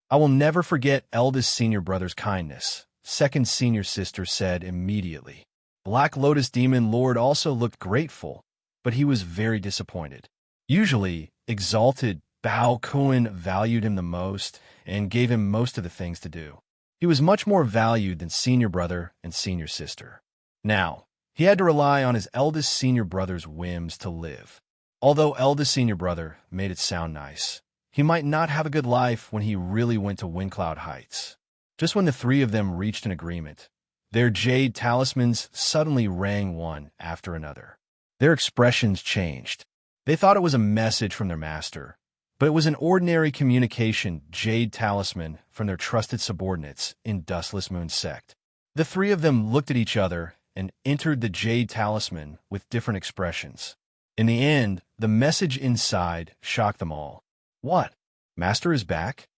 I will never forget eldest senior brother's kindness, second senior sister said immediately. Black Lotus Demon Lord also looked grateful, but he was very disappointed. Usually, exalted Bao Kuan valued him the most and gave him most of the things to do. He was much more valued than senior brother and senior sister. Now, he had to rely on his eldest senior brother's whims to live. Although eldest senior brother made it sound nice, he might not have a good life when he really went to Windcloud Heights. Just when the three of them reached an agreement, their jade talismans suddenly rang one after another. Their expressions changed. They thought it was a message from their master, but it was an ordinary communication jade talisman from their trusted subordinates in Dustless Moon Sect. The three of them looked at each other and entered the jade talisman with different expressions. In the end, the message inside shocked them all. What? Master is back?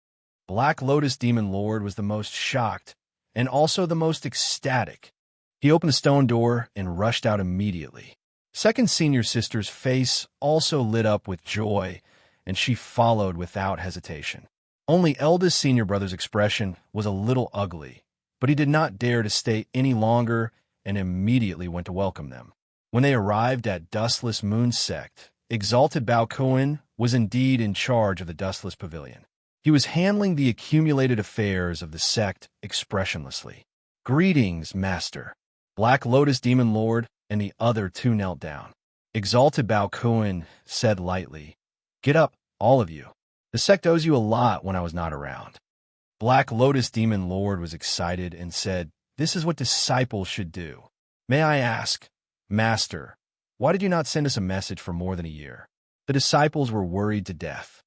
Black Lotus Demon Lord was the most shocked and also the most ecstatic. He opened the stone door and rushed out immediately. Second senior sister's face also lit up with joy, and she followed without hesitation. Only eldest senior brother's expression was a little ugly, but he did not dare to stay any longer and immediately went to welcome them. When they arrived at Dustless Moon Sect, Exalted Bao Kuan was indeed in charge of the Dustless Pavilion. He was handling the accumulated affairs of the sect expressionlessly. Greetings, Master. Black Lotus Demon Lord and the other two knelt down. Exalted Bao Kuan said lightly, "Get up, all of you. The sect owes you a lot when I was not around." Black Lotus Demon Lord was excited and said, "This is what disciples should do. May I ask, Master, why did you not send us a message for more than a year?" The disciples were worried to death.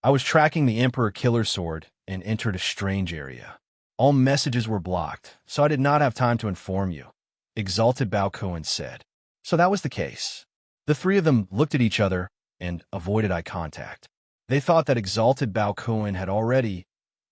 "I was tracking the Emperor Killer Sword and entered a strange area. All messages were blocked, so I did not have time to inform you," Exalted Bao Kuan said. So that was the case. The three of them looked at each other and avoided eye contact. They thought that Exalted Bao Kuan had already,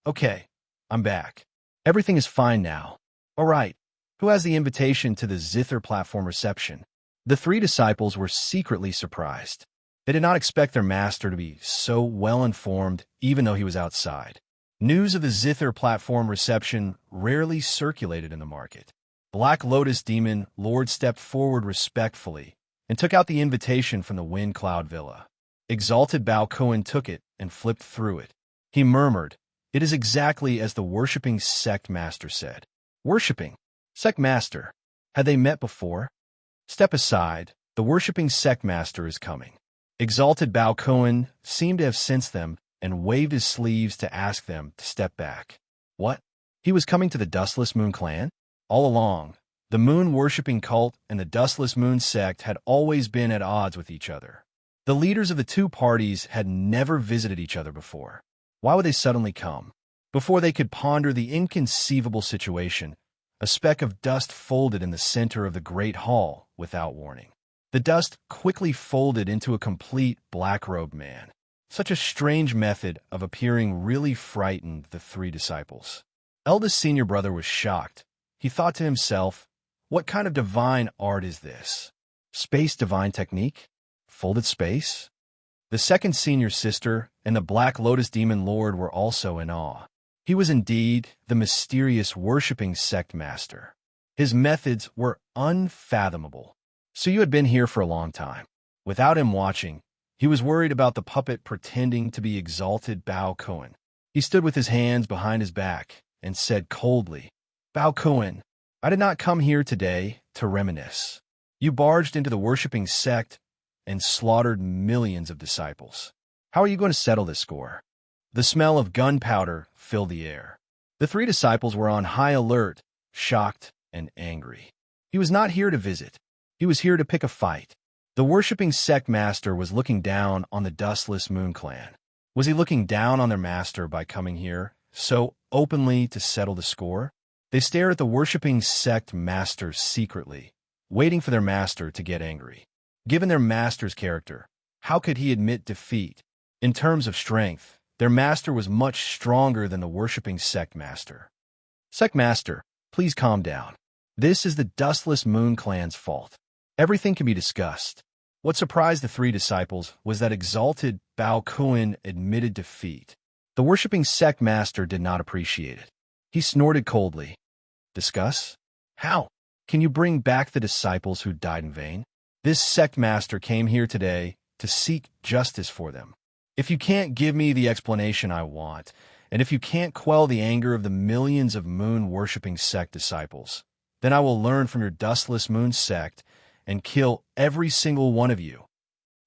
"Okay, I'm back. Everything is fine now. All right, who has the invitation to the Zither platform reception?" The three disciples were secretly surprised. They did not expect their master to be so well-informed, even though he was outside. News of the Zither platform reception rarely circulated in the market. Black Lotus Demon Lord stepped forward respectfully and took out the invitation from the Wind Cloud Villa. Exalted Bao Kuan took it and flipped through it. He murmured, "It is exactly as the worshipping sect master said." Worshipping? Sect master? Had they met before? Step aside, the worshipping sect master is coming. Exalted Bao Kuan seemed to have sensed them and waved his sleeves to ask them to step back. What? He was coming to the Dustless Moon clan? All along, the moon-worshipping cult and the Dustless Moon sect had always been at odds with each other. The leaders of the two parties had never visited each other before. Why would they suddenly come? Before they could ponder the inconceivable situation, a speck of dust folded in the center of the Great Hall without warning. The dust quickly folded into a complete black-robed man. Such a strange method of appearing really frightened the three disciples. Eldest senior brother was shocked. He thought to himself, what kind of divine art is this? Space divine technique? Folded space? The second senior sister and the Black Lotus Demon Lord were also in awe. He was indeed the mysterious worshipping sect master. His methods were unfathomable. So you had been here for a long time. Without him watching, he was worried about the puppet pretending to be Exalted Bao Kuan. He stood with his hands behind his back and said coldly, "Bao Kuan, I did not come here today to reminisce. You barged into the worshipping sect and slaughtered millions of disciples. How are you going to settle this score? The smell of gunpowder filled the air. The three disciples were on high alert, shocked and angry. He was not here to visit. He was here to pick a fight. The worshipping sect master was looking down on the dustless Moon Clan. Was he looking down on their master by coming here so openly to settle the score? They stared at the worshipping sect master secretly, waiting for their master to get angry. Given their master's character, how could he admit defeat? In terms of strength, their master was much stronger than the worshipping sect master. Sect master, please calm down. This is the dustless Moon Clan's fault. Everything can be discussed. What surprised the three disciples was that exalted Bao Kun admitted defeat. The worshipping sect master did not appreciate it. He snorted coldly. Discuss? How? Can you bring back the disciples who died in vain? This sect master came here today to seek justice for them. If you can't give me the explanation I want, and if you can't quell the anger of the millions of moon-worshipping sect disciples, then I will learn from your dustless moon sect and kill every single one of you.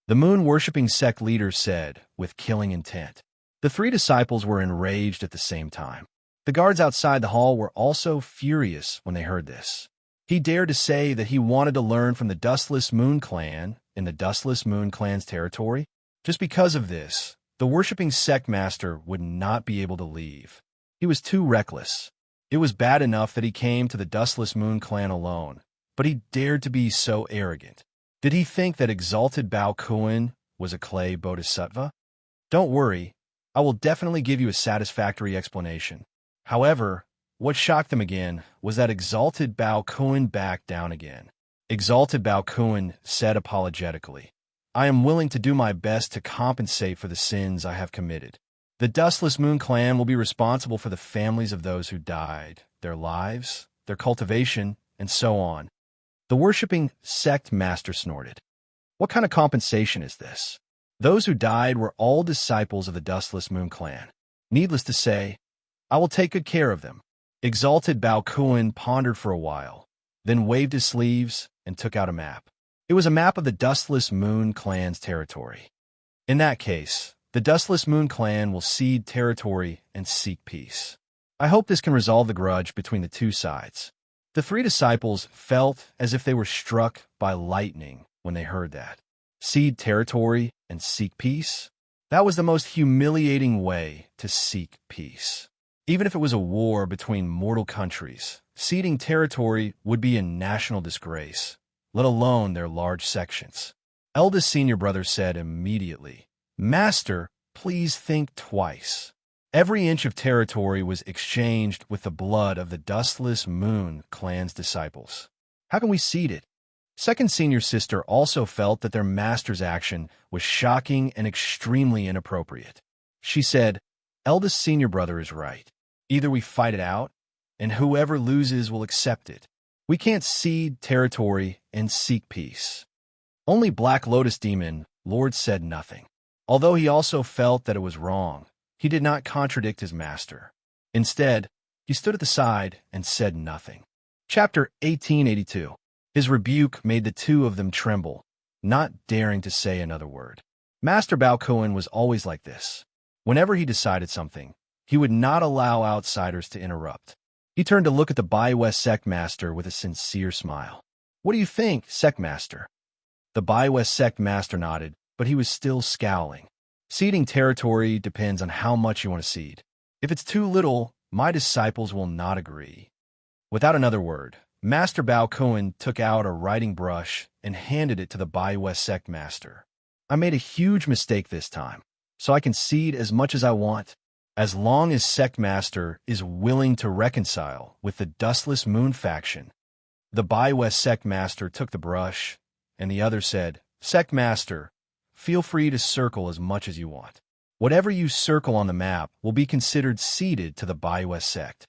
The moon-worshipping sect leader said, with killing intent. The three disciples were enraged at the same time. The guards outside the hall were also furious when they heard this. He dared to say that he wanted to learn from the dustless Moon Clan in the dustless Moon Clan's territory. Just because of this, the worshipping sect master would not be able to leave. He was too reckless. It was bad enough that he came to the dustless Moon Clan alone, but he dared to be so arrogant. Did he think that exalted Bao Kun was a clay bodhisattva? Don't worry, I will definitely give you a satisfactory explanation. However, what shocked them again was that exalted Bao Kun backed down again. Exalted Bao Kun said apologetically, I am willing to do my best to compensate for the sins I have committed. The dustless Moon Clan will be responsible for the families of those who died, their lives, their cultivation, and so on. The worshipping sect master snorted. What kind of compensation is this? Those who died were all disciples of the dustless Moon Clan. Needless to say, I will take good care of them. Exalted Bao Kun pondered for a while, then waved his sleeves and took out a map. It was a map of the dustless Moon Clan's territory. In that case, the dustless Moon Clan will cede territory and seek peace. I hope this can resolve the grudge between the two sides. The three disciples felt as if they were struck by lightning when they heard that. Cede territory and seek peace? That was the most humiliating way to seek peace. Even if it was a war between mortal countries, ceding territory would be a national disgrace, let alone their large sections. Eldest senior brother said immediately, Master, please think twice. Every inch of territory was exchanged with the blood of the dustless Moon Clan's disciples. How can we cede it? Second senior sister also felt that their master's action was shocking and extremely inappropriate. She said, Eldest senior brother is right. Either we fight it out, and whoever loses will accept it. We can't cede territory and seek peace. Only Black Lotus Demon Lord said nothing. Although he also felt that it was wrong, he did not contradict his master. Instead, he stood at the side and said nothing. Chapter 1882. His rebuke made the two of them tremble, not daring to say another word. Master Bao Kun was always like this. Whenever he decided something, he would not allow outsiders to interrupt. He turned to look at the Bai West sect master with a sincere smile. What do you think, sect master? The Bai West sect master nodded, but he was still scowling. Ceding territory depends on how much you want to cede. If it's too little, my disciples will not agree. Without another word, Master Bao Kun took out a writing brush and handed it to the Bai West sect master. I made a huge mistake this time, so I can cede as much as I want, as long as sect master is willing to reconcile with the dustless Moon faction. The Bai West sect master took the brush, and the other said, Sect master, feel free to circle as much as you want. Whatever you circle on the map will be considered ceded to the Bai West sect.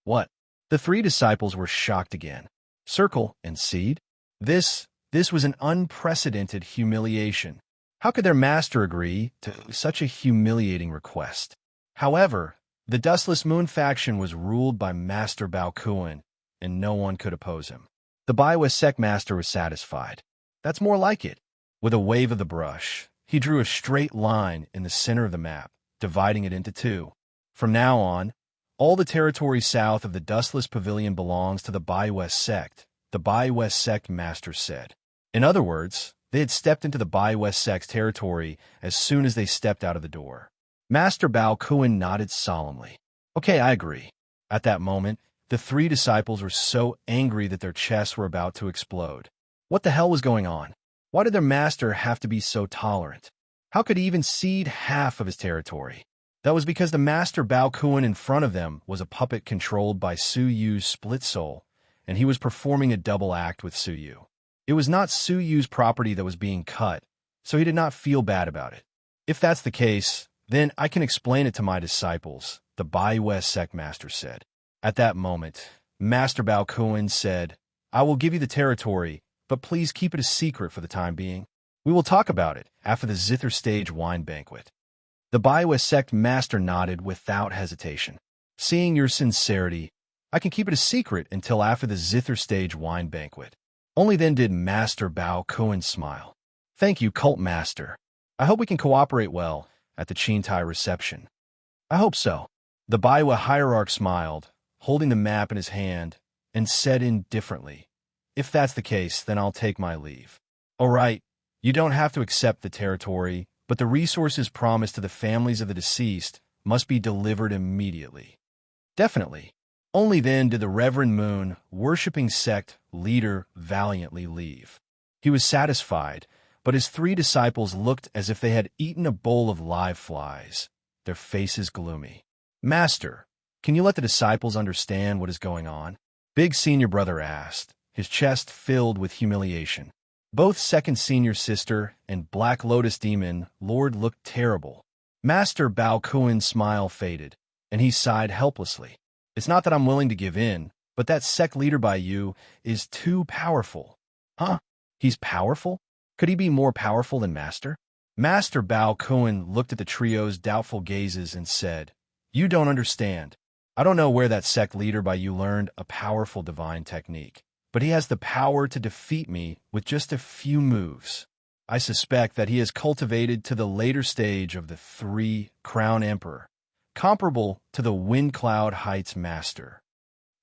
What? The three disciples were shocked again. Circle and cede? This was an unprecedented humiliation. How could their master agree to such a humiliating request? However, the dustless Moon faction was ruled by Master Bao Kun, and no one could oppose him. The Biwa sect master was satisfied. That's more like it. With a wave of the brush, he drew a straight line in the center of the map, dividing it into two. From now on, all the territory south of the Dustless Pavilion belongs to the Biwa sect, the Biwa sect master said. In other words, they had stepped into the Biwa sect's territory as soon as they stepped out of the door. Master Bao Kuan nodded solemnly. Okay, I agree. At that moment, the three disciples were so angry that their chests were about to explode. What the hell was going on? Why did their master have to be so tolerant? How could he even cede half of his territory? That was because the master Bao Kuan in front of them was a puppet controlled by Su Yu's split soul, and he was performing a double act with Su Yu. It was not Su Yu's property that was being cut, so he did not feel bad about it. If that's the case, then I can explain it to my disciples, the Biwa sect master said. At that moment, Master Bao Kuan said, I will give you the territory, but please keep it a secret for the time being. We will talk about it after the Zither stage wine banquet. The Biwa sect master nodded without hesitation. Seeing your sincerity, I can keep it a secret until after the Zither stage wine banquet. Only then did Master Bao Kuan smile. Thank you, cult master. I hope we can cooperate well at the Chintai reception. I hope so. The Biwa hierarch smiled, holding the map in his hand, and said indifferently, If that's the case, then I'll take my leave. All right, you don't have to accept the territory, but the resources promised to the families of the deceased must be delivered immediately. Definitely. Only then did the Reverend Moon, worshipping sect leader, valiantly leave. He was satisfied, but his three disciples looked as if they had eaten a bowl of live flies, their faces gloomy. Master, can you let the disciples understand what is going on? Big Senior Brother asked, his chest filled with humiliation. Both Second Senior Sister and Black Lotus Demon Lord looked terrible. Master Bao Kuan's smile faded, and he sighed helplessly. It's not that I'm willing to give in, but that sect leader by you is too powerful. Huh? He's powerful? Could he be more powerful than Master? Master Bao Kuan looked at the trio's doubtful gazes and said, You don't understand. I don't know where that sect leader by you learned a powerful divine technique, but he has the power to defeat me with just a few moves. I suspect that he has cultivated to the later stage of the Three Crown Emperor, comparable to the Wind Cloud Heights Master.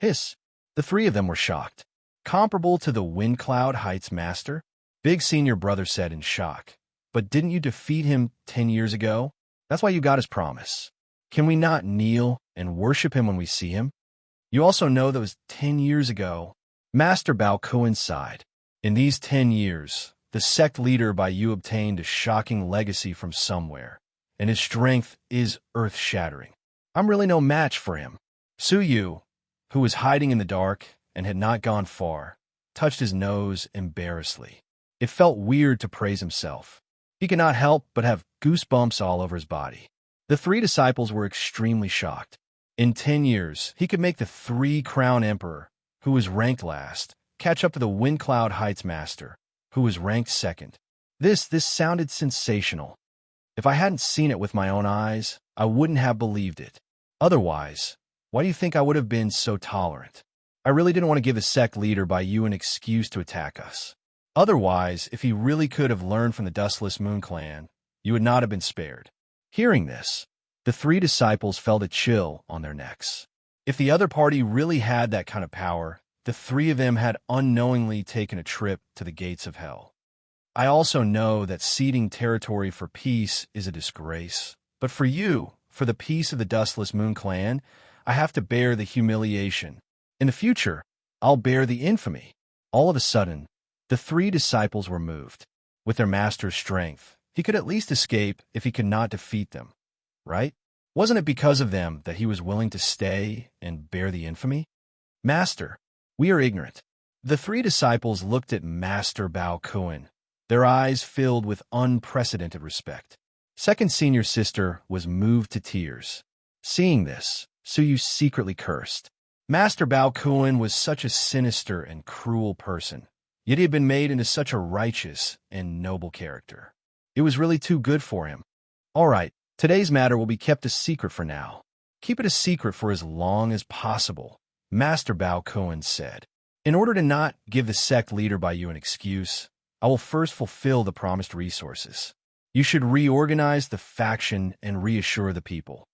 Hiss! The three of them were shocked. Comparable to the Wind Cloud Heights Master? Big Senior Brother said in shock. But didn't you defeat him 10 years ago? That's why you got his promise. Can we not kneel and worship him when we see him? You also know that was 10 years ago. Master Bao Kuan sighed. In these 10 years, the sect leader by you obtained a shocking legacy from somewhere, and his strength is earth-shattering. I'm really no match for him. Su Yu, who was hiding in the dark and had not gone far, touched his nose embarrassedly. It felt weird to praise himself. He could not help but have goosebumps all over his body. The three disciples were extremely shocked. In 10 years, he could make the Three Crown Emperor, who was ranked last, catch up to the Wind Cloud Heights Master, who was ranked second. This sounded sensational. If I hadn't seen it with my own eyes, I wouldn't have believed it. Otherwise, why do you think I would have been so tolerant? I really didn't want to give the sect leader by you an excuse to attack us. Otherwise, if he really could have learned from the Dustless Moon Clan, you would not have been spared. Hearing this, the three disciples felt a chill on their necks. If the other party really had that kind of power, the three of them had unknowingly taken a trip to the gates of hell. I also know that ceding territory for peace is a disgrace, but for you, for the peace of the Dustless Moon Clan, I have to bear the humiliation. In the future, I'll bear the infamy. All of a sudden, the three disciples were moved. With their master's strength, he could at least escape if he could not defeat them, right? Wasn't it because of them that he was willing to stay and bear the infamy? Master, we are ignorant. The three disciples looked at Master Bao Kuan, their eyes filled with unprecedented respect. Second Senior Sister was moved to tears. Seeing this, Su Yu secretly cursed. Master Bao Kuan was such a sinister and cruel person, yet he had been made into such a righteous and noble character. It was really too good for him. All right, today's matter will be kept a secret for now. Keep it a secret for as long as possible, Master Bao Kuan said. In order to not give the sect leader by you an excuse, I will first fulfill the promised resources. You should reorganize the faction and reassure the people.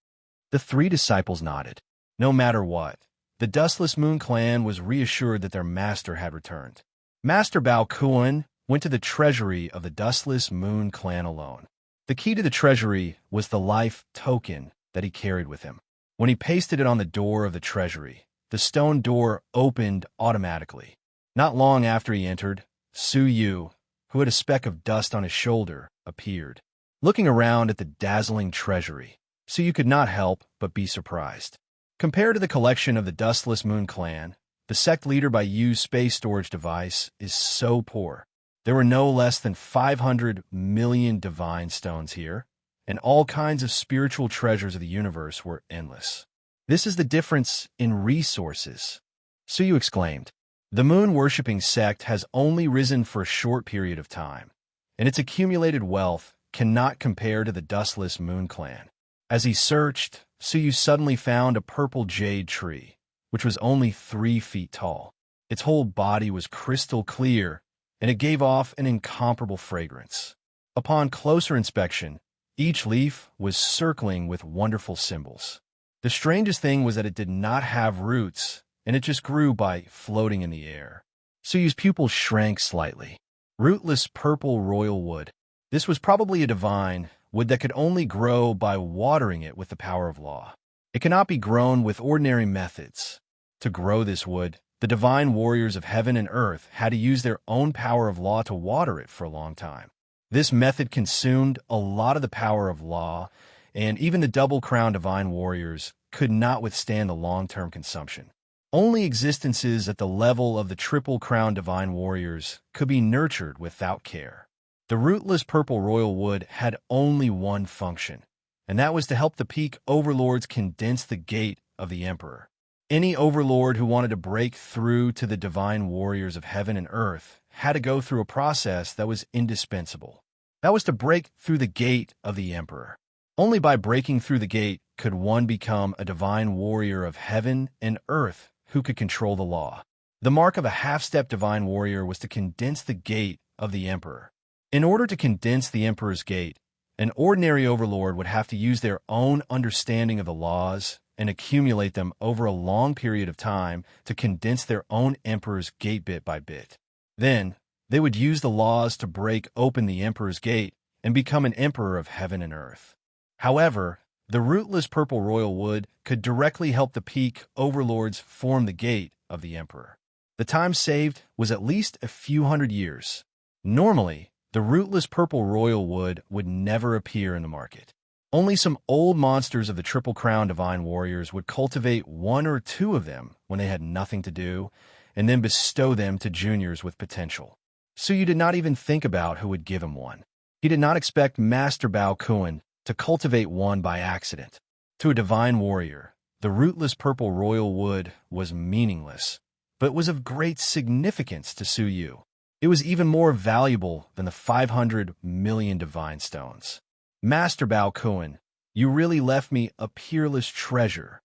The three disciples nodded. No matter what, the Dustless Moon clan was reassured that their master had returned. Master Bao Kuan went to the treasury of the Dustless Moon clan alone. The key to the treasury was the life token that he carried with him. When he pasted it on the door of the treasury, the stone door opened automatically. Not long after he entered, Su Yu, who had a speck of dust on his shoulder, appeared. Looking around at the dazzling treasury, Su Yu could not help but be surprised. Compared to the collection of the Dustless Moon clan, the sect leader by Yu's space storage device is so poor. There were no less than 500 million divine stones here, and all kinds of spiritual treasures of the universe were endless. This is the difference in resources, Su Yu exclaimed. The moon-worshipping sect has only risen for a short period of time, and its accumulated wealth cannot compare to the Dustless Moon clan. As he searched, Su Yu suddenly found a purple jade tree, which was only 3 feet tall. Its whole body was crystal clear, and it gave off an incomparable fragrance. Upon closer inspection, each leaf was circling with wonderful symbols. The strangest thing was that it did not have roots, and it just grew by floating in the air. Su Yu's pupils shrank slightly. Rootless purple royal wood. This was probably a divine wood that could only grow by watering it with the power of law. It cannot be grown with ordinary methods. To grow this wood, the divine warriors of heaven and earth had to use their own power of law to water it for a long time. This method consumed a lot of the power of law, and even the double-crown divine warriors could not withstand the long-term consumption. Only existences at the level of the triple-crown divine warriors could be nurtured without care. The rootless purple royal wood had only one function, and that was to help the peak overlords condense the gate of the emperor. Any overlord who wanted to break through to the divine warriors of heaven and earth had to go through a process that was indispensable. That was to break through the gate of the emperor. Only by breaking through the gate could one become a divine warrior of heaven and earth who could control the law. The mark of a half-step divine warrior was to condense the gate of the emperor. In order to condense the emperor's gate, an ordinary overlord would have to use their own understanding of the laws and accumulate them over a long period of time to condense their own emperor's gate bit by bit. Then, they would use the laws to break open the emperor's gate and become an emperor of heaven and earth. However, the rootless purple royal wood could directly help the peak overlords form the gate of the emperor. The time saved was at least a few hundred years. Normally, the rootless purple royal wood would never appear in the market. Only some old monsters of the Triple Crown Divine Warriors would cultivate 1 or 2 of them when they had nothing to do, and then bestow them to juniors with potential. Su Yu did not even think about who would give him one. He did not expect Master Bao Kuan to cultivate one by accident. To a divine warrior, the rootless purple royal wood was meaningless, but was of great significance to Su Yu. It was even more valuable than the 500 million divine stones. Master Bao Kuan, you really left me a peerless treasure.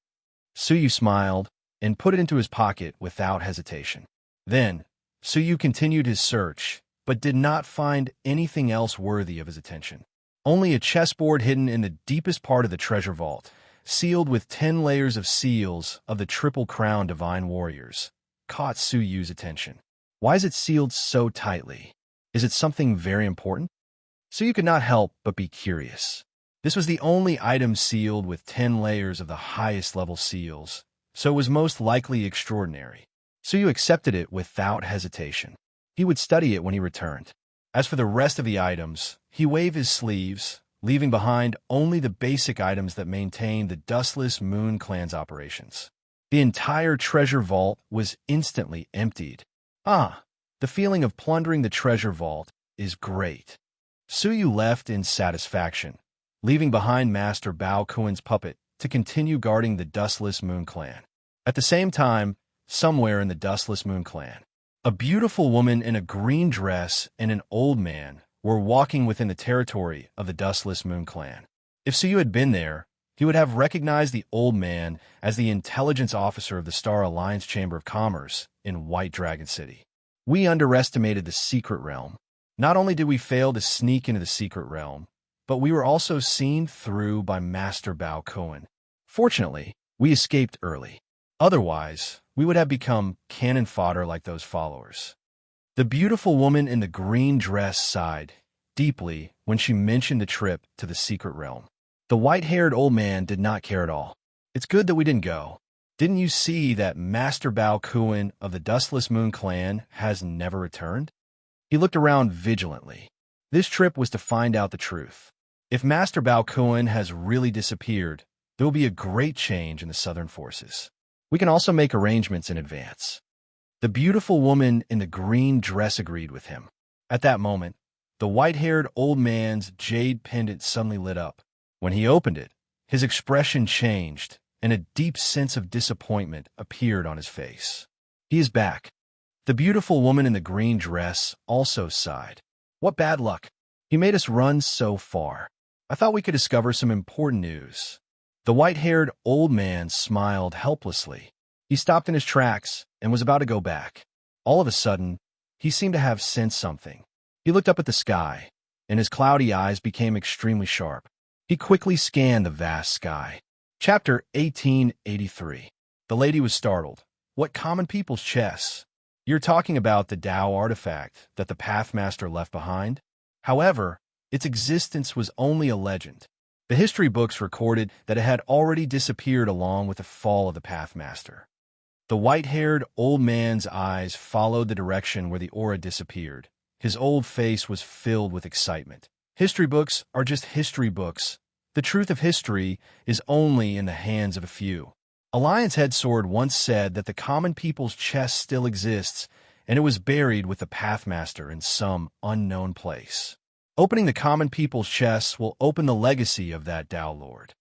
Su Yu smiled and put it into his pocket without hesitation. Then, Su Yu continued his search, but did not find anything else worthy of his attention. Only a chessboard hidden in the deepest part of the treasure vault, sealed with 10 layers of seals of the Triple Crown Divine Warriors, caught Su Yu's attention. Why is it sealed so tightly? Is it something very important? Su Yu could not help but be curious. This was the only item sealed with 10 layers of the highest level seals, so it was most likely extraordinary. Su Yu accepted it without hesitation. He would study it when he returned. As for the rest of the items, he waved his sleeves, leaving behind only the basic items that maintained the Dustless Moon Clan's operations. The entire treasure vault was instantly emptied. Ah, the feeling of plundering the treasure vault is great. Su Yu left in satisfaction, leaving behind Master Bao Kuan's puppet to continue guarding the Dustless Moon Clan. At the same time, somewhere in the Dustless Moon Clan, a beautiful woman in a green dress and an old man were walking within the territory of the Dustless Moon Clan. If Su Yu had been there, he would have recognized the old man as the intelligence officer of the Star Alliance Chamber of Commerce in White Dragon City. We underestimated the secret realm. Not only did we fail to sneak into the secret realm, but we were also seen through by Master Bao Cohen. Fortunately, we escaped early. Otherwise, we would have become cannon fodder like those followers. The beautiful woman in the green dress sighed deeply when she mentioned the trip to the secret realm. The white-haired old man did not care at all. It's good that we didn't go. Didn't you see that Master Bao Cohen of the Dustless Moon clan has never returned? He looked around vigilantly. This trip was to find out the truth. If Master Bao Cohen has really disappeared, there will be a great change in the southern forces. We can also make arrangements in advance. The beautiful woman in the green dress agreed with him. At that moment, the white-haired old man's jade pendant suddenly lit up. When he opened it, his expression changed, and a deep sense of disappointment appeared on his face. He is back. The beautiful woman in the green dress also sighed. What bad luck. He made us run so far. I thought we could discover some important news. The white-haired old man smiled helplessly. He stopped in his tracks and was about to go back. All of a sudden, he seemed to have sensed something. He looked up at the sky, and his cloudy eyes became extremely sharp. He quickly scanned the vast sky. Chapter 1883. The lady was startled. What common people's chests? You're talking about the Tao artifact that the Pathmaster left behind? However, its existence was only a legend. The history books recorded that it had already disappeared along with the fall of the Pathmaster. The white-haired old man's eyes followed the direction where the aura disappeared. His old face was filled with excitement. History books are just history books. The truth of history is only in the hands of a few. Alliance Headsword once said that the common people's chest still exists, and it was buried with the Pathmaster in some unknown place. Opening the common people's chests will open the legacy of that Tao Lord.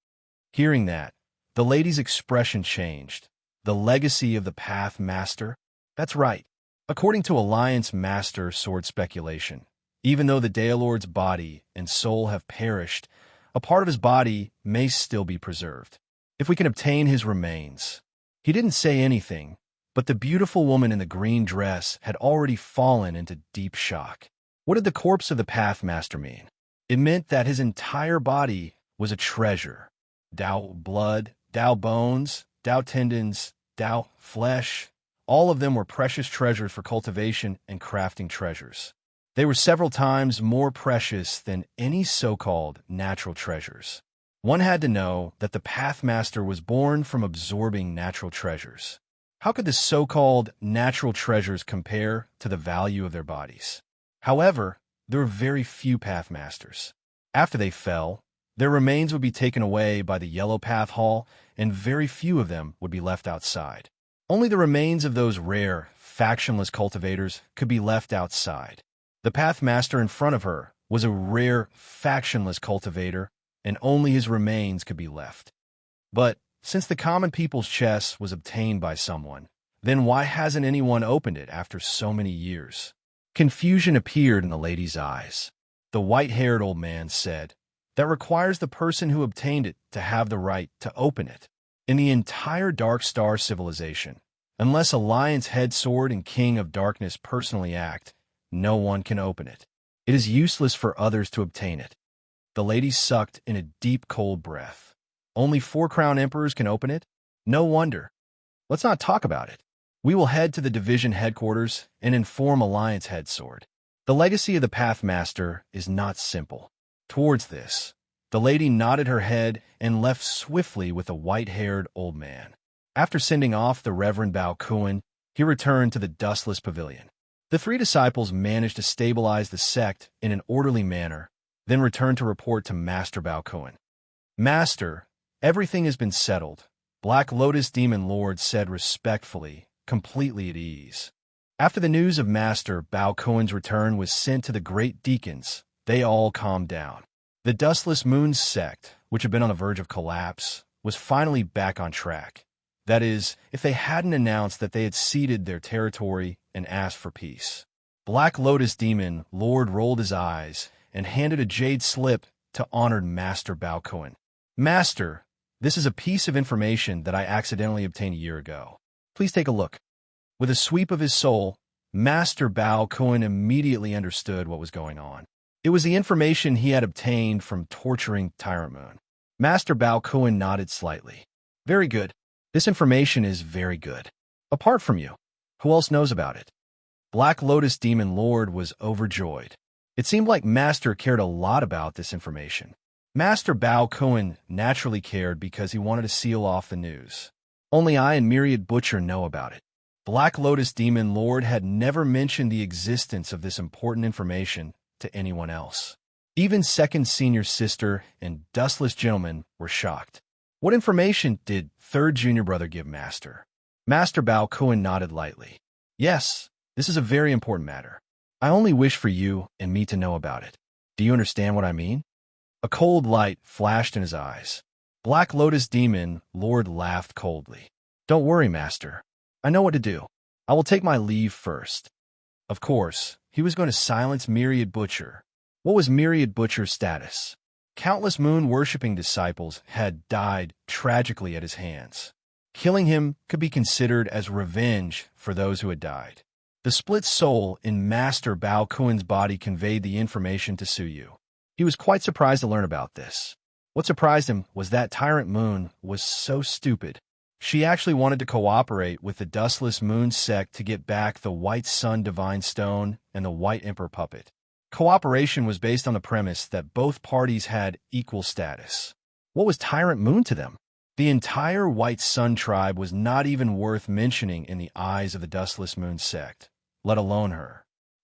Hearing that, the lady's expression changed. The legacy of the Pathmaster? That's right. According to Alliance Master Sword speculation, even though the Tao Lord's body and soul have perished, a part of his body may still be preserved. If we can obtain his remains. He didn't say anything, but the beautiful woman in the green dress had already fallen into deep shock. What did the corpse of the Pathmaster mean? It meant that his entire body was a treasure. Tao blood, Tao bones, Tao tendons, Tao flesh, all of them were precious treasures for cultivation and crafting treasures. They were several times more precious than any so-called natural treasures. One had to know that the Pathmaster was born from absorbing natural treasures. How could the so-called natural treasures compare to the value of their bodies? However, there were very few Pathmasters. After they fell, their remains would be taken away by the Yellow Path Hall, and very few of them would be left outside. Only the remains of those rare, factionless cultivators could be left outside. The Pathmaster in front of her was a rare, factionless cultivator, and only his remains could be left. But since the common people's chest was obtained by someone, then why hasn't anyone opened it after so many years? Confusion appeared in the lady's eyes. The white-haired old man said, "That requires the person who obtained it to have the right to open it. In the entire Dark Star civilization, unless Alliance Headsword and King of Darkness personally act, no one can open it. It is useless for others to obtain it." The lady sucked in a deep, cold breath. Only 4 Crown Emperors can open it? No wonder. Let's not talk about it. We will head to the division headquarters and inform Alliance Headsword. The legacy of the Pathmaster is not simple. Towards this, the lady nodded her head and left swiftly with a white-haired old man. After sending off the Reverend Bao Kuan, he returned to the dustless pavilion. The 3 disciples managed to stabilize the sect in an orderly manner, then returned to report to Master Bao Kuan. "Master, everything has been settled," Black Lotus Demon Lord said respectfully, completely at ease. After the news of Master Bao Kuan's return was sent to the great deacons, they all calmed down. The Dustless Moon sect, which had been on the verge of collapse, was finally back on track. That is, if they hadn't announced that they had ceded their territory and asked for peace. Black Lotus Demon Lord rolled his eyes and handed a jade slip to honored Master Bao Kuan. "Master, This is a piece of information that I accidentally obtained a year ago. Please take a look. With a sweep of his soul, Master Bao Kuan immediately understood what was going on. It was the information he had obtained from torturing Tyrant Moon. Master Bao Kuan nodded slightly. Very good. This information is very good. Apart from you, who else knows about it? Black Lotus Demon Lord was overjoyed. It seemed like Master cared a lot about this information. Master Bao Kuan naturally cared because he wanted to seal off the news. Only I and Myriad Butcher know about it. Black Lotus Demon Lord had never mentioned the existence of this important information to anyone else. Even Second Senior Sister and Dustless Gentleman were shocked. What information did Third Junior Brother give Master? Master Bao Kuan nodded lightly. Yes, this is a very important matter. I only wish for you and me to know about it. Do you understand what I mean? A cold light flashed in his eyes. Black Lotus Demon Lord laughed coldly. Don't worry, Master. I know what to do. I will take my leave first. Of course, he was going to silence Myriad Butcher. What was Myriad Butcher's status? Countless moon-worshipping disciples had died tragically at his hands. Killing him could be considered as revenge for those who had died. The split soul in Master Bao Kuan's body conveyed the information to Suyu. He was quite surprised to learn about this. What surprised him was that Tyrant Moon was so stupid. She actually wanted to cooperate with the Dustless Moon sect to get back the White Sun Divine Stone and the White Emperor Puppet. Cooperation was based on the premise that both parties had equal status. What was Tyrant Moon to them? The entire White Sun tribe was not even worth mentioning in the eyes of the Dustless Moon sect, let alone her.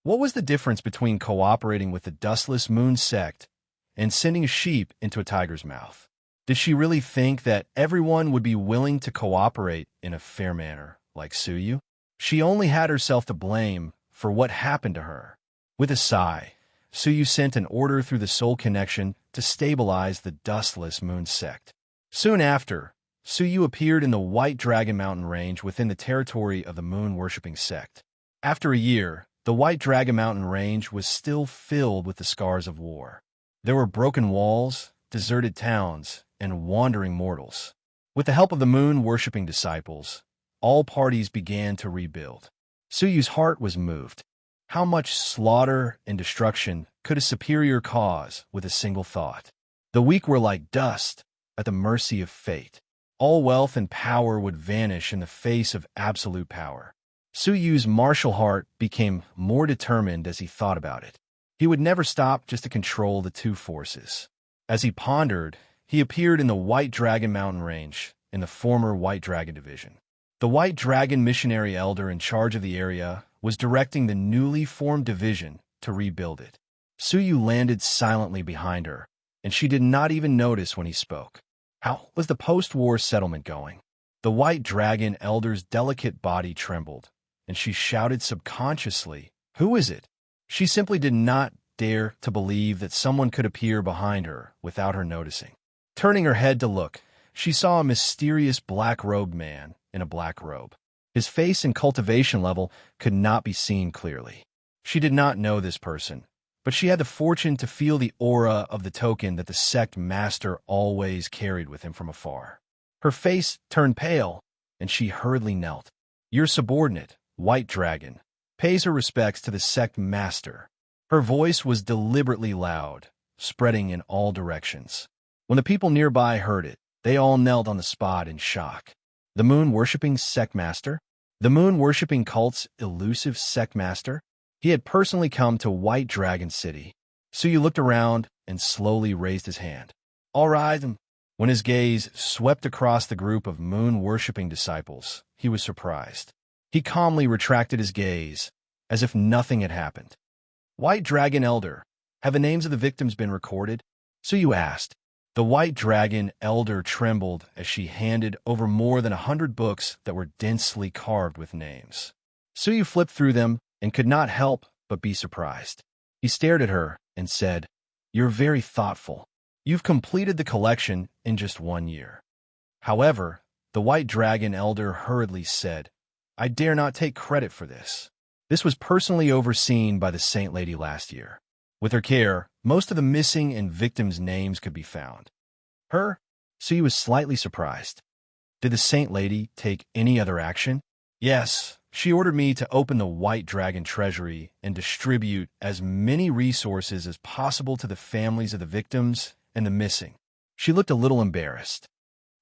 What was the difference between cooperating with the Dustless Moon sect and sending a sheep into a tiger's mouth? Did she really think that everyone would be willing to cooperate in a fair manner, like Suyu? She only had herself to blame for what happened to her. With a sigh, Suyu sent an order through the soul connection to stabilize the Dustless Moon sect. Soon after, Suyu appeared in the White Dragon Mountain range within the territory of the moon-worshipping sect. After a year, the White Dragon Mountain range was still filled with the scars of war. There were broken walls, deserted towns, and wandering mortals. With the help of the moon-worshipping disciples, all parties began to rebuild. Suyu's heart was moved. How much slaughter and destruction could a superior cause with a single thought? The weak were like dust, at the mercy of fate. All wealth and power would vanish in the face of absolute power. Suyu's martial heart became more determined as he thought about it. He would never stop just to control the two forces. As he pondered, he appeared in the White Dragon Mountain range, in the former White Dragon Division. The White Dragon missionary elder in charge of the area was directing the newly formed division to rebuild it. Suyu landed silently behind her, and she did not even notice when he spoke. How was the post-war settlement going? The White Dragon elder's delicate body trembled, and she shouted subconsciously, "Who is it?" She simply did not dare to believe that someone could appear behind her without her noticing. Turning her head to look, she saw a mysterious black-robed man in a black robe. His face and cultivation level could not be seen clearly. She did not know this person, but she had the fortune to feel the aura of the token that the sect master always carried with him from afar. Her face turned pale, and she hurriedly knelt. Your subordinate, White Dragon, pays her respects to the sect master. Her voice was deliberately loud, spreading in all directions. When the people nearby heard it, they all knelt on the spot in shock. The moon-worshipping sect master? The moon-worshipping cult's elusive sect master? He had personally come to White Dragon City. Suyu looked around and slowly raised his hand. All right. When his gaze swept across the group of moon-worshipping disciples, he was surprised. He calmly retracted his gaze, as if nothing had happened. White Dragon Elder, have the names of the victims been recorded? Suyu asked. The White Dragon Elder trembled as she handed over more than 100 books that were densely carved with names. Suyu flipped through them and could not help but be surprised. He stared at her and said, You're very thoughtful. You've completed the collection in just 1 year. However, the White Dragon Elder hurriedly said, I dare not take credit for this. This was personally overseen by the Saint Lady last year. With her care, most of the missing and victims' names could be found. Her? Suyu was slightly surprised. Did the Saint Lady take any other action? Yes, she ordered me to open the White Dragon treasury and distribute as many resources as possible to the families of the victims and the missing. She looked a little embarrassed.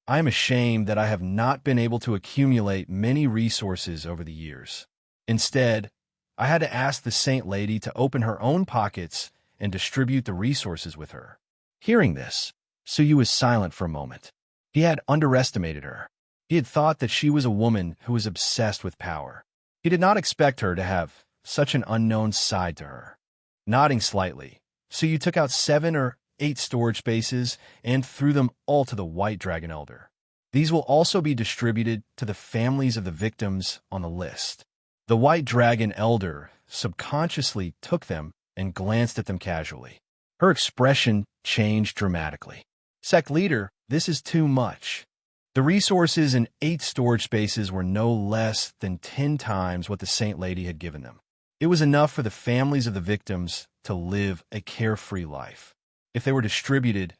I am ashamed that I have not been able to accumulate many resources over the years. Instead, I had to ask the Saint Lady to open her own pockets and distribute the resources with her. Hearing this, Suyu was silent for a moment. He had underestimated her. He had thought that she was a woman who was obsessed with power. He did not expect her to have such an unknown side to her. Nodding slightly, Suyu took out 7 or 8 storage spaces and threw them all to the White Dragon Elder. These will also be distributed to the families of the victims on the list. The White Dragon Elder subconsciously took them and glanced at them casually. Her expression changed dramatically. Sect leader, this is too much. The resources in 8 storage spaces were no less than 10 times what the Saint Lady had given them. It was enough for the families of the victims to live a carefree life. If they were distributed,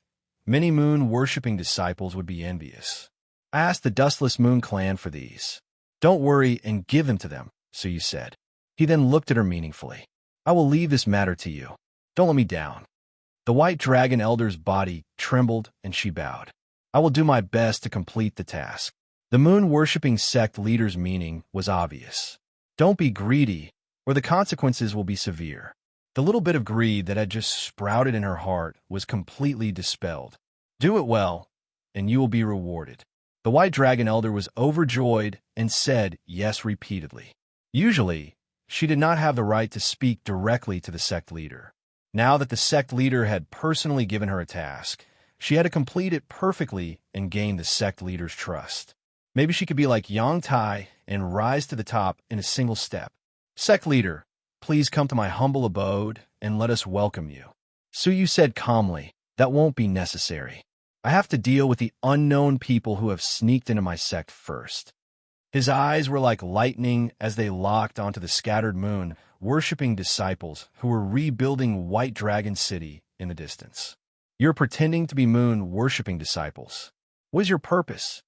many moon-worshipping disciples would be envious. I asked the Dustless Moon clan for these. Don't worry and give them to them, Suyu said. He then looked at her meaningfully. I will leave this matter to you. Don't let me down. The White Dragon Elder's body trembled and she bowed. I will do my best to complete the task. The moon-worshipping sect leader's meaning was obvious. Don't be greedy, or the consequences will be severe. The little bit of greed that had just sprouted in her heart was completely dispelled. Do it well, and you will be rewarded. The White Dragon Elder was overjoyed and said yes repeatedly. Usually, she did not have the right to speak directly to the sect leader. Now that the sect leader had personally given her a task, she had to complete it perfectly and gain the sect leader's trust. Maybe she could be like Yang Tai and rise to the top in a single step. Sect leader, please come to my humble abode and let us welcome you. Suyu said calmly, that won't be necessary. I have to deal with the unknown people who have sneaked into my sect first. His eyes were like lightning as they locked onto the scattered moon, worshipping disciples who were rebuilding White Dragon City in the distance. You're pretending to be moon-worshipping disciples. What is your purpose?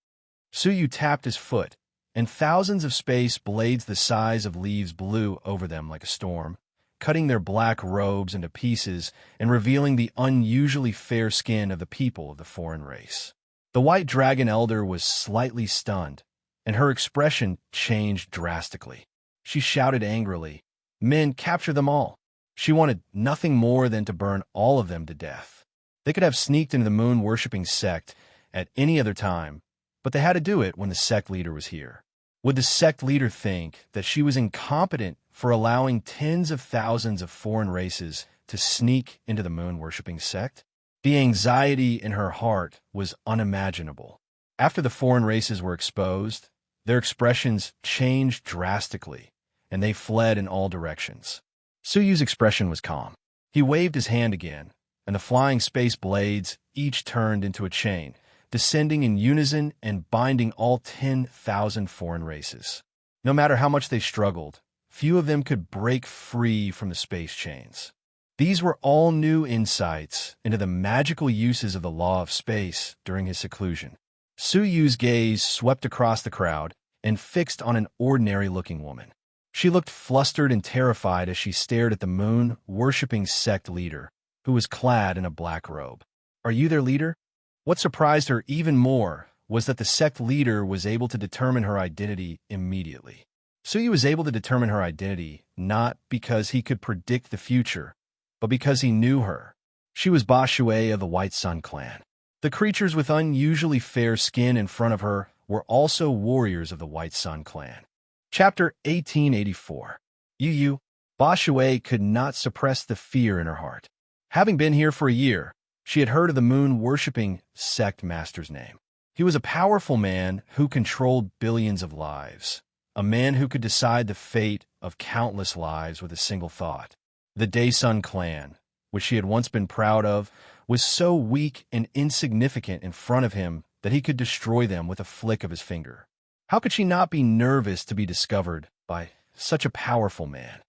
Suyu tapped his foot, and thousands of space blades the size of leaves blew over them like a storm, cutting their black robes into pieces and revealing the unusually fair skin of the people of the foreign race. The White Dragon Elder was slightly stunned, and her expression changed drastically. She shouted angrily, "Men, capture them all!" She wanted nothing more than to burn all of them to death. They could have sneaked into the moon-worshipping sect at any other time, but they had to do it when the sect leader was here. Would the sect leader think that she was incompetent for allowing tens of thousands of foreign races to sneak into the moon-worshipping sect? The anxiety in her heart was unimaginable. After the foreign races were exposed, their expressions changed drastically, and they fled in all directions. Suyu's expression was calm. He waved his hand again, and the flying space blades each turned into a chain, descending in unison and binding all 10,000 foreign races. No matter how much they struggled, few of them could break free from the space chains. These were all new insights into the magical uses of the law of space during his seclusion. Suyu's gaze swept across the crowd and fixed on an ordinary-looking woman. She looked flustered and terrified as she stared at the moon-worshipping sect leader, who was clad in a black robe. Are you their leader? What surprised her even more was that the sect leader was able to determine her identity immediately. Suyu was able to determine her identity not because he could predict the future, but because he knew her. She was Ba Shui of the White Sun clan. The creatures with unusually fair skin in front of her were also warriors of the White Sun clan. Chapter 1884. Yu Ba Shui could not suppress the fear in her heart. Having been here for a year, she had heard of the moon-worshipping sect master's name. He was a powerful man who controlled billions of lives, a man who could decide the fate of countless lives with a single thought. The Daesun clan, which she had once been proud of, was so weak and insignificant in front of him that he could destroy them with a flick of his finger. How could she not be nervous to be discovered by such a powerful man?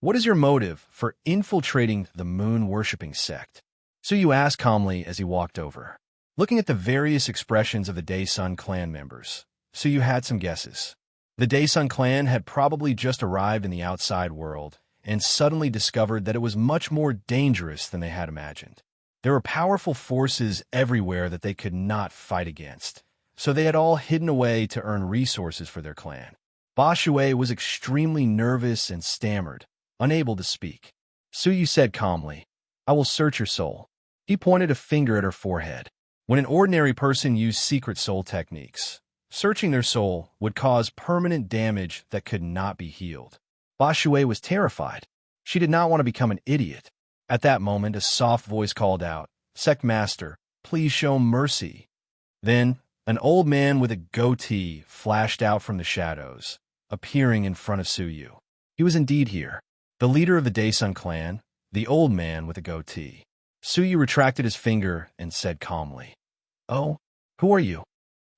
What is your motive for infiltrating the moon-worshipping sect? Suyu asked calmly as he walked over. Looking at the various expressions of the Daesun clan members, Suyu had some guesses. The Daesun clan had probably just arrived in the outside world and suddenly discovered that it was much more dangerous than they had imagined. There were powerful forces everywhere that they could not fight against, so they had all hidden away to earn resources for their clan. Bashue was extremely nervous and stammered, unable to speak. Suyu said calmly, "I will search your soul." He pointed a finger at her forehead. When an ordinary person used secret soul techniques, searching their soul would cause permanent damage that could not be healed. Bashue was terrified. She did not want to become an idiot. At that moment, a soft voice called out, "Sect Master, please show mercy." Then, an old man with a goatee flashed out from the shadows, appearing in front of Suyu. He was indeed here, the leader of the Daesun clan, the old man with a goatee. Suyu retracted his finger and said calmly, "Oh, who are you?"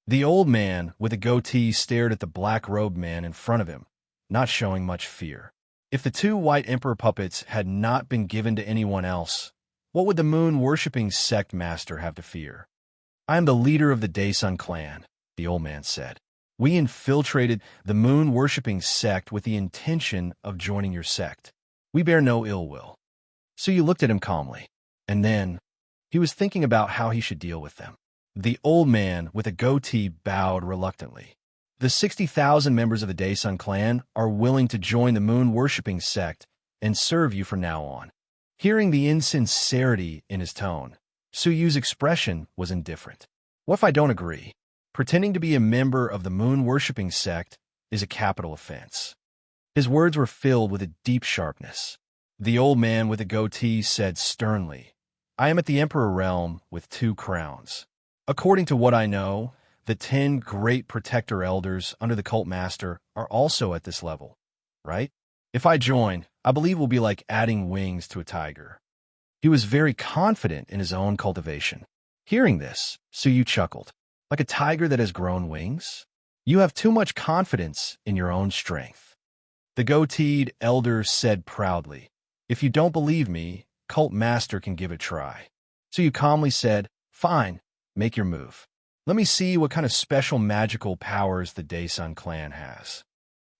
The old man with a goatee stared at the black-robed man in front of him, not showing much fear. If the two white emperor puppets had not been given to anyone else, what would the moon-worshipping sect master have to fear? "I am the leader of the Daesun clan," the old man said. "We infiltrated the moon-worshipping sect with the intention of joining your sect. We bear no ill will." Suyu looked at him calmly, and then he was thinking about how he should deal with them. The old man with a goatee bowed reluctantly. "The 60,000 members of the Daesun clan are willing to join the moon-worshipping sect and serve you from now on." Hearing the insincerity in his tone, Suyu's expression was indifferent. "What if I don't agree? Pretending to be a member of the moon-worshipping sect is a capital offense." His words were filled with a deep sharpness. The old man with the goatee said sternly, "I am at the Emperor realm with 2 crowns. According to what I know, the 10 great protector elders under the cult master are also at this level, right? If I join, I believe it will be like adding wings to a tiger." He was very confident in his own cultivation. Hearing this, Suyu chuckled. "Like a tiger that has grown wings? You have too much confidence in your own strength." The goateed elder said proudly, "If you don't believe me, cult master can give it a try." Suyu calmly said, "Fine, make your move. Let me see what kind of special magical powers the Daesun clan has."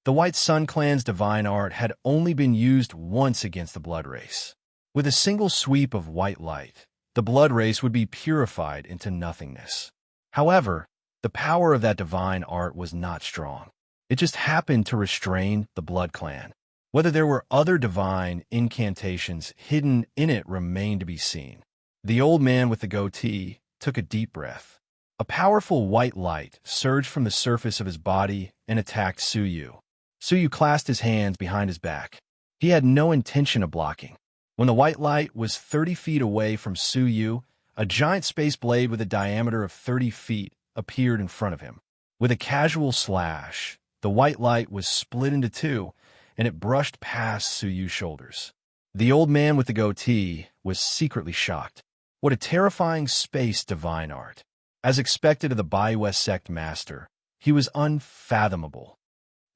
The White Sun clan's divine art had only been used once against the blood race. With a single sweep of white light, the blood race would be purified into nothingness. However, the power of that divine art was not strong. It just happened to restrain the blood clan. Whether there were other divine incantations hidden in it remained to be seen. The old man with the goatee took a deep breath. A powerful white light surged from the surface of his body and attacked Suyu. Suyu clasped his hands behind his back. He had no intention of blocking. When the white light was 30 feet away from Suyu, a giant space blade with a diameter of 30 feet appeared in front of him. With a casual slash, the white light was split into 2, and it brushed past Suyu's shoulders. The old man with the goatee was secretly shocked. What a terrifying space divine art. As expected of the Baiwest sect master, he was unfathomable.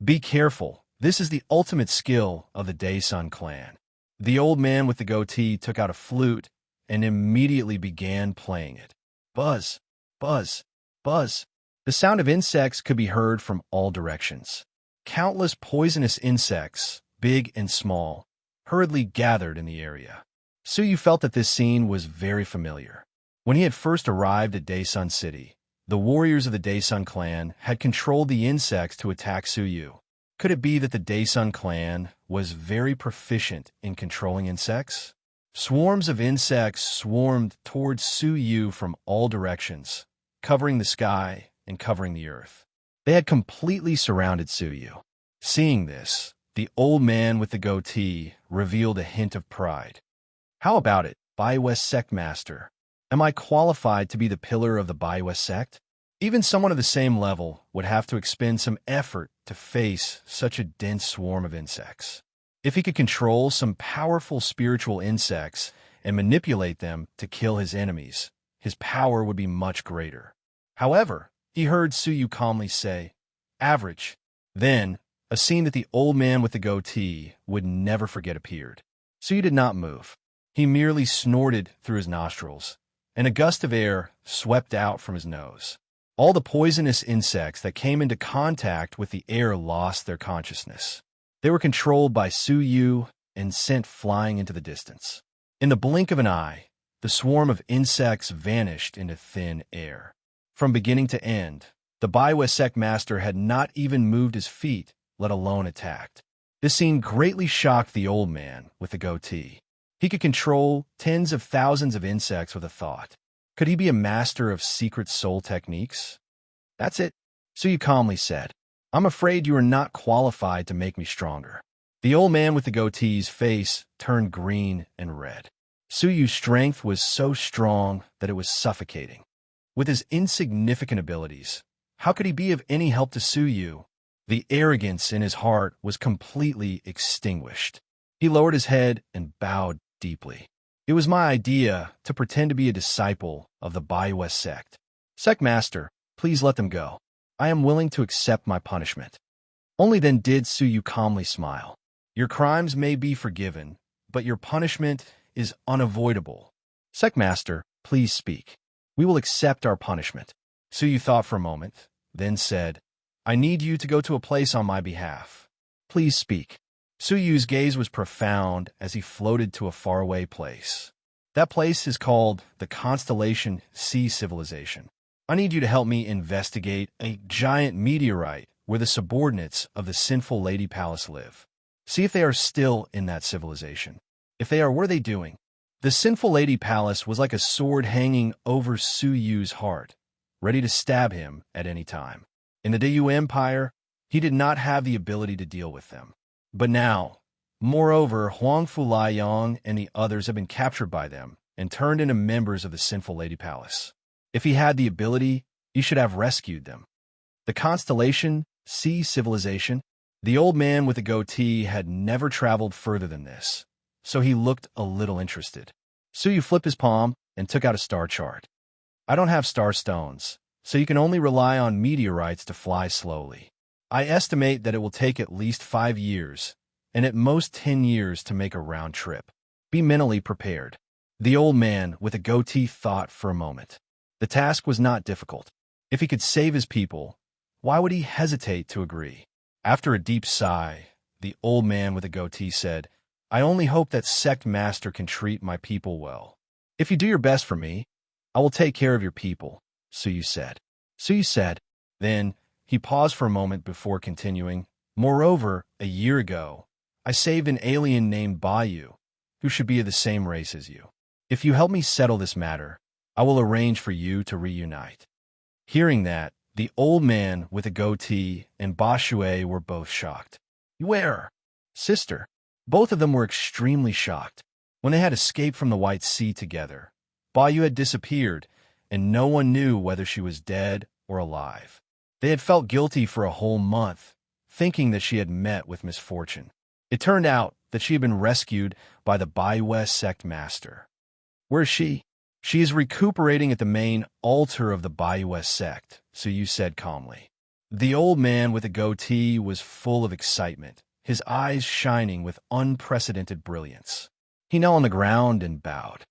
"Be careful. This is the ultimate skill of the Daesun clan." The old man with the goatee took out a flute and immediately began playing it. Buzz, buzz, buzz. The sound of insects could be heard from all directions. Countless poisonous insects, big and small, hurriedly gathered in the area. Suyu felt that this scene was very familiar. When he had first arrived at Daesun City, the warriors of the Daesun clan had controlled the insects to attack Suyu. Could it be that the Daesun clan was very proficient in controlling insects? Swarms of insects swarmed towards Suyu from all directions, covering the sky and covering the earth. They had completely surrounded Suyu. Seeing this, the old man with the goatee revealed a hint of pride. "How about it, Baiwest sect master? Am I qualified to be the pillar of the Baiwest sect?" Even someone of the same level would have to expend some effort to face such a dense swarm of insects. If he could control some powerful spiritual insects and manipulate them to kill his enemies, his power would be much greater. However, he heard Suyu calmly say, "Average." Then, a scene that the old man with the goatee would never forget appeared. Suyu did not move. He merely snorted through his nostrils, and a gust of air swept out from his nose. All the poisonous insects that came into contact with the air lost their consciousness. They were controlled by Su Yu and sent flying into the distance. In the blink of an eye, the swarm of insects vanished into thin air. From beginning to end, the Biowesect master had not even moved his feet, let alone attacked. This scene greatly shocked the old man with the goatee. He could control tens of thousands of insects with a thought. Could he be a master of secret soul techniques? That's it, Suyu calmly said. I'm afraid you are not qualified to make me stronger. The old man with the goatee's face turned green and red. Suyu's strength was so strong that it was suffocating. With his insignificant abilities, how could he be of any help to Suyu? The arrogance in his heart was completely extinguished. He lowered his head and bowed deeply. It was my idea to pretend to be a disciple of the Biowest sect. Sect Master, please let them go. I am willing to accept my punishment. Only then did Suyu calmly smile. Your crimes may be forgiven, but your punishment is unavoidable. Sect Master, please speak. We will accept our punishment. Suyu thought for a moment, then said, I need you to go to a place on my behalf. Please speak. Suyu's gaze was profound as he floated to a faraway place. That place is called the Constellation Sea Civilization. I need you to help me investigate a giant meteorite where the subordinates of the Sinful Lady Palace live. See if they are still in that civilization. If they are, what are they doing? The Sinful Lady Palace was like a sword hanging over Suyu's heart, ready to stab him at any time. In the Dayu Empire, he did not have the ability to deal with them. But now, moreover, Huang Fulayang and the others have been captured by them and turned into members of the Sinful Lady Palace. If he had the ability, he should have rescued them. The Constellation Sea Civilization. The old man with the goatee had never traveled further than this, so he looked a little interested. Suyu flipped his palm and took out a star chart. I don't have star stones, so you can only rely on meteorites to fly slowly. I estimate that it will take at least 5 years, and at most 10 years to make a round trip. Be mentally prepared. The old man with a goatee thought for a moment. The task was not difficult. If he could save his people, why would he hesitate to agree? After a deep sigh, the old man with a goatee said, I only hope that Sect Master can treat my people well. If you do your best for me, I will take care of your people, Suyu said. Suyu said. Then he paused for a moment before continuing. Moreover, a year ago, I saved an alien named Bayu, who should be of the same race as you. If you help me settle this matter, I will arrange for you to reunite. Hearing that, the old man with a goatee and Bashue were both shocked. Where? Sister. Both of them were extremely shocked. When they had escaped from the White Sea together, Bayu had disappeared, and no one knew whether she was dead or alive. They had felt guilty for a whole month, thinking that she had met with misfortune. It turned out that she had been rescued by the Biowest sect master. Where is she? She is recuperating at the main altar of the Biowest sect, Suyu said calmly. The old man with a goatee was full of excitement, his eyes shining with unprecedented brilliance. He knelt on the ground and bowed.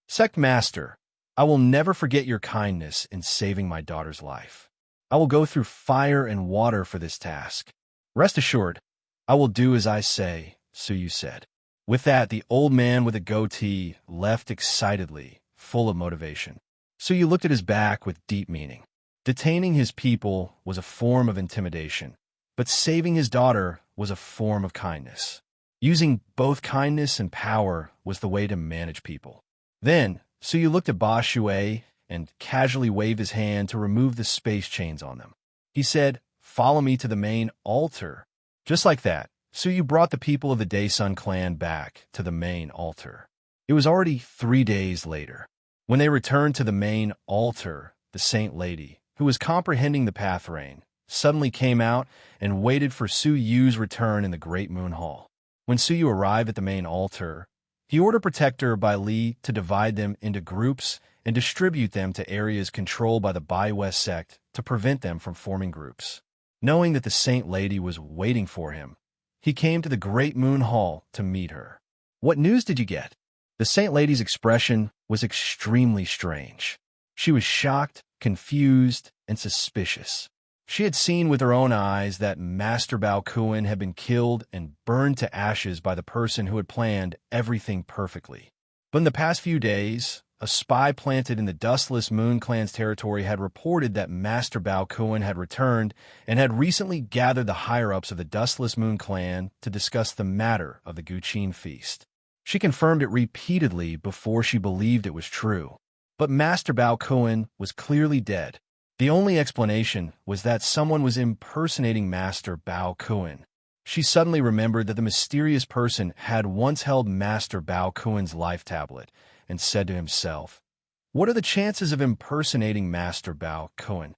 Sect Master, I will never forget your kindness in saving my daughter's life. I will go through fire and water for this task. Rest assured, I will do as I say, Suyu said. With that, the old man with a goatee left excitedly, full of motivation. Suyu looked at his back with deep meaning. Detaining his people was a form of intimidation, but saving his daughter was a form of kindness. Using both kindness and power was the way to manage people. Then, Suyu looked at Ba Shui and casually waved his hand to remove the space chains on them. He said, Follow me to the main altar. Just like that, Suyu brought the people of the Daysun clan back to the main altar. It was already 3 days later. When they returned to the main altar, the Saint Lady, who was comprehending the path rain, suddenly came out and waited for Suyu's return in the Great Moon Hall. When Suyu arrived at the main altar, he ordered Protector Bai Li to divide them into groups and distribute them to areas controlled by the Bai West sect to prevent them from forming groups. Knowing that the Saint Lady was waiting for him, he came to the Great Moon Hall to meet her. What news did you get? The Saint Lady's expression was extremely strange. She was shocked, confused, and suspicious. She had seen with her own eyes that Master Bao Kuan had been killed and burned to ashes by the person who had planned everything perfectly. But in the past few days, a spy planted in the Dustless Moon Clan's territory had reported that Master Bao Kuan had returned and had recently gathered the higher-ups of the Dustless Moon Clan to discuss the matter of the Guqin feast. She confirmed it repeatedly before she believed it was true. But Master Bao Kuan was clearly dead. The only explanation was that someone was impersonating Master Bao Kuan. She suddenly remembered that the mysterious person had once held Master Bao Kuan's life tablet and said to himself, "What are the chances of impersonating Master Bao Kuan?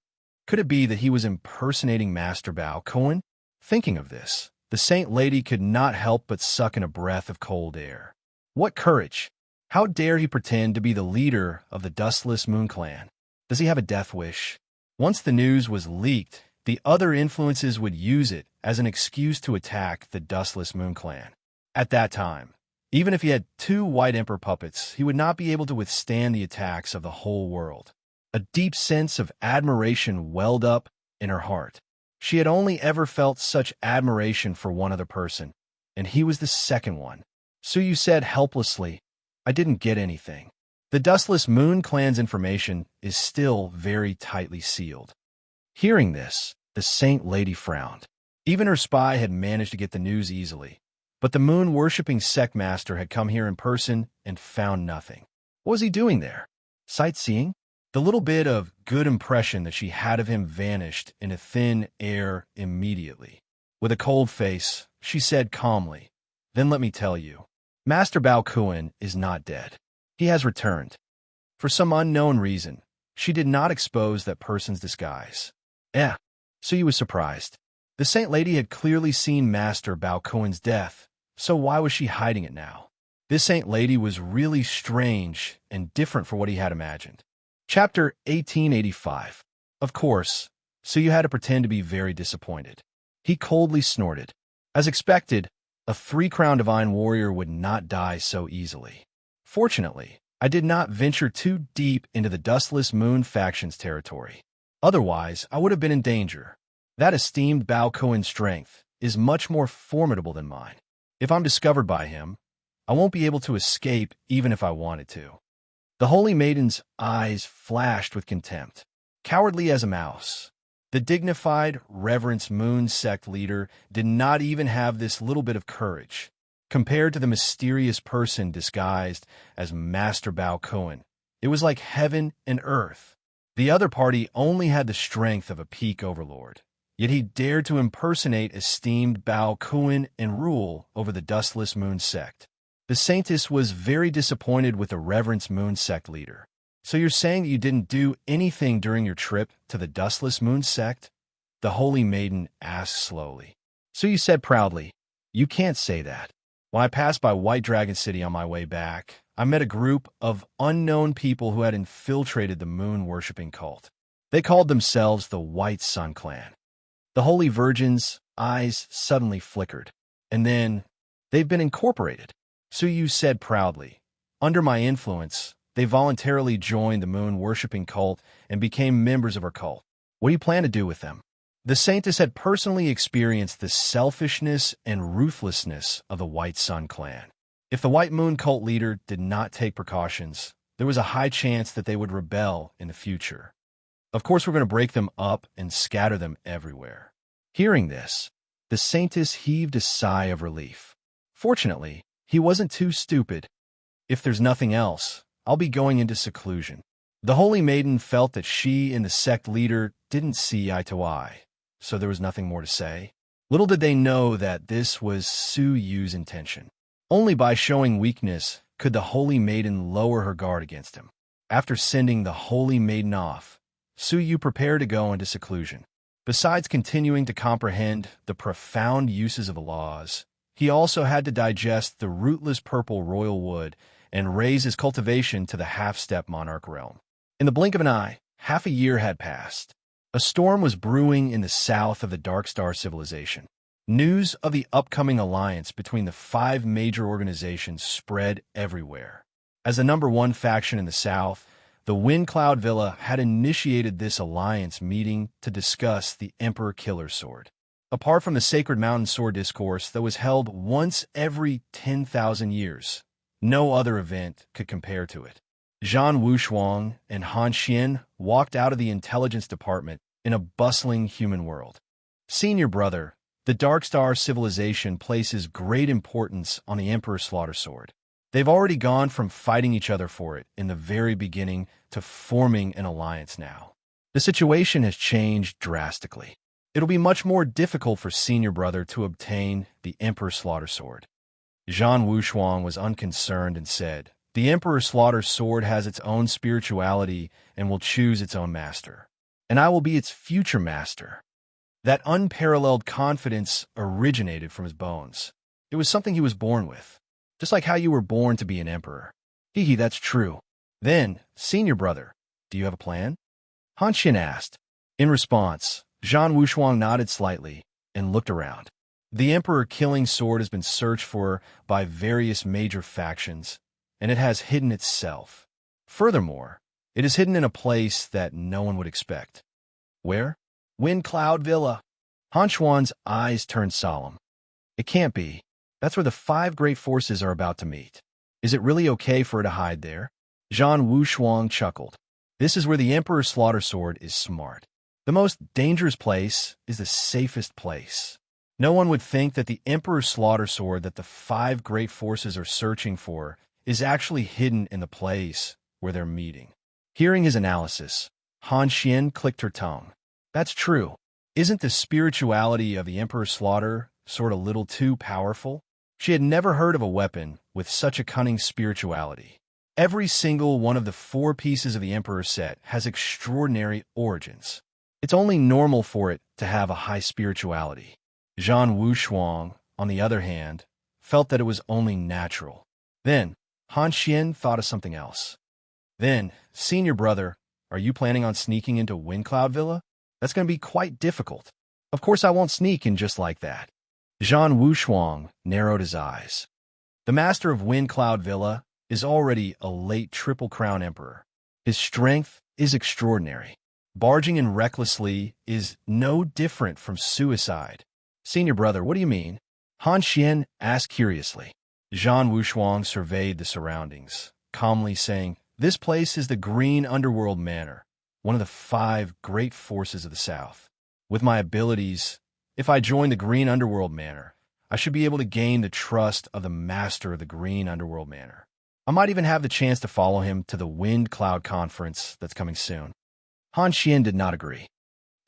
Could it be that he was impersonating Master Bao Kuan?" Thinking of this, the Saint Lady could not help but suck in a breath of cold air. What courage! How dare he pretend to be the leader of the Dustless Moon Clan? Does he have a death wish? Once the news was leaked, the other influences would use it as an excuse to attack the Dustless Moon Clan. At that time, even if he had 2 White Emperor puppets, he would not be able to withstand the attacks of the whole world. A deep sense of admiration welled up in her heart. She had only ever felt such admiration for one other person, and he was the second one. Suyu said helplessly, "I didn't get anything." The Dustless Moon Clan's information is still very tightly sealed. Hearing this, the Saint Lady frowned. Even her spy had managed to get the news easily. But the moon-worshipping sect master had come here in person and found nothing. What was he doing there? Sightseeing? The little bit of good impression that she had of him vanished in a thin air immediately. With a cold face, she said calmly, "Then let me tell you, Master Bao Kuan is not dead. He has returned." For some unknown reason, she did not expose that person's disguise. So he was surprised. The Saint Lady had clearly seen Master Bao Kuan's death, so why was she hiding it now? This Saint Lady was really strange and different from what he had imagined. Chapter 1885. Of course, so you had to pretend to be very disappointed. He coldly snorted. As expected, a 3-crown divine warrior would not die so easily. Fortunately, I did not venture too deep into the Dustless Moon faction's territory. Otherwise, I would have been in danger. That esteemed Bao Kuan's strength is much more formidable than mine. If I'm discovered by him, I won't be able to escape even if I wanted to. The Holy Maiden's eyes flashed with contempt. Cowardly as a mouse. The dignified, reverenced Moon Sect leader did not even have this little bit of courage. Compared to the mysterious person disguised as Master Bao Kuan, it was like heaven and earth. The other party only had the strength of a peak overlord, yet he dared to impersonate esteemed Bao Kuan and rule over the Dustless Moon Sect. The Saintess was very disappointed with the reverenced Moon Sect leader. "So you're saying that you didn't do anything during your trip to the Dustless Moon Sect?" the Holy Maiden asked slowly. So you said proudly, "You can't say that. When I passed by White Dragon City on my way back, I met a group of unknown people who had infiltrated the moon-worshipping cult. They called themselves the White Sun Clan." The Holy Virgin's eyes suddenly flickered. "And then, they've been incorporated." So you said proudly, "Under my influence, they voluntarily joined the moon-worshipping cult and became members of our cult. What do you plan to do with them?" The Saintess had personally experienced the selfishness and ruthlessness of the White Sun Clan. If the White Moon cult leader did not take precautions, there was a high chance that they would rebel in the future. Of course, we're going to break them up and scatter them everywhere. Hearing this, the Saintess heaved a sigh of relief. Fortunately, he wasn't too stupid. "If there's nothing else, I'll be going into seclusion." The Holy Maiden felt that she and the sect leader didn't see eye to eye, so there was nothing more to say. Little did they know that this was Su Yu's intention. Only by showing weakness could the Holy Maiden lower her guard against him. After sending the Holy Maiden off, Su Yu prepared to go into seclusion. Besides continuing to comprehend the profound uses of the laws, he also had to digest the rootless purple royal wood and raise his cultivation to the half-step monarch realm. In the blink of an eye, half a year had passed. A storm was brewing in the south of the Dark Star civilization. News of the upcoming alliance between the 5 major organizations spread everywhere. As the #1 faction in the south, the Windcloud Villa had initiated this alliance meeting to discuss the Emperor Killer Sword. Apart from the Sacred Mountain Sword discourse that was held once every 10,000 years, no other event could compare to it. Zhang Wushuang and Han Xian walked out of the intelligence department in a bustling human world. Senior brother, the Darkstar civilization places great importance on the Emperor Slaughter Sword. They've already gone from fighting each other for it in the very beginning to forming an alliance now. The situation has changed drastically. It'll be much more difficult for Senior Brother to obtain the Emperor Slaughter Sword. Zhang Wushuang was unconcerned and said, "The Emperor Slaughter Sword has its own spirituality and will choose its own master. And I will be its future master." That unparalleled confidence originated from his bones. It was something he was born with. Just like how you were born to be an emperor. Hee, that's true. Then, Senior Brother, do you have a plan? Han Xin asked. In response, Zhang Wushuang nodded slightly and looked around. The Emperor Killing Sword has been searched for by various major factions, and it has hidden itself. Furthermore, it is hidden in a place that no one would expect. Where? Windcloud Villa. Han Xuan's eyes turned solemn. It can't be. That's where the 5 great forces are about to meet. Is it really okay for her to hide there? Zhang Wushuang chuckled. This is where the Emperor Slaughter Sword is smart. The most dangerous place is the safest place. No one would think that the Emperor Slaughter Sword that the 5 great forces are searching for is actually hidden in the place where they're meeting. Hearing his analysis, Han Xian clicked her tongue. That's true. Isn't the spirituality of the Emperor Slaughter Sword a little too powerful? She had never heard of a weapon with such a cunning spirituality. Every single one of the 4 pieces of the Emperor set has extraordinary origins. It's only normal for it to have a high spirituality. Zhang Wushuang, on the other hand, felt that it was only natural. Then, Han Xian thought of something else. Then, Senior Brother, are you planning on sneaking into Windcloud Villa? That's going to be quite difficult. Of course I won't sneak in just like that. Zhang Wushuang narrowed his eyes. The master of Windcloud Villa is already a late Triple Crown Emperor. His strength is extraordinary. Barging in recklessly is no different from suicide. Senior Brother, what do you mean? Han Xian asked curiously. Zhang Wushuang surveyed the surroundings, calmly saying, "This place is the Green Underworld Manor, one of the 5 great forces of the South. With my abilities, if I join the Green Underworld Manor, I should be able to gain the trust of the master of the Green Underworld Manor. I might even have the chance to follow him to the Wind Cloud Conference that's coming soon." Han Xian did not agree.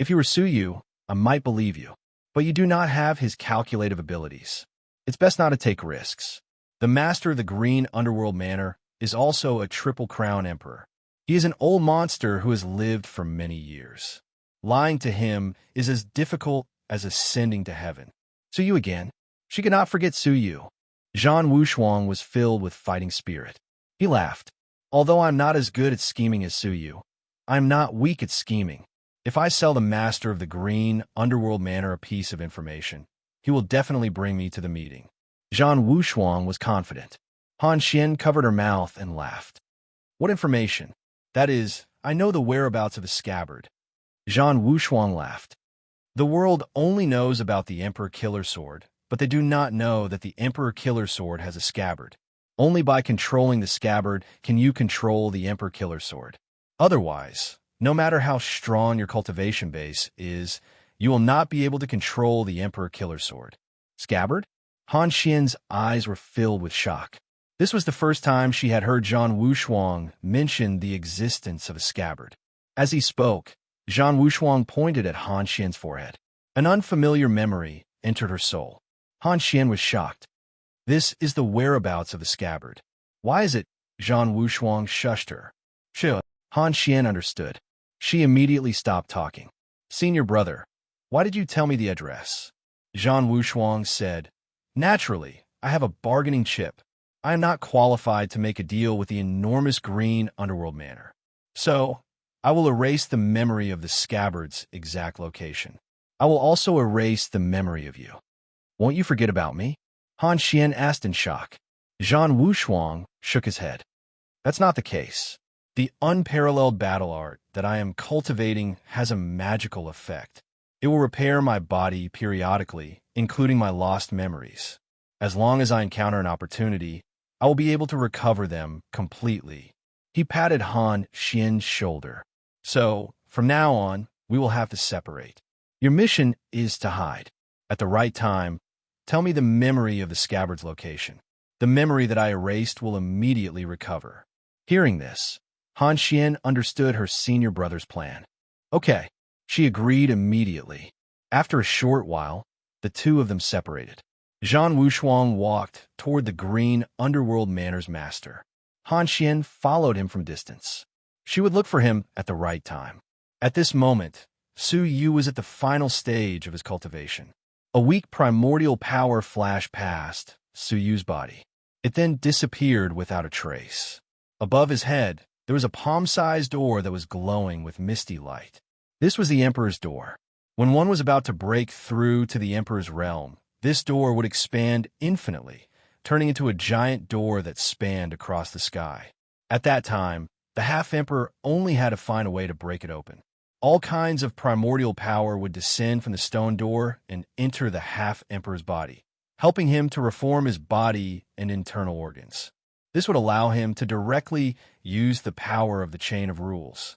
If you were Suyu, I might believe you, but you do not have his calculative abilities. It's best not to take risks. The master of the Green Underworld Manor is also a Triple Crown Emperor. He is an old monster who has lived for many years. Lying to him is as difficult as ascending to heaven. Suyu again. She could not forget Suyu. Zhang Wushuang was filled with fighting spirit. He laughed. Although I'm not as good at scheming as Suyu, I'm not weak at scheming. If I sell the master of the Green Underworld Manor a piece of information, he will definitely bring me to the meeting. Zhang Wushuang was confident. Han Xian covered her mouth and laughed. What information? That is, I know the whereabouts of a scabbard. Zhang Wushuang laughed. The world only knows about the Emperor Killer Sword, but they do not know that the Emperor Killer Sword has a scabbard. Only by controlling the scabbard can you control the Emperor Killer Sword. Otherwise, no matter how strong your cultivation base is, you will not be able to control the Emperor Killer Sword. Scabbard? Han Xian's eyes were filled with shock. This was the first time she had heard Zhang Wushuang mention the existence of a scabbard. As he spoke, Zhang Wushuang pointed at Han Xian's forehead. An unfamiliar memory entered her soul. Han Xian was shocked. This is the whereabouts of the scabbard. Why is it? Zhang Wushuang shushed her. Sure. Han Xian understood. She immediately stopped talking. Senior Brother, why did you tell me the address? Zhang Wushuang said, Naturally, I have a bargaining chip. I am not qualified to make a deal with the enormous Green Underworld Manor. So, I will erase the memory of the scabbard's exact location. I will also erase the memory of you. Won't you forget about me? Han Xian asked in shock. Zhang Wushuang shook his head. That's not the case. The unparalleled battle art that I am cultivating has a magical effect. It will repair my body periodically, including my lost memories. As long as I encounter an opportunity, I will be able to recover them completely. He patted Han Xian's shoulder. So, from now on, we will have to separate. Your mission is to hide. At the right time, tell me the memory of the scabbard's location. The memory that I erased will immediately recover. Hearing this, Han Xian understood her senior brother's plan. Okay, she agreed immediately. After a short while, the two of them separated. Zhang Wushuang walked toward the green underworld manor's master. Han Xian followed him from distance. She would look for him at the right time. At this moment, Su Yu was at the final stage of his cultivation. A weak primordial power flashed past Su Yu's body. It then disappeared without a trace. Above his head, there was a palm-sized door that was glowing with misty light. This was the Emperor's door. When one was about to break through to the Emperor's realm, this door would expand infinitely, turning into a giant door that spanned across the sky. At that time, the half-emperor only had to find a way to break it open. All kinds of primordial power would descend from the stone door and enter the half-emperor's body, helping him to reform his body and internal organs. This would allow him to directly use the power of the chain of rules.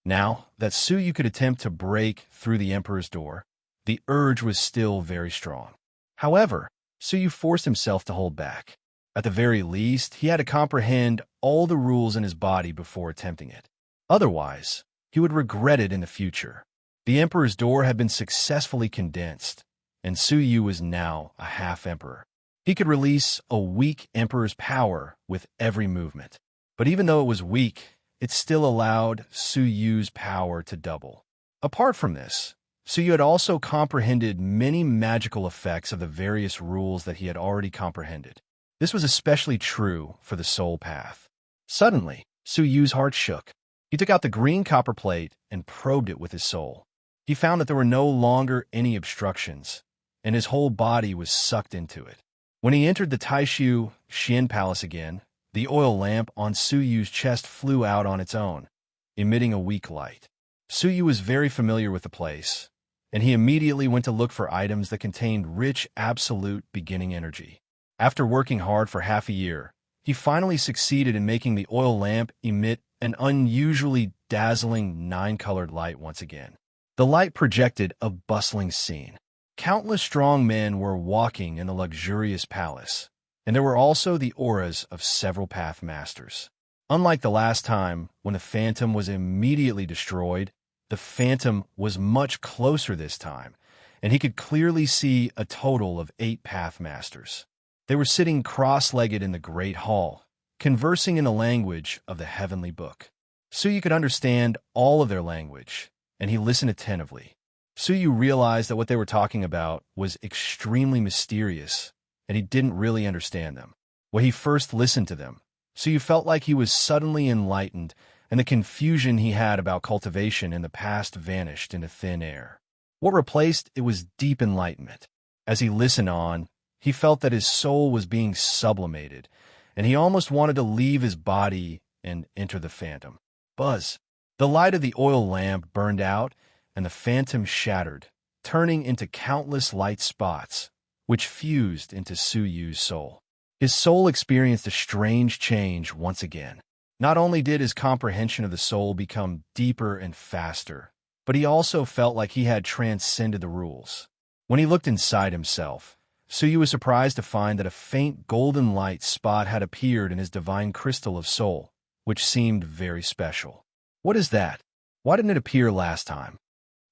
Now that Su Yu could attempt to break through the emperor's door, the urge was still very strong. However, Su Yu forced himself to hold back. At the very least, he had to comprehend all the rules in his body before attempting it. Otherwise, he would regret it in the future. The emperor's door had been successfully condensed, and Su Yu was now a half-emperor. He could release a weak emperor's power with every movement. But even though it was weak, it still allowed Su Yu's power to double. Apart from this, Su Yu had also comprehended many magical effects of the various rules that he had already comprehended. This was especially true for the soul path. Suddenly, Su Yu's heart shook. He took out the green copper plate and probed it with his soul. He found that there were no longer any obstructions, and his whole body was sucked into it. When he entered the Taishu Xian Palace again, the oil lamp on Su Yu's chest flew out on its own, emitting a weak light. Su Yu was very familiar with the place, and he immediately went to look for items that contained rich absolute beginning energy. After working hard for half a year, he finally succeeded in making the oil lamp emit an unusually dazzling 9-colored light once again. The light projected a bustling scene. Countless strong men were walking in the luxurious palace, and there were also the auras of several path masters. Unlike the last time, when the phantom was immediately destroyed, the phantom was much closer this time, and he could clearly see a total of 8 path masters. They were sitting cross-legged in the great hall, conversing in the language of the heavenly book. Su Yu could understand all of their language, and he listened attentively. Su Yu realized that what they were talking about was extremely mysterious, and he didn't really understand them. When he first listened to them, Su Yu felt like he was suddenly enlightened, and the confusion he had about cultivation in the past vanished into thin air. What replaced it was deep enlightenment. As he listened on, he felt that his soul was being sublimated, and he almost wanted to leave his body and enter the phantom. Buzz. The light of the oil lamp burned out, and the phantom shattered, turning into countless light spots, which fused into Su Yu's soul. His soul experienced a strange change once again. Not only did his comprehension of the soul become deeper and faster, but he also felt like he had transcended the rules. When he looked inside himself, Su Yu was surprised to find that a faint golden light spot had appeared in his divine crystal of soul, which seemed very special. What is that? Why didn't it appear last time?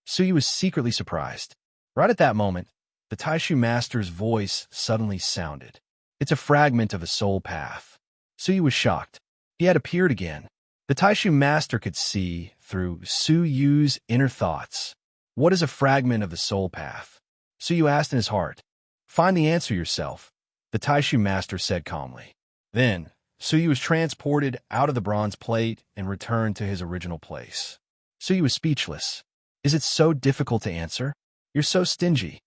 Su Yu was secretly surprised. Right at that moment, the Taishu master's voice suddenly sounded. It's a fragment of a soul path. Su Yu was shocked. He had appeared again. The Taishu master could see through Su Yu's inner thoughts. What is a fragment of the soul path? Su Yu asked in his heart. Find the answer yourself, the Taishu master said calmly. Then, Su Yu was transported out of the bronze plate and returned to his original place. Su Yu was speechless. Is it so difficult to answer? You're so stingy.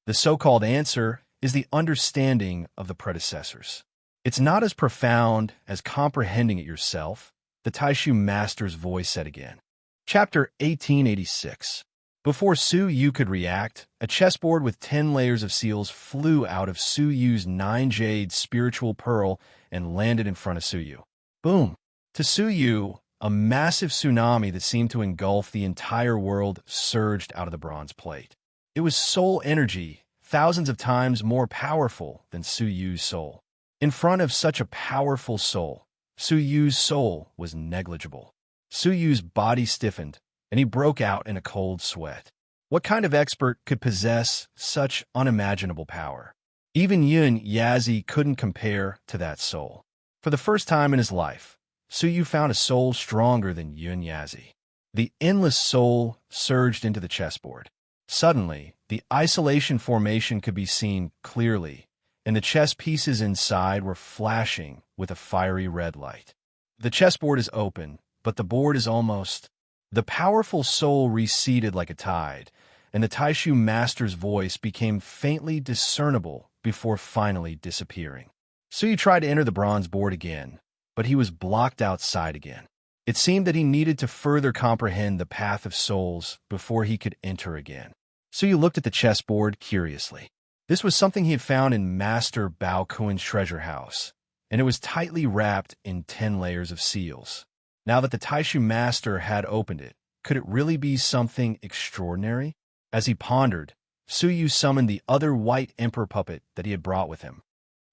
The so-called answer is the understanding of the predecessors. It's not as profound as comprehending it yourself, the Taishu master's voice said again. Chapter 1886. Before Su Yu could react, a chessboard with 10 layers of seals flew out of Su Yu's 9 jade spiritual pearl and landed in front of Su Yu. Boom! To Su Yu, a massive tsunami that seemed to engulf the entire world surged out of the bronze plate. It was soul energy, thousands of times more powerful than Su Yu's soul. In front of such a powerful soul, Su Yu's soul was negligible. Su Yu's body stiffened, and he broke out in a cold sweat. What kind of expert could possess such unimaginable power? Even Yun Yazi couldn't compare to that soul. For the first time in his life, Su Yu found a soul stronger than Yun Yazi. The endless soul surged into the chessboard. Suddenly, the isolation formation could be seen clearly, and the chess pieces inside were flashing with a fiery red light. The chessboard is open, but the board is almost... The powerful soul receded like a tide, and the Taishu master's voice became faintly discernible before finally disappearing. Su Yu tried to enter the bronze board again, but he was blocked outside again. It seemed that he needed to further comprehend the path of souls before he could enter again. Su Yu looked at the chessboard curiously. This was something he had found in Master Bao Kuan's treasure house, and it was tightly wrapped in 10 layers of seals. Now that the Taishu master had opened it, could it really be something extraordinary? As he pondered, Su Yu summoned the other white emperor puppet that he had brought with him.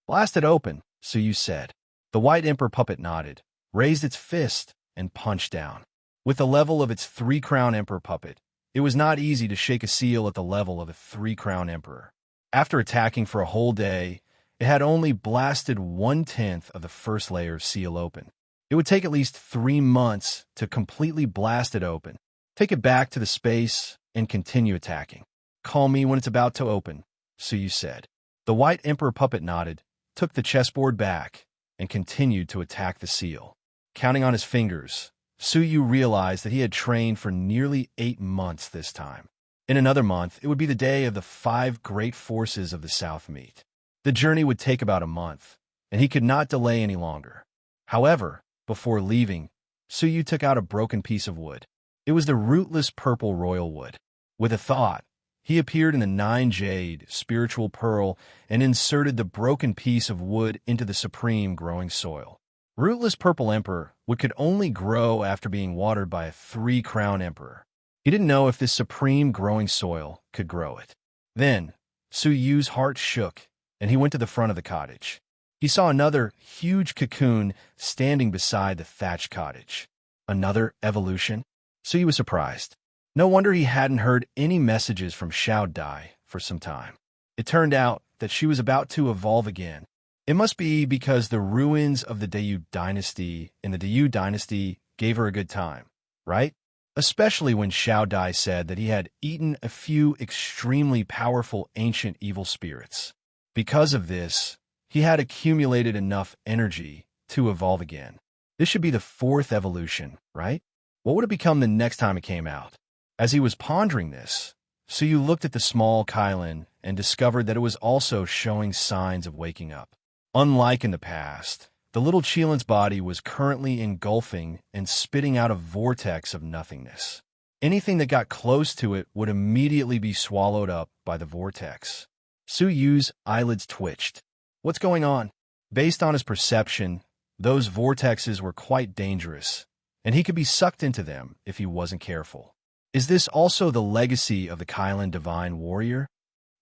"Blast it open," Su Yu said. The white emperor puppet nodded, raised its fist, and punched down. With the level of its 3-crown emperor puppet, it was not easy to shake a seal at the level of a 3-crown emperor. After attacking for a whole day, it had only blasted 1/10 of the first layer of seal open. It would take at least 3 months to completely blast it open. Take it back to the space and continue attacking. "Call me when it's about to open," Su Yu said. The white emperor puppet nodded, took the chessboard back, and continued to attack the seal. Counting on his fingers, Su Yu realized that he had trained for nearly 8 months this time. In another month, it would be the day of the 5 great forces of the South meet. The journey would take about a month, and he could not delay any longer. However, before leaving, Su Yu took out a broken piece of wood. It was the rootless purple royal wood. With a thought, he appeared in the 9 jade spiritual pearl and inserted the broken piece of wood into the supreme growing soil. Rootless purple emperor wood could only grow after being watered by a 3-crown emperor. He didn't know if this supreme growing soil could grow it. Then, Su Yu's heart shook, and he went to the front of the cottage. He saw another huge cocoon standing beside the thatched cottage. Another evolution? Su Yu was surprised. No wonder he hadn't heard any messages from Xiao Dai for some time. It turned out that she was about to evolve again. It must be because the ruins of the Dayu dynasty in the Dayu dynasty gave her a good time, right? Especially when Xiao Dai said that he had eaten a few extremely powerful ancient evil spirits. Because of this, he had accumulated enough energy to evolve again. This should be the 4th evolution, right? What would it become the next time it came out? As he was pondering this, Su Yu looked at the small Kylin and discovered that it was also showing signs of waking up. Unlike in the past, the little Qilin's body was currently engulfing and spitting out a vortex of nothingness. Anything that got close to it would immediately be swallowed up by the vortex. Su Yu's eyelids twitched. What's going on? Based on his perception, those vortexes were quite dangerous, and he could be sucked into them if he wasn't careful. Is this also the legacy of the Kylin divine warrior?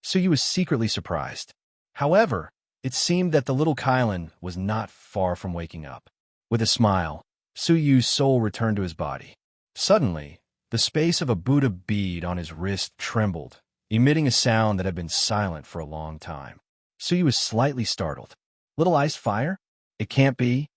Su Yu was secretly surprised. However, it seemed that the little Kylin was not far from waking up. With a smile, Su Yu's soul returned to his body. Suddenly, the space of a Buddha bead on his wrist trembled, emitting a sound that had been silent for a long time. Su Yu was slightly startled. Little ice fire? It can't be.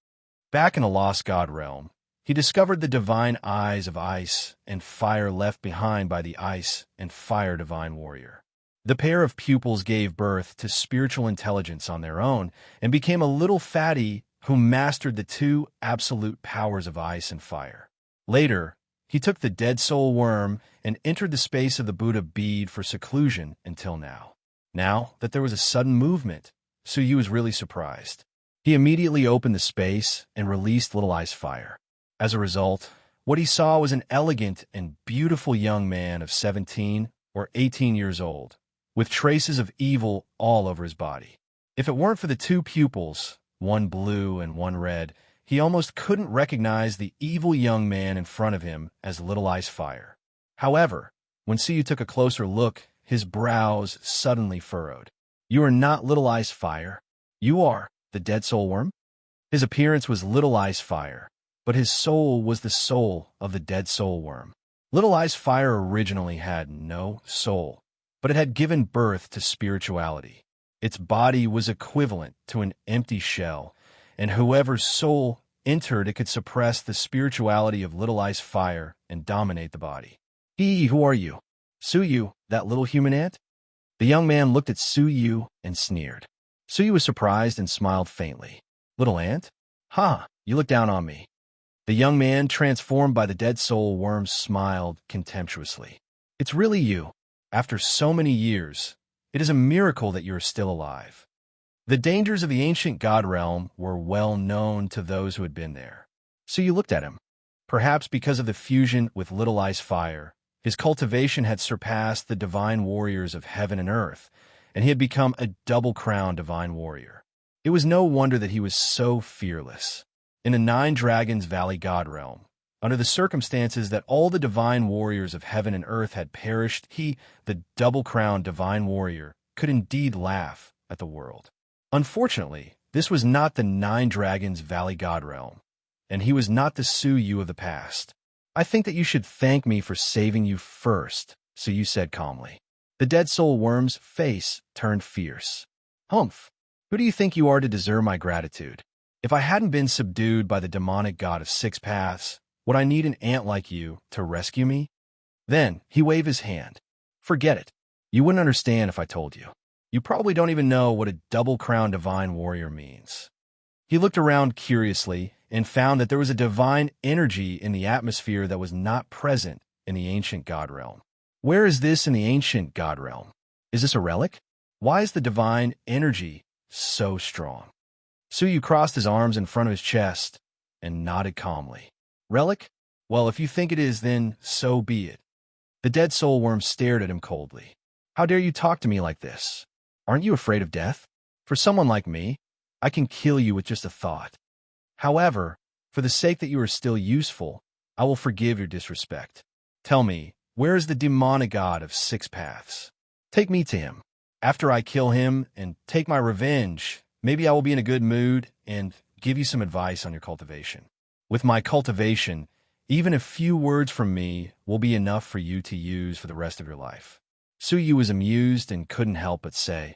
Back in the lost god realm, he discovered the divine eyes of ice and fire left behind by the ice and fire divine warrior. The pair of pupils gave birth to spiritual intelligence on their own and became a little fatty who mastered the 2 absolute powers of ice and fire. Later, he took the dead soul worm and entered the space of the Buddha bead for seclusion until now. Now that there was a sudden movement, Su Yu was really surprised. He immediately opened the space and released Little Eye's fire. As a result, what he saw was an elegant and beautiful young man of 17 or 18 years old, with traces of evil all over his body. If it weren't for the two pupils, one blue and one red, he almost couldn't recognize the evil young man in front of him as Little Eye's fire. However, when Suyu took a closer look, his brows suddenly furrowed. "You are not Little Eye's fire. You are the dead soul worm?" His appearance was Little Eye's fire, but his soul was the soul of the dead soul worm. Little Eye's fire originally had no soul, but it had given birth to spirituality. Its body was equivalent to an empty shell, and whoever's soul entered it could suppress the spirituality of Little Eye's fire and dominate the body. Who are you? Suyu, that little human ant?" The young man looked at Suyu and sneered. Suyu was surprised and smiled faintly. "Little ant? Ha, you look down on me." The young man, transformed by the dead soul worm, smiled contemptuously. "It's really you. After so many years, it is a miracle that you are still alive." The dangers of the ancient god realm were well known to those who had been there. Suyu looked at him. Perhaps because of the fusion with Little Eye's fire, his cultivation had surpassed the divine warriors of heaven and earth, and he had become a double-crowned divine warrior. It was no wonder that he was so fearless. In the Nine Dragons Valley god realm, under the circumstances that all the divine warriors of heaven and earth had perished, he, the double-crowned divine warrior, could indeed laugh at the world. Unfortunately, this was not the Nine Dragons Valley god realm, and he was not the Suyu of the past. "I think that you should thank me for saving you first," Suyu said calmly. The dead soul worm's face turned fierce. "Humph! Who do you think you are to deserve my gratitude? If I hadn't been subdued by the demonic god of six paths, would I need an ant like you to rescue me?" Then he waved his hand. "Forget it. You wouldn't understand if I told you. You probably don't even know what a double-crowned divine warrior means." He looked around curiously and found that there was a divine energy in the atmosphere that was not present in the ancient god realm. Where is this in the ancient god realm? Is this a relic? Why is the divine energy so strong? Suyu crossed his arms in front of his chest and nodded calmly. "Relic? Well, if you think it is, then so be it." The dead soul worm stared at him coldly. "How dare you talk to me like this? Aren't you afraid of death? For someone like me, I can kill you with just a thought. However, for the sake that you are still useful, I will forgive your disrespect. Tell me, where is the demonic god of six paths? Take me to him. After I kill him and take my revenge, maybe I will be in a good mood and give you some advice on your cultivation. With my cultivation, even a few words from me will be enough for you to use for the rest of your life." Suyu was amused and couldn't help but say,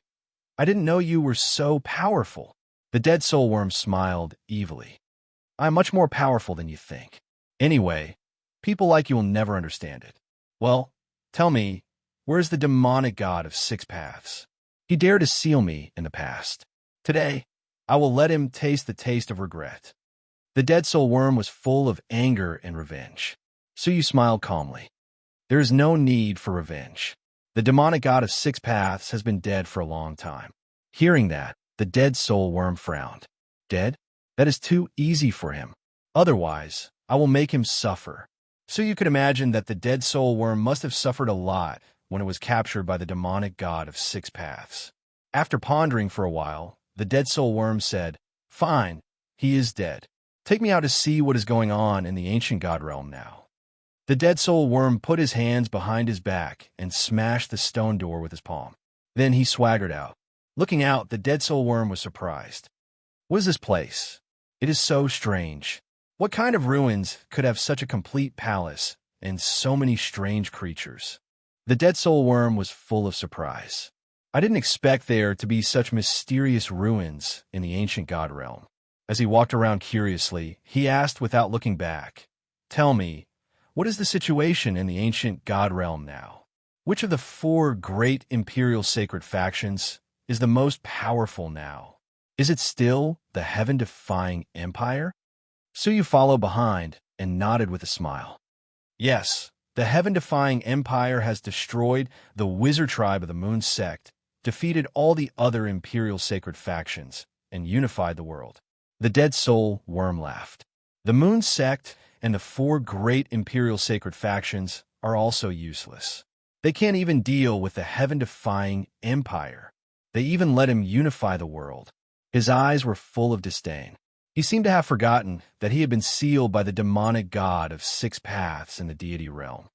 "I didn't know you were so powerful." The dead soul worm smiled evilly. "I am much more powerful than you think. Anyway, people like you will never understand it. Well, tell me, where is the demonic god of six paths? He dared to seal me in the past. Today, I will let him taste the taste of regret." The dead soul worm was full of anger and revenge. Suyu smiled calmly. "There is no need for revenge. The demonic god of six paths has been dead for a long time." Hearing that, the dead soul worm frowned. "Dead? That is too easy for him. Otherwise, I will make him suffer." So you could imagine that the dead soul worm must have suffered a lot when it was captured by the demonic god of six paths. After pondering for a while, the dead soul worm said, "Fine, he is dead. Take me out to see what is going on in the ancient god realm now." The dead soul worm put his hands behind his back and smashed the stone door with his palm. Then he swaggered out. Looking out, the dead soul worm was surprised. "What is this place? It is so strange. What kind of ruins could have such a complete palace and so many strange creatures?" The dead soul worm was full of surprise. "I didn't expect there to be such mysterious ruins in the ancient god realm." As he walked around curiously, he asked without looking back, "Tell me, what is the situation in the ancient god realm now? Which of the four great imperial sacred factions is the most powerful now? Is it still the heaven-defying empire?" Suyu followed behind and nodded with a smile. "Yes, the heaven-defying empire has destroyed the wizard tribe of the Moon Sect, defeated all the other imperial sacred factions, and unified the world. The dead soul worm laughed. The moon sect and the four great imperial sacred factions are also useless. They can't even deal with the heaven-defying empire. They even let him unify the world. His eyes were full of disdain. He seemed to have forgotten that he had been sealed by the demonic god of six paths in the deity realm.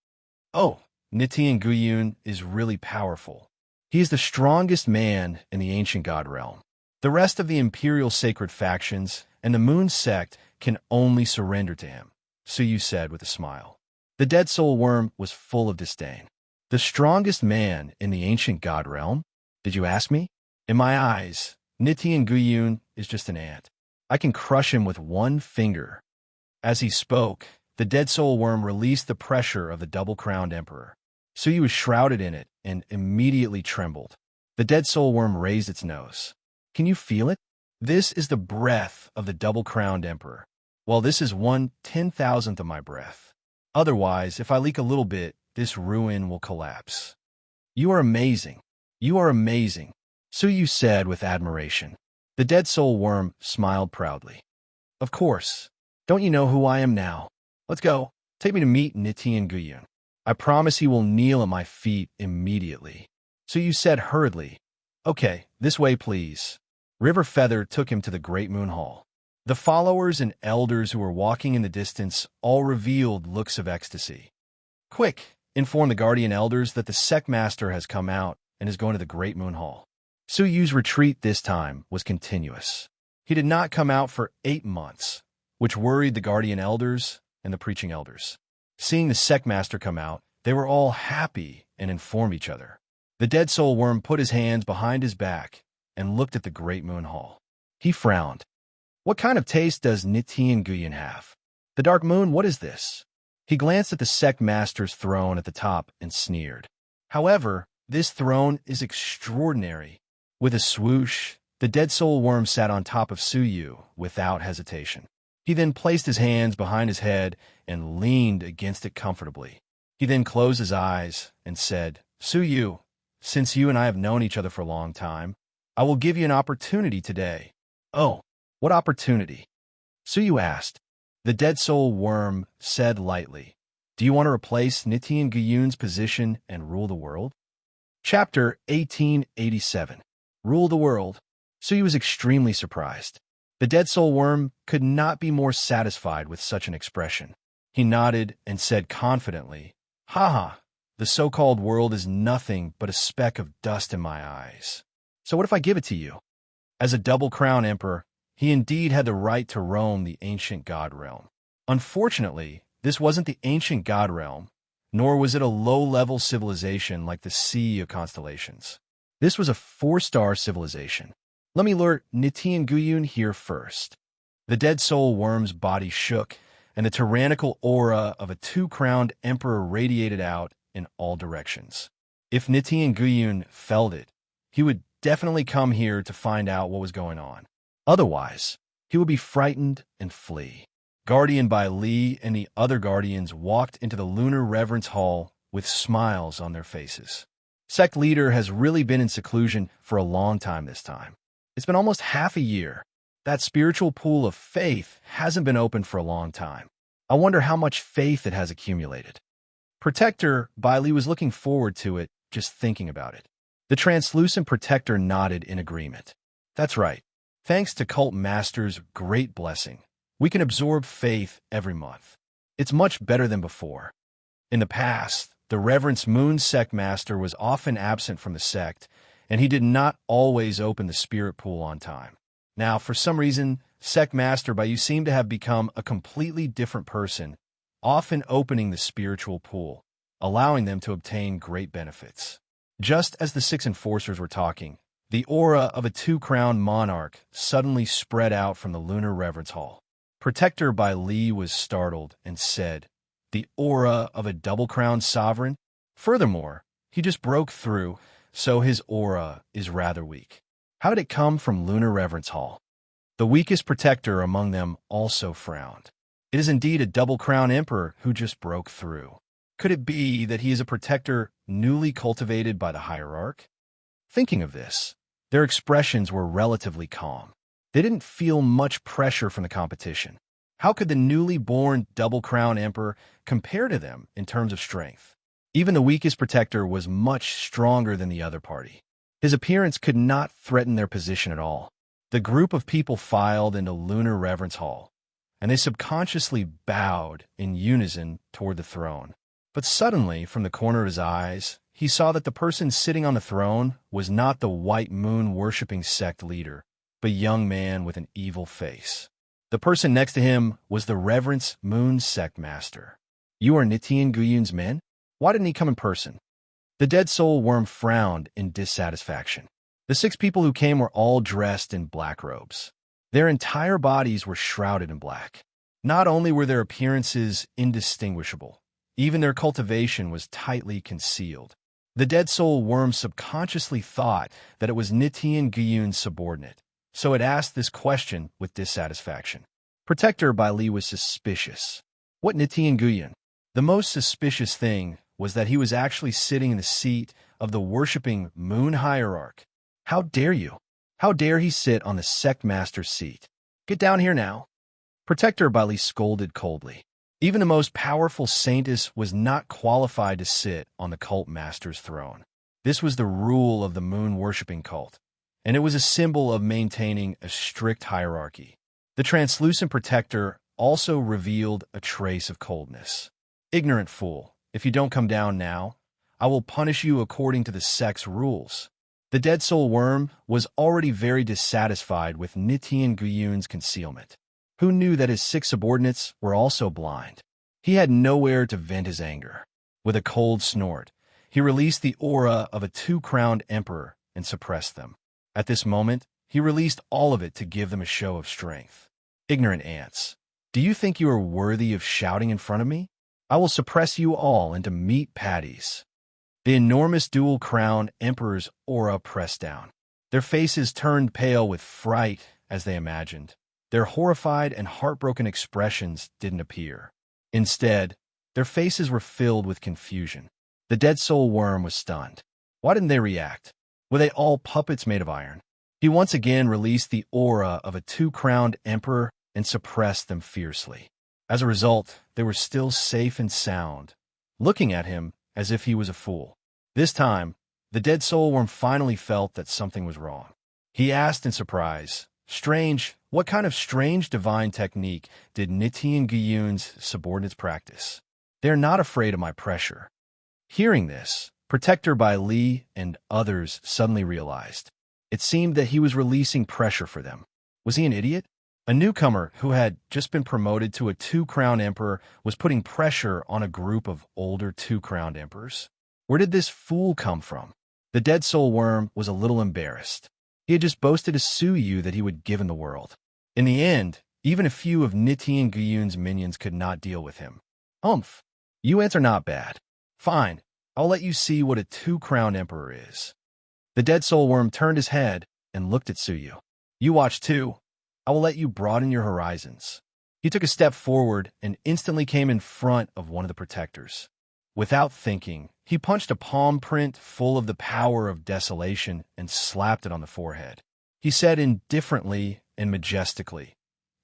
Oh, Nitian Guyun is really powerful. He is the strongest man in the ancient god realm. The rest of the imperial sacred factions and the moon sect can only surrender to him, Suyu said with a smile. The dead soul worm was full of disdain. The strongest man in the ancient god realm? Did you ask me? In my eyes, Nitian Guyun is just an ant. I can crush him with one finger. As he spoke, the dead soul worm released the pressure of the double-crowned emperor. Suyu was shrouded in it and immediately trembled. The dead soul worm raised its nose. Can you feel it? This is the breath of the double-crowned emperor. Well, this is 1/10,000th of my breath. Otherwise, if I leak a little bit, this ruin will collapse. You are amazing. You are amazing, Suyu said with admiration. The dead soul worm smiled proudly. Of course. Don't you know who I am now? Let's go. Take me to meet Nitian Guyun. I promise he will kneel at my feet immediately. Suyu said hurriedly. Okay, this way please. River Feather took him to the Great Moon Hall. The followers and elders who were walking in the distance all revealed looks of ecstasy. Quick, inform the guardian elders that the sect master has come out and is going to the Great Moon Hall. Suyu's retreat this time was continuous. He did not come out for 8 months, which worried the guardian elders and the preaching elders. Seeing the sect master come out, they were all happy and informed each other. The dead soul worm put his hands behind his back and looked at the Great Moon Hall. He frowned. What kind of taste does Nitian Guyun have? The Dark Moon, what is this? He glanced at the sect master's throne at the top and sneered. However, this throne is extraordinary. With a swoosh, the dead soul worm sat on top of Suyu without hesitation. He then placed his hands behind his head and leaned against it comfortably. He then closed his eyes and said, Suyu, since you and I have known each other for a long time, I will give you an opportunity today. Oh, what opportunity? Suyu asked. The dead soul worm said lightly, Do you want to replace Nitian Guyun's position and rule the world? Chapter 1887. Rule the world. Suyu was extremely surprised. The dead soul worm could not be more satisfied with such an expression. He nodded and said confidently, Haha, the so-called world is nothing but a speck of dust in my eyes. So what if I give it to you? As a double-crown emperor, he indeed had the right to roam the ancient god realm. Unfortunately, this wasn't the ancient god realm, nor was it a low-level civilization like the Sea of Constellations. This was a 4-star civilization. Let me lure Nitian Guyun here first. The dead soul worm's body shook, and the tyrannical aura of a 2-crowned emperor radiated out in all directions. If Nitian Guyun felt it, he would definitely come here to find out what was going on. Otherwise, he would be frightened and flee. Guardian Bai Li and the other guardians walked into the Lunar Reverence Hall with smiles on their faces. Sect leader has really been in seclusion for a long time this time. It's been almost half a year. That spiritual pool of faith hasn't been open for a long time. I wonder how much faith it has accumulated. Protector Bai Li was looking forward to it, just thinking about it. The translucent protector nodded in agreement. That's right. Thanks to Cult Master's great blessing, we can absorb faith every month. It's much better than before. In the past, the Reverence Moon Sect Master was often absent from the sect, and he did not always open the spirit pool on time. Now, for some reason, Sect Master Bai Yu seemed to have become a completely different person, often opening the spiritual pool, allowing them to obtain great benefits. Just as the 6 enforcers were talking, the aura of a 2-crowned monarch suddenly spread out from the Lunar Reverence Hall. Protector Bai Li was startled and said, The aura of a double-crowned sovereign? Furthermore, he just broke through, so his aura is rather weak. How did it come from Lunar Reverence Hall? The weakest protector among them also frowned. It is indeed a double-crowned emperor who just broke through. Could it be that he is a protector newly cultivated by the hierarch? Thinking of this, their expressions were relatively calm. They didn't feel much pressure from the competition. How could the newly born Double Crown Emperor compare to them in terms of strength? Even the weakest protector was much stronger than the other party. His appearance could not threaten their position at all. The group of people filed into Lunar Reverence Hall, and they subconsciously bowed in unison toward the throne. But suddenly, from the corner of his eyes, he saw that the person sitting on the throne was not the white moon-worshipping sect leader, but a young man with an evil face. The person next to him was the Reverence Moon Sect Master. "You are Nitian Guyun's men? Why didn't he come in person?" The dead soul worm frowned in dissatisfaction. The 6 people who came were all dressed in black robes. Their entire bodies were shrouded in black. Not only were their appearances indistinguishable, even their cultivation was tightly concealed. The dead soul worm subconsciously thought that it was Nitian Guyun's subordinate, so it asked this question with dissatisfaction. Protector Bai Li was suspicious. What Nitian Guyun? The most suspicious thing was that he was actually sitting in the seat of the worshipping moon hierarch. How dare you? How dare he sit on the sect master's seat? Get down here now. Protector Bai Li scolded coldly. Even the most powerful saintess was not qualified to sit on the cult master's throne. This was the rule of the moon-worshipping cult, and it was a symbol of maintaining a strict hierarchy. The translucent protector also revealed a trace of coldness. "Ignorant fool, if you don't come down now, I will punish you according to the sect's rules." The dead soul worm was already very dissatisfied with Nitian Guyun's concealment. Who knew that his 6 subordinates were also blind? He had nowhere to vent his anger. With a cold snort, he released the aura of a 2-crowned emperor and suppressed them. At this moment, he released all of it to give them a show of strength. "Ignorant ants, do you think you are worthy of shouting in front of me? I will suppress you all into meat patties." The enormous dual-crowned emperor's aura pressed down. Their faces turned pale with fright as they imagined. Their horrified and heartbroken expressions didn't appear. Instead, their faces were filled with confusion. The dead soul worm was stunned. Why didn't they react? Were they all puppets made of iron? He once again released the aura of a 2-crowned emperor and suppressed them fiercely. As a result, they were still safe and sound, looking at him as if he was a fool. This time, the dead soul worm finally felt that something was wrong. He asked in surprise, what kind of strange divine technique did Nitian Guyun's subordinates practice? They are not afraid of my pressure." Hearing this, Protector Bai Li and others suddenly realized. It seemed that he was releasing pressure for them. Was he an idiot? A newcomer who had just been promoted to a 2-crowned emperor was putting pressure on a group of older 2-crowned emperors. Where did this fool come from? The dead soul worm was a little embarrassed. He had just boasted to Suyu that he would give him the world. In the end, even a few of Nitian Guyun's minions could not deal with him. "Humph, you ants are not bad. Fine, I'll let you see what a 2-crowned emperor is." The dead soul worm turned his head and looked at Suyu. "You watch too. I will let you broaden your horizons." He took a step forward and instantly came in front of one of the protectors. Without thinking, he punched a palm print full of the power of desolation and slapped it on the forehead. He said indifferently and majestically,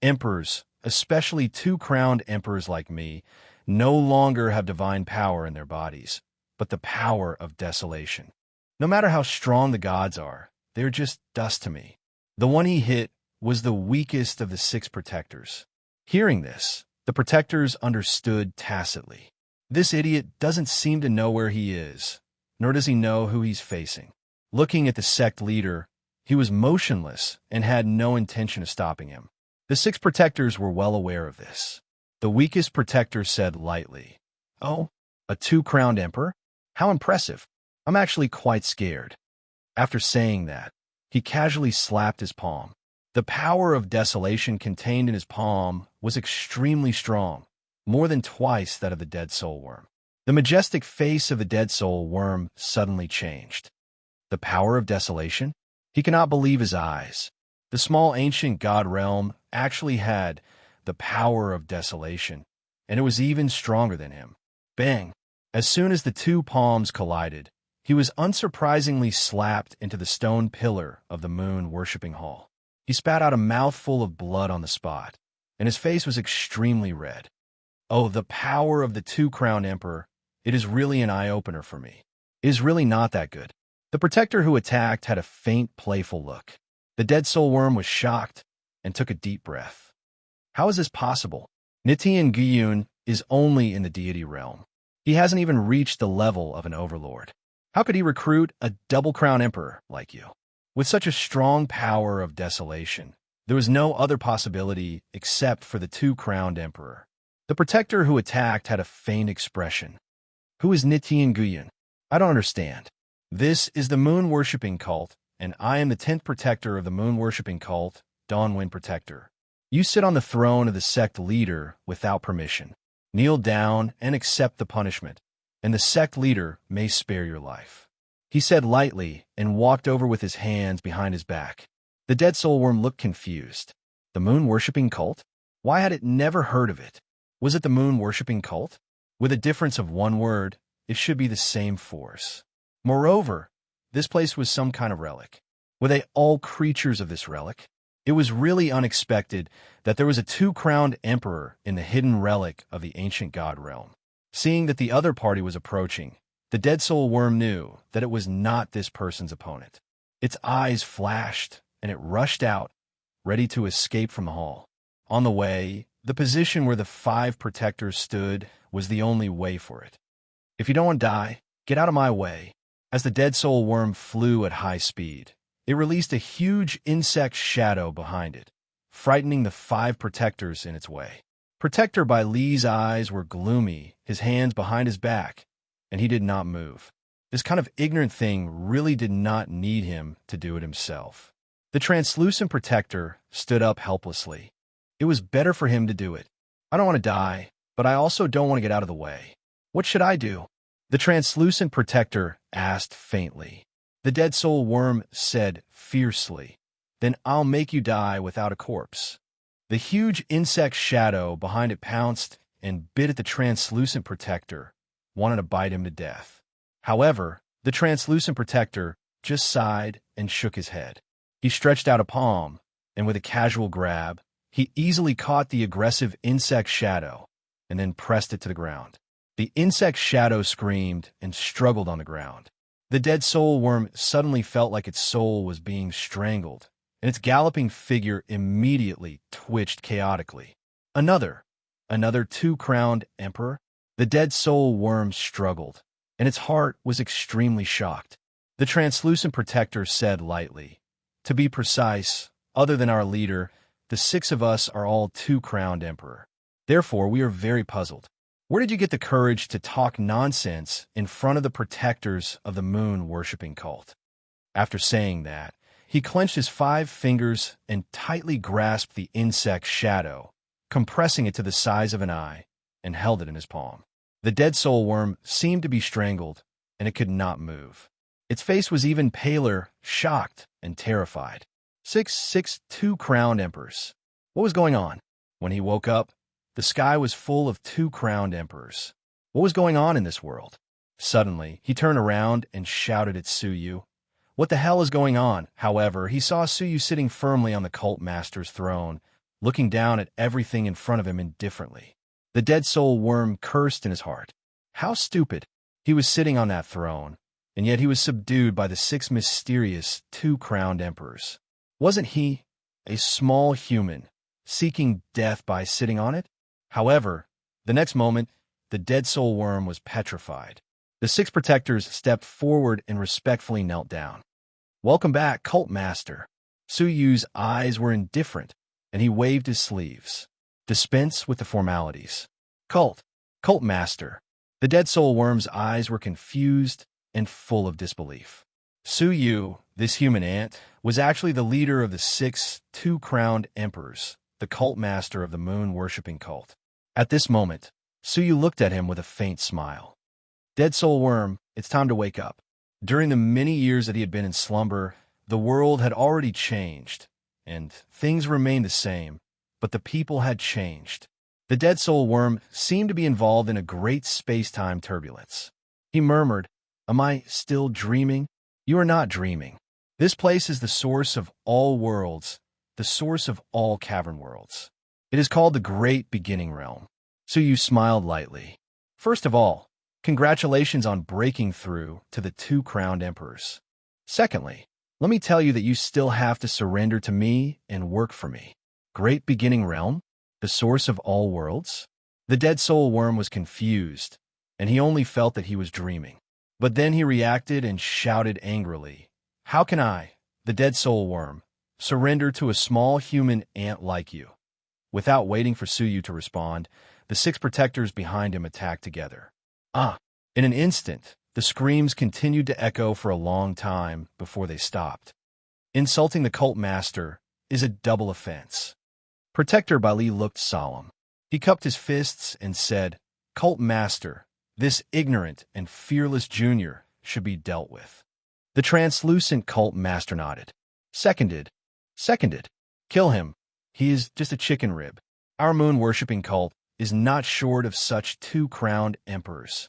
"Emperors, especially 2-crowned emperors like me, no longer have divine power in their bodies, but the power of desolation. No matter how strong the gods are, they are just dust to me." The one he hit was the weakest of the 6 protectors. Hearing this, the protectors understood tacitly. This idiot doesn't seem to know where he is, nor does he know who he's facing. Looking at the sect leader, he was motionless and had no intention of stopping him. The 6 protectors were well aware of this. The weakest protector said lightly, "Oh, a 2-crowned emperor? How impressive. I'm actually quite scared." After saying that, he casually slapped his palm. The power of desolation contained in his palm was extremely strong, more than twice that of the dead soul worm. The majestic face of the dead soul worm suddenly changed. The power of desolation? He cannot believe his eyes. The small ancient god realm actually had the power of desolation, and it was even stronger than him. Bang! As soon as the 2 palms collided, he was unsurprisingly slapped into the stone pillar of the moon-worshipping hall. He spat out a mouthful of blood on the spot, and his face was extremely red. Oh, the power of the two-crowned emperor. It is really an eye-opener for me. It is really not that good. The protector who attacked had a faint, playful look. The dead soul worm was shocked and took a deep breath. How is this possible? Nitian Gyun is only in the deity realm. He hasn't even reached the level of an overlord. How could he recruit a double-crown emperor like you? With such a strong power of desolation, there was no other possibility except for the two-crowned emperor. The protector who attacked had a faint expression. Who is Nitian Gyun? I don't understand. This is the moon-worshipping cult, and I am the 10th protector of the moon-worshipping cult, Dawnwind Protector. You sit on the throne of the sect leader without permission. Kneel down and accept the punishment, and the sect leader may spare your life. He said lightly and walked over with his hands behind his back. The dead soul worm looked confused. The moon-worshipping cult? Why had it never heard of it? Was it the moon-worshipping cult? With a difference of one word, it should be the same force. Moreover, this place was some kind of relic. Were they all creatures of this relic? It was really unexpected that there was a two-crowned emperor in the hidden relic of the ancient god realm. Seeing that the other party was approaching, the dead soul worm knew that it was not this person's opponent. Its eyes flashed, and it rushed out, ready to escape from the hall. On the way, the position where the 5 protectors stood was the only way for it. If you don't want to die, get out of my way. As the dead soul worm flew at high speed, it released a huge insect shadow behind it, frightening the 5 protectors in its way. Protector Bai Li's eyes were gloomy, his hands behind his back, and he did not move. This kind of ignorant thing really did not need him to do it himself. The translucent protector stood up helplessly. It was better for him to do it. I don't want to die, but I also don't want to get out of the way. What should I do? The translucent protector asked faintly. The dead soul worm said fiercely, Then I'll make you die without a corpse. The huge insect shadow behind it pounced and bit at the translucent protector, wanted to bite him to death. However, the translucent protector just sighed and shook his head. He stretched out a palm, and with a casual grab, he easily caught the aggressive insect shadow and then pressed it to the ground. The insect shadow screamed and struggled on the ground. The dead soul worm suddenly felt like its soul was being strangled, and its galloping figure immediately twitched chaotically. Another two-crowned emperor? The dead soul worm struggled, and its heart was extremely shocked. The translucent protector said lightly, To be precise, other than our leader, the 6 of us are all two-crowned emperor. Therefore, we are very puzzled. Where did you get the courage to talk nonsense in front of the protectors of the moon-worshipping cult? After saying that, he clenched his 5 fingers and tightly grasped the insect shadow, compressing it to the size of an eye, and held it in his palm. The dead soul worm seemed to be strangled, and it could not move. Its face was even paler, shocked, and terrified. 6 two-crowned emperors. What was going on? When he woke up, the sky was full of two-crowned emperors. What was going on in this world? Suddenly, he turned around and shouted at Suyu. What the hell is going on? However, he saw Suyu sitting firmly on the cult master's throne, looking down at everything in front of him indifferently. The dead soul worm cursed in his heart. How stupid. He was sitting on that throne, and yet he was subdued by the 6 mysterious two-crowned emperors. Wasn't he, a small human, seeking death by sitting on it? However, the next moment, the dead soul worm was petrified. The 6 protectors stepped forward and respectfully knelt down. Welcome back, cult master. Suyu's eyes were indifferent, and he waved his sleeves. Dispense with the formalities. Cult master. The dead soul worm's eyes were confused and full of disbelief. Suyu, this human ant, was actually the leader of the 6 two-crowned emperors, the cult master of the moon-worshipping cult. At this moment, Suyu looked at him with a faint smile. Dead soul worm, it's time to wake up. During the many years that he had been in slumber, the world had already changed, and things remained the same, but the people had changed. The dead soul worm seemed to be involved in a great space-time turbulence. He murmured, Am I still dreaming? You are not dreaming. This place is the source of all worlds, the source of all cavern worlds. It is called the Great Beginning Realm. Suyu smiled lightly. First of all, congratulations on breaking through to the two crowned emperors. Secondly, let me tell you that you still have to surrender to me and work for me. Great Beginning Realm? The source of all worlds? The dead soul worm was confused, and he only felt that he was dreaming. But then he reacted and shouted angrily, "How can I, the dead soul worm, surrender to a small human ant like you?" Without waiting for Suyu to respond, the six protectors behind him attacked together. In an instant, the screams continued to echo for a long time before they stopped. Insulting the cult master is a double offense. Protector Baili looked solemn. He cupped his fists and said, "Cult master, this ignorant and fearless junior should be dealt with." The translucent cult master nodded. Seconded. Kill him. He is just a chicken rib. Our moon-worshipping cult is not short of such two crowned emperors.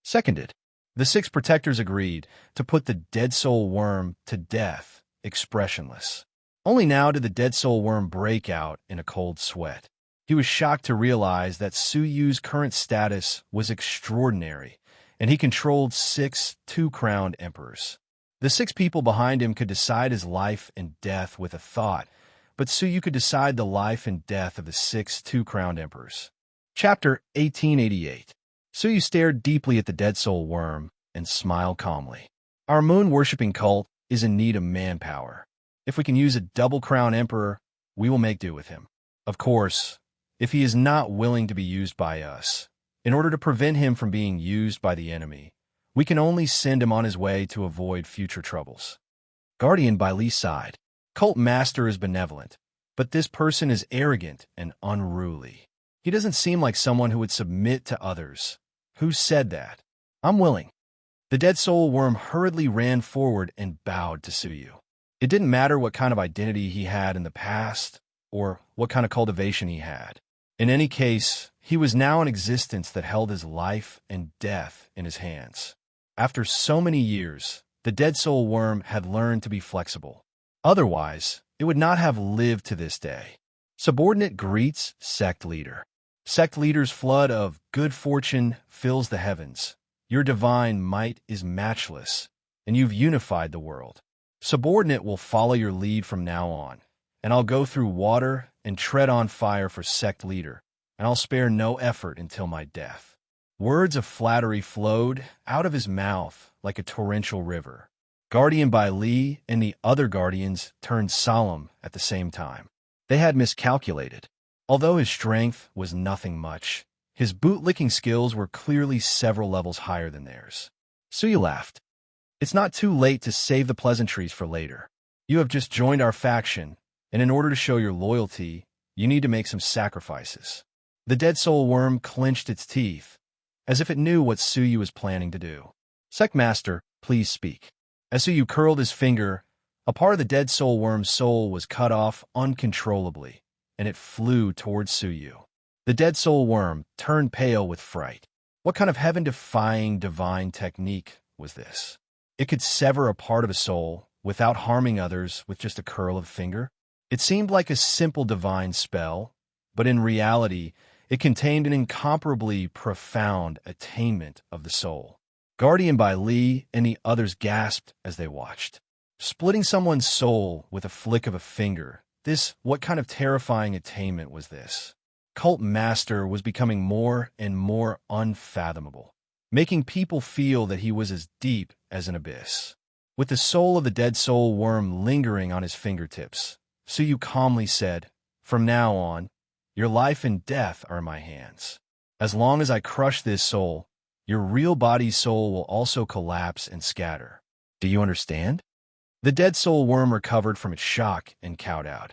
Seconded. The six protectors agreed to put the dead soul worm to death, expressionless. Only now did the dead soul worm break out in a cold sweat. He was shocked to realize that Suyu's current status was extraordinary, and he controlled two-crowned emperors. The six people behind him could decide his life and death with a thought, but Suyu could decide the life and death of the two-crowned emperors. Chapter 1888. Suyu stared deeply at the dead soul worm and smiled calmly. Our moon-worshipping cult is in need of manpower. If we can use a double-crown emperor, we will make do with him. Of course, if he is not willing to be used by us, in order to prevent him from being used by the enemy, we can only send him on his way to avoid future troubles. Guardian Baili sighed. Cult master is benevolent, but this person is arrogant and unruly. He doesn't seem like someone who would submit to others. Who said that? I'm willing. The dead soul worm hurriedly ran forward and bowed to Suyu. It didn't matter what kind of identity he had in the past or what kind of cultivation he had. In any case, he was now an existence that held his life and death in his hands. After so many years, the dead soul worm had learned to be flexible. Otherwise, it would not have lived to this day. Subordinate greets sect leader. Sect leader's flood of good fortune fills the heavens. Your divine might is matchless, and you've unified the world. Subordinate will follow your lead from now on, and I'll go through water and tread on fire for sect leader, and I'll spare no effort until my death. Words of flattery flowed out of his mouth like a torrential river. Guardian Baili and the other guardians turned solemn at the same time. They had miscalculated. Although his strength was nothing much, his boot-licking skills were clearly several levels higher than theirs. Suyu laughed. It's not too late to save the pleasantries for later. You have just joined our faction, and in order to show your loyalty, you need to make some sacrifices. The dead soul worm clenched its teeth, as if it knew what Suyu was planning to do. Sect Master, please speak. As Suyu curled his finger, a part of the dead soul worm's soul was cut off uncontrollably, and it flew towards Suyu. The dead soul worm turned pale with fright. What kind of heaven-defying divine technique was this? It could sever a part of a soul without harming others with just a curl of a finger? It seemed like a simple divine spell, but in reality, it contained an incomparably profound attainment of the soul. Guardian Baili and the others gasped as they watched. Splitting someone's soul with a flick of a finger, what kind of terrifying attainment was this? Cult Master was becoming more and more unfathomable, making people feel that he was as deep as an abyss. With the soul of the dead soul worm lingering on his fingertips, Suyu calmly said, "From now on, your life and death are in my hands. As long as I crush this soul, your real body's soul will also collapse and scatter. Do you understand?" The dead soul worm recovered from its shock and cowed.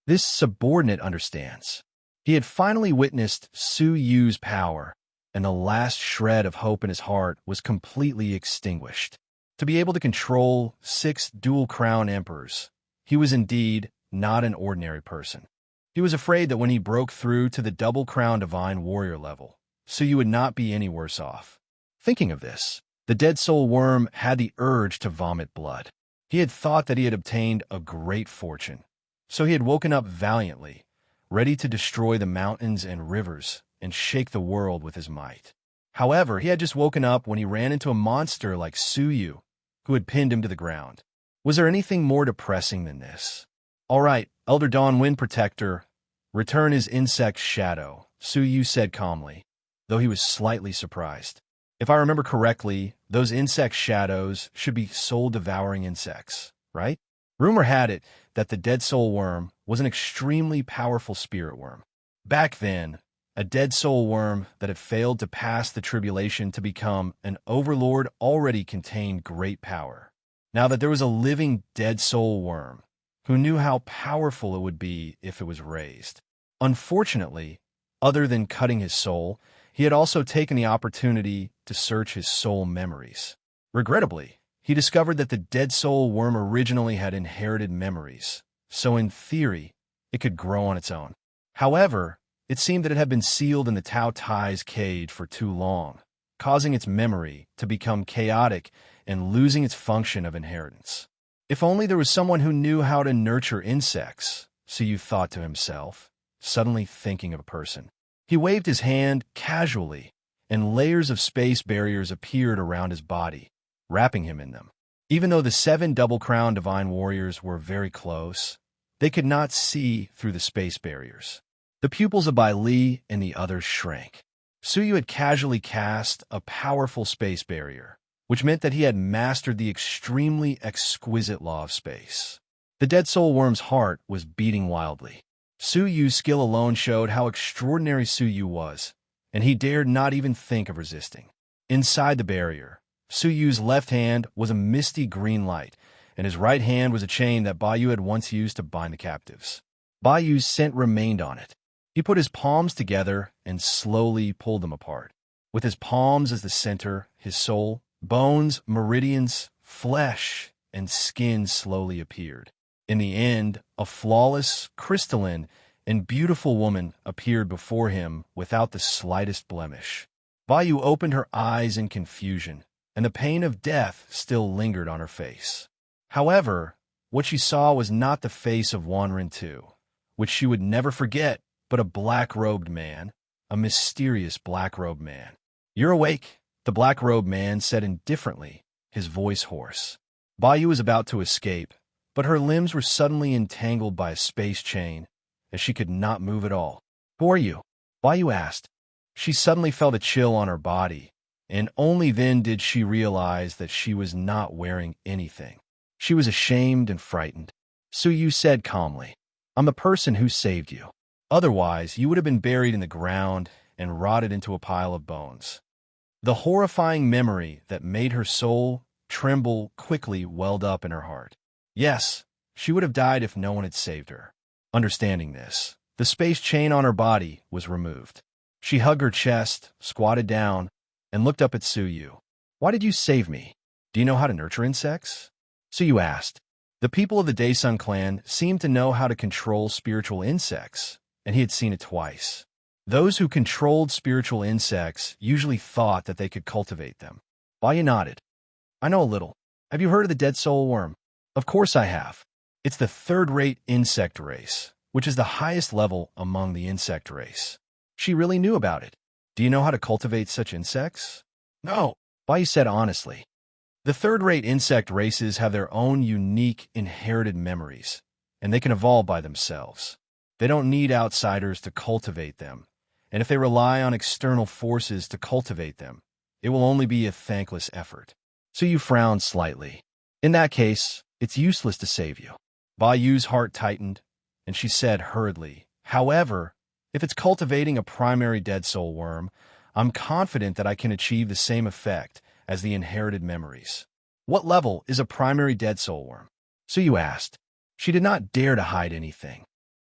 This subordinate understands. He had finally witnessed Suyu's power, and the last shred of hope in his heart was completely extinguished. To be able to control 6 dual-crown emperors, he was indeed not an ordinary person. He was afraid that when he broke through to the double-crown divine warrior level, Suyu would not be any worse off. Thinking of this, the dead soul worm had the urge to vomit blood. He had thought that he had obtained a great fortune, So he had woken up valiantly, ready to destroy the mountains and rivers and shake the world with his might. However, he had just woken up when he ran into a monster like Suyu, who had pinned him to the ground. Was there anything more depressing than this? All right, Elder Dawn Wind Protector, return his insect shadow, Suyu said calmly, though he was slightly surprised. If I remember correctly, those insect shadows should be soul-devouring insects, right? Rumor had it that the dead soul worm was an extremely powerful spirit worm. Back then, a dead soul worm that had failed to pass the tribulation to become an overlord already contained great power. Now that there was a living dead soul worm, who knew how powerful it would be if it was raised. Unfortunately, other than cutting his soul, he had also taken the opportunity to search his soul memories. Regrettably, he discovered that the dead soul worm originally had inherited memories, so in theory, it could grow on its own. However, it seemed that it had been sealed in the Tao Tai's cage for too long, causing its memory to become chaotic and losing its function of inheritance. If only there was someone who knew how to nurture insects, Suyu thought to himself, suddenly thinking of a person. He waved his hand casually, and layers of space barriers appeared around his body, wrapping him in them. Even though the 7 double-crowned divine warriors were very close, they could not see through the space barriers. The pupils of Bai Li and the others shrank. Suyu had casually cast a powerful space barrier, which meant that he had mastered the extremely exquisite law of space. The dead soul worm's heart was beating wildly. Suyu's skill alone showed how extraordinary Suyu was, and he dared not even think of resisting. Inside the barrier, Suyu's left hand was a misty green light, and his right hand was a chain that Bayu had once used to bind the captives. Bayu's scent remained on it. He put his palms together and slowly pulled them apart. With his palms as the center, his soul, bones, meridians, flesh, and skin slowly appeared. In the end, a flawless, crystalline, and beautiful woman appeared before him without the slightest blemish. Bayu opened her eyes in confusion, and the pain of death still lingered on her face. However, what she saw was not the face of Wanren II, which she would never forget, but a black-robed man, a mysterious black-robed man. "You're awake," the black-robed man said indifferently, his voice hoarse. Bayu was about to escape, but her limbs were suddenly entangled by a space chain, and she could not move at all. "Who are you?" Bayu asked. She suddenly felt a chill on her body, and only then did she realize that she was not wearing anything. She was ashamed and frightened. Suyu said calmly, "I'm the person who saved you. Otherwise, you would have been buried in the ground and rotted into a pile of bones." The horrifying memory that made her soul tremble quickly welled up in her heart. Yes, she would have died if no one had saved her. Understanding this, the space chain on her body was removed. She hugged her chest, squatted down, and looked up at Suyu. "Why did you save me? Do you know how to nurture insects?" Suyu asked. The people of the Daesun clan seemed to know how to control spiritual insects, and he had seen it twice. Those who controlled spiritual insects usually thought that they could cultivate them. Bayu nodded. "I know a little. Have you heard of the dead soul worm?" "Of course I have. It's the third-rate insect race, which is the highest level among the insect race." She really knew about it. "Do you know how to cultivate such insects?" "No," Bayu said honestly. The third-rate insect races have their own unique inherited memories, and they can evolve by themselves. They don't need outsiders to cultivate them, and if they rely on external forces to cultivate them, it will only be a thankless effort. Suyu frowned slightly. "In that case, it's useless to save you." Bayu's heart tightened, and she said hurriedly, "However, if it's cultivating a primary dead soul worm, I'm confident that I can achieve the same effect as the inherited memories." "What level is a primary dead soul worm?" Suyu asked. She did not dare to hide anything.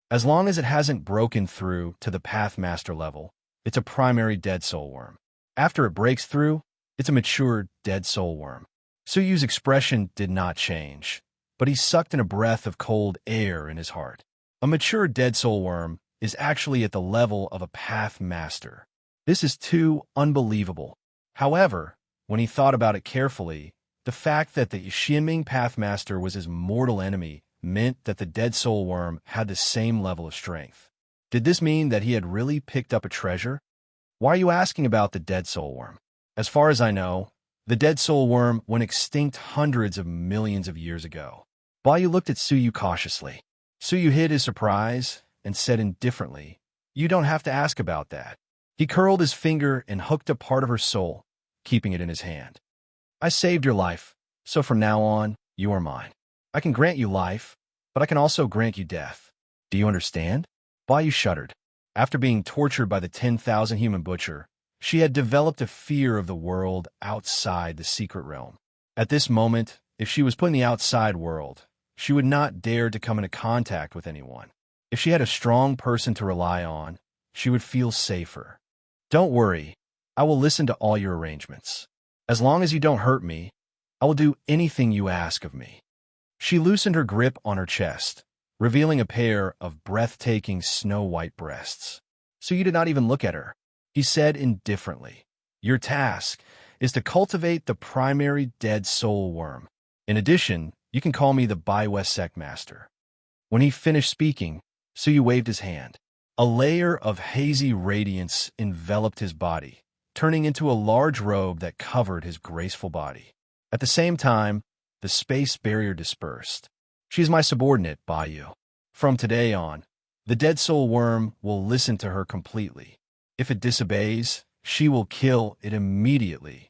As long as it hasn't broken through to the Pathmaster level, it's a primary dead soul worm. After it breaks through, it's a mature dead soul worm. Suyu's expression did not change, but he sucked in a breath of cold air in his heart. A mature dead soul worm is actually at the level of a Pathmaster. This is too unbelievable. However, when he thought about it carefully, The fact that the Xianming Pathmaster was his mortal enemy meant that the dead soul worm had the same level of strength. Did this mean that he had really picked up a treasure? Why are you asking about the dead soul worm? As far as I know, the dead soul worm went extinct hundreds of millions of years ago. Bayu looked at Suyu cautiously. Suyu hid his surprise and said indifferently, "You don't have to ask about that." He curled his finger and hooked a part of her soul, keeping it in his hand. "I saved your life, so from now on, you are mine. I can grant you life, but I can also grant you death. Do you understand?" Bayu shuddered. After being tortured by the 10,000 human butcher, she had developed a fear of the world outside the secret realm. At this moment, if she was put in the outside world, she would not dare to come into contact with anyone. If she had a strong person to rely on, she would feel safer. "Don't worry, I will listen to all your arrangements. As long as you don't hurt me, I will do anything you ask of me." She loosened her grip on her chest, revealing a pair of breathtaking snow-white breasts. So you did not even look at her. He said indifferently, "Your task is to cultivate the primary dead soul worm. In addition, you can call me the Baiwes Sect Master." When he finished speaking, Suyu waved his hand. A layer of hazy radiance enveloped his body, turning into a large robe that covered his graceful body. At the same time, the space barrier dispersed. "She is my subordinate, Bayu. From today on, the dead soul worm will listen to her completely. If it disobeys, she will kill it immediately."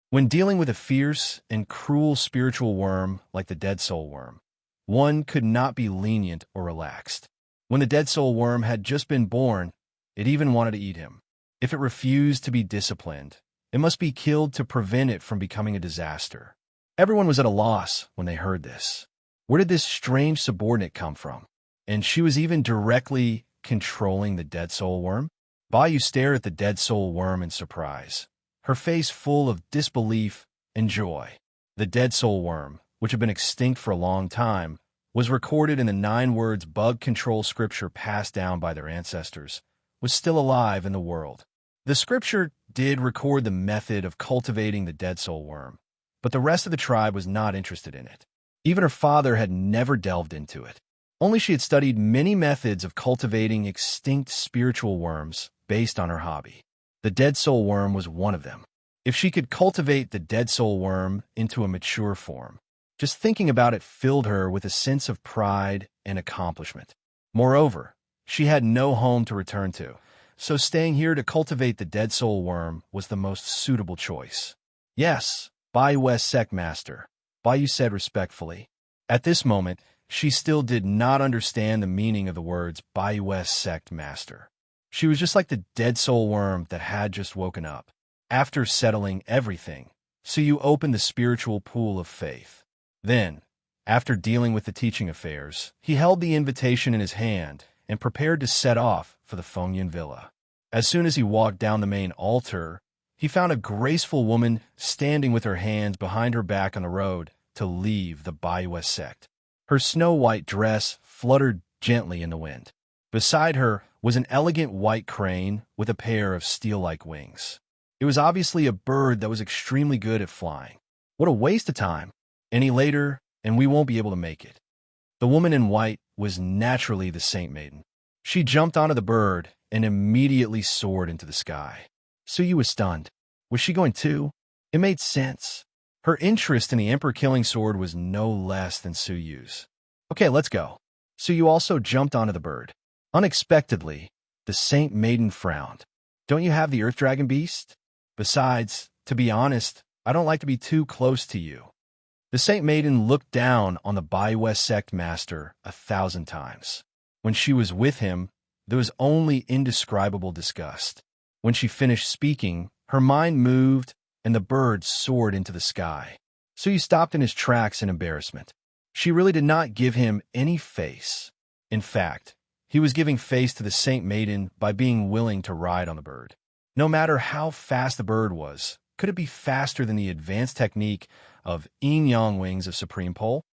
When dealing with a fierce and cruel spiritual worm like the dead soul worm, one could not be lenient or relaxed. When the dead soul worm had just been born, it even wanted to eat him. If it refused to be disciplined, it must be killed to prevent it from becoming a disaster. Everyone was at a loss when they heard this. Where did this strange subordinate come from? And she was even directly controlling the dead soul worm? Bayu stared at the dead soul worm in surprise, her face full of disbelief and joy. The dead soul worm, which had been extinct for a long time, was recorded in the 9 words bug control scripture passed down by their ancestors, was still alive in the world. The scripture did record the method of cultivating the dead soul worm, but the rest of the tribe was not interested in it. Even her father had never delved into it. Only she had studied many methods of cultivating extinct spiritual worms based on her hobby. The dead soul worm was one of them. If she could cultivate the dead soul worm into a mature form, just thinking about it filled her with a sense of pride and accomplishment. Moreover, she had no home to return to, so staying here to cultivate the dead soul worm was the most suitable choice. "Yes, Baiwes Sect Master," Bayu said respectfully. At this moment, she still did not understand the meaning of the words Baiwes Sect Master. She was just like the dead soul worm that had just woken up. After settling everything, Suyu opened the spiritual pool of faith. Then, after dealing with the teaching affairs, he held the invitation in his hand and prepared to set off for the Fengyan villa. As soon as he walked down the main altar, he found a graceful woman standing with her hands behind her back on the road to leave the Baiwes sect. Her snow-white dress fluttered gently in the wind. Beside her was an elegant white crane with a pair of steel-like wings. It was obviously a bird that was extremely good at flying. What a waste of time. Any later, and we won't be able to make it. The woman in white was naturally the Saint Maiden. She jumped onto the bird and immediately soared into the sky. Suyu was stunned. Was she going too? It made sense. Her interest in the Emperor Killing Sword was no less than Suyu's. "Okay, let's go." Suyu also jumped onto the bird. Unexpectedly, the Saint Maiden frowned. "Don't you have the Earth Dragon Beast? Besides, to be honest, I don't like to be too close to you." The Saint Maiden looked down on the Baiwes Sect Master 1,000 times. When she was with him, there was only indescribable disgust. When she finished speaking, her mind moved and the bird soared into the sky. So he stopped in his tracks in embarrassment. She really did not give him any face. In fact, he was giving face to the Saint Maiden by being willing to ride on the bird. No matter how fast the bird was, could it be faster than the advanced technique of yin-yang wings of Supreme Pole?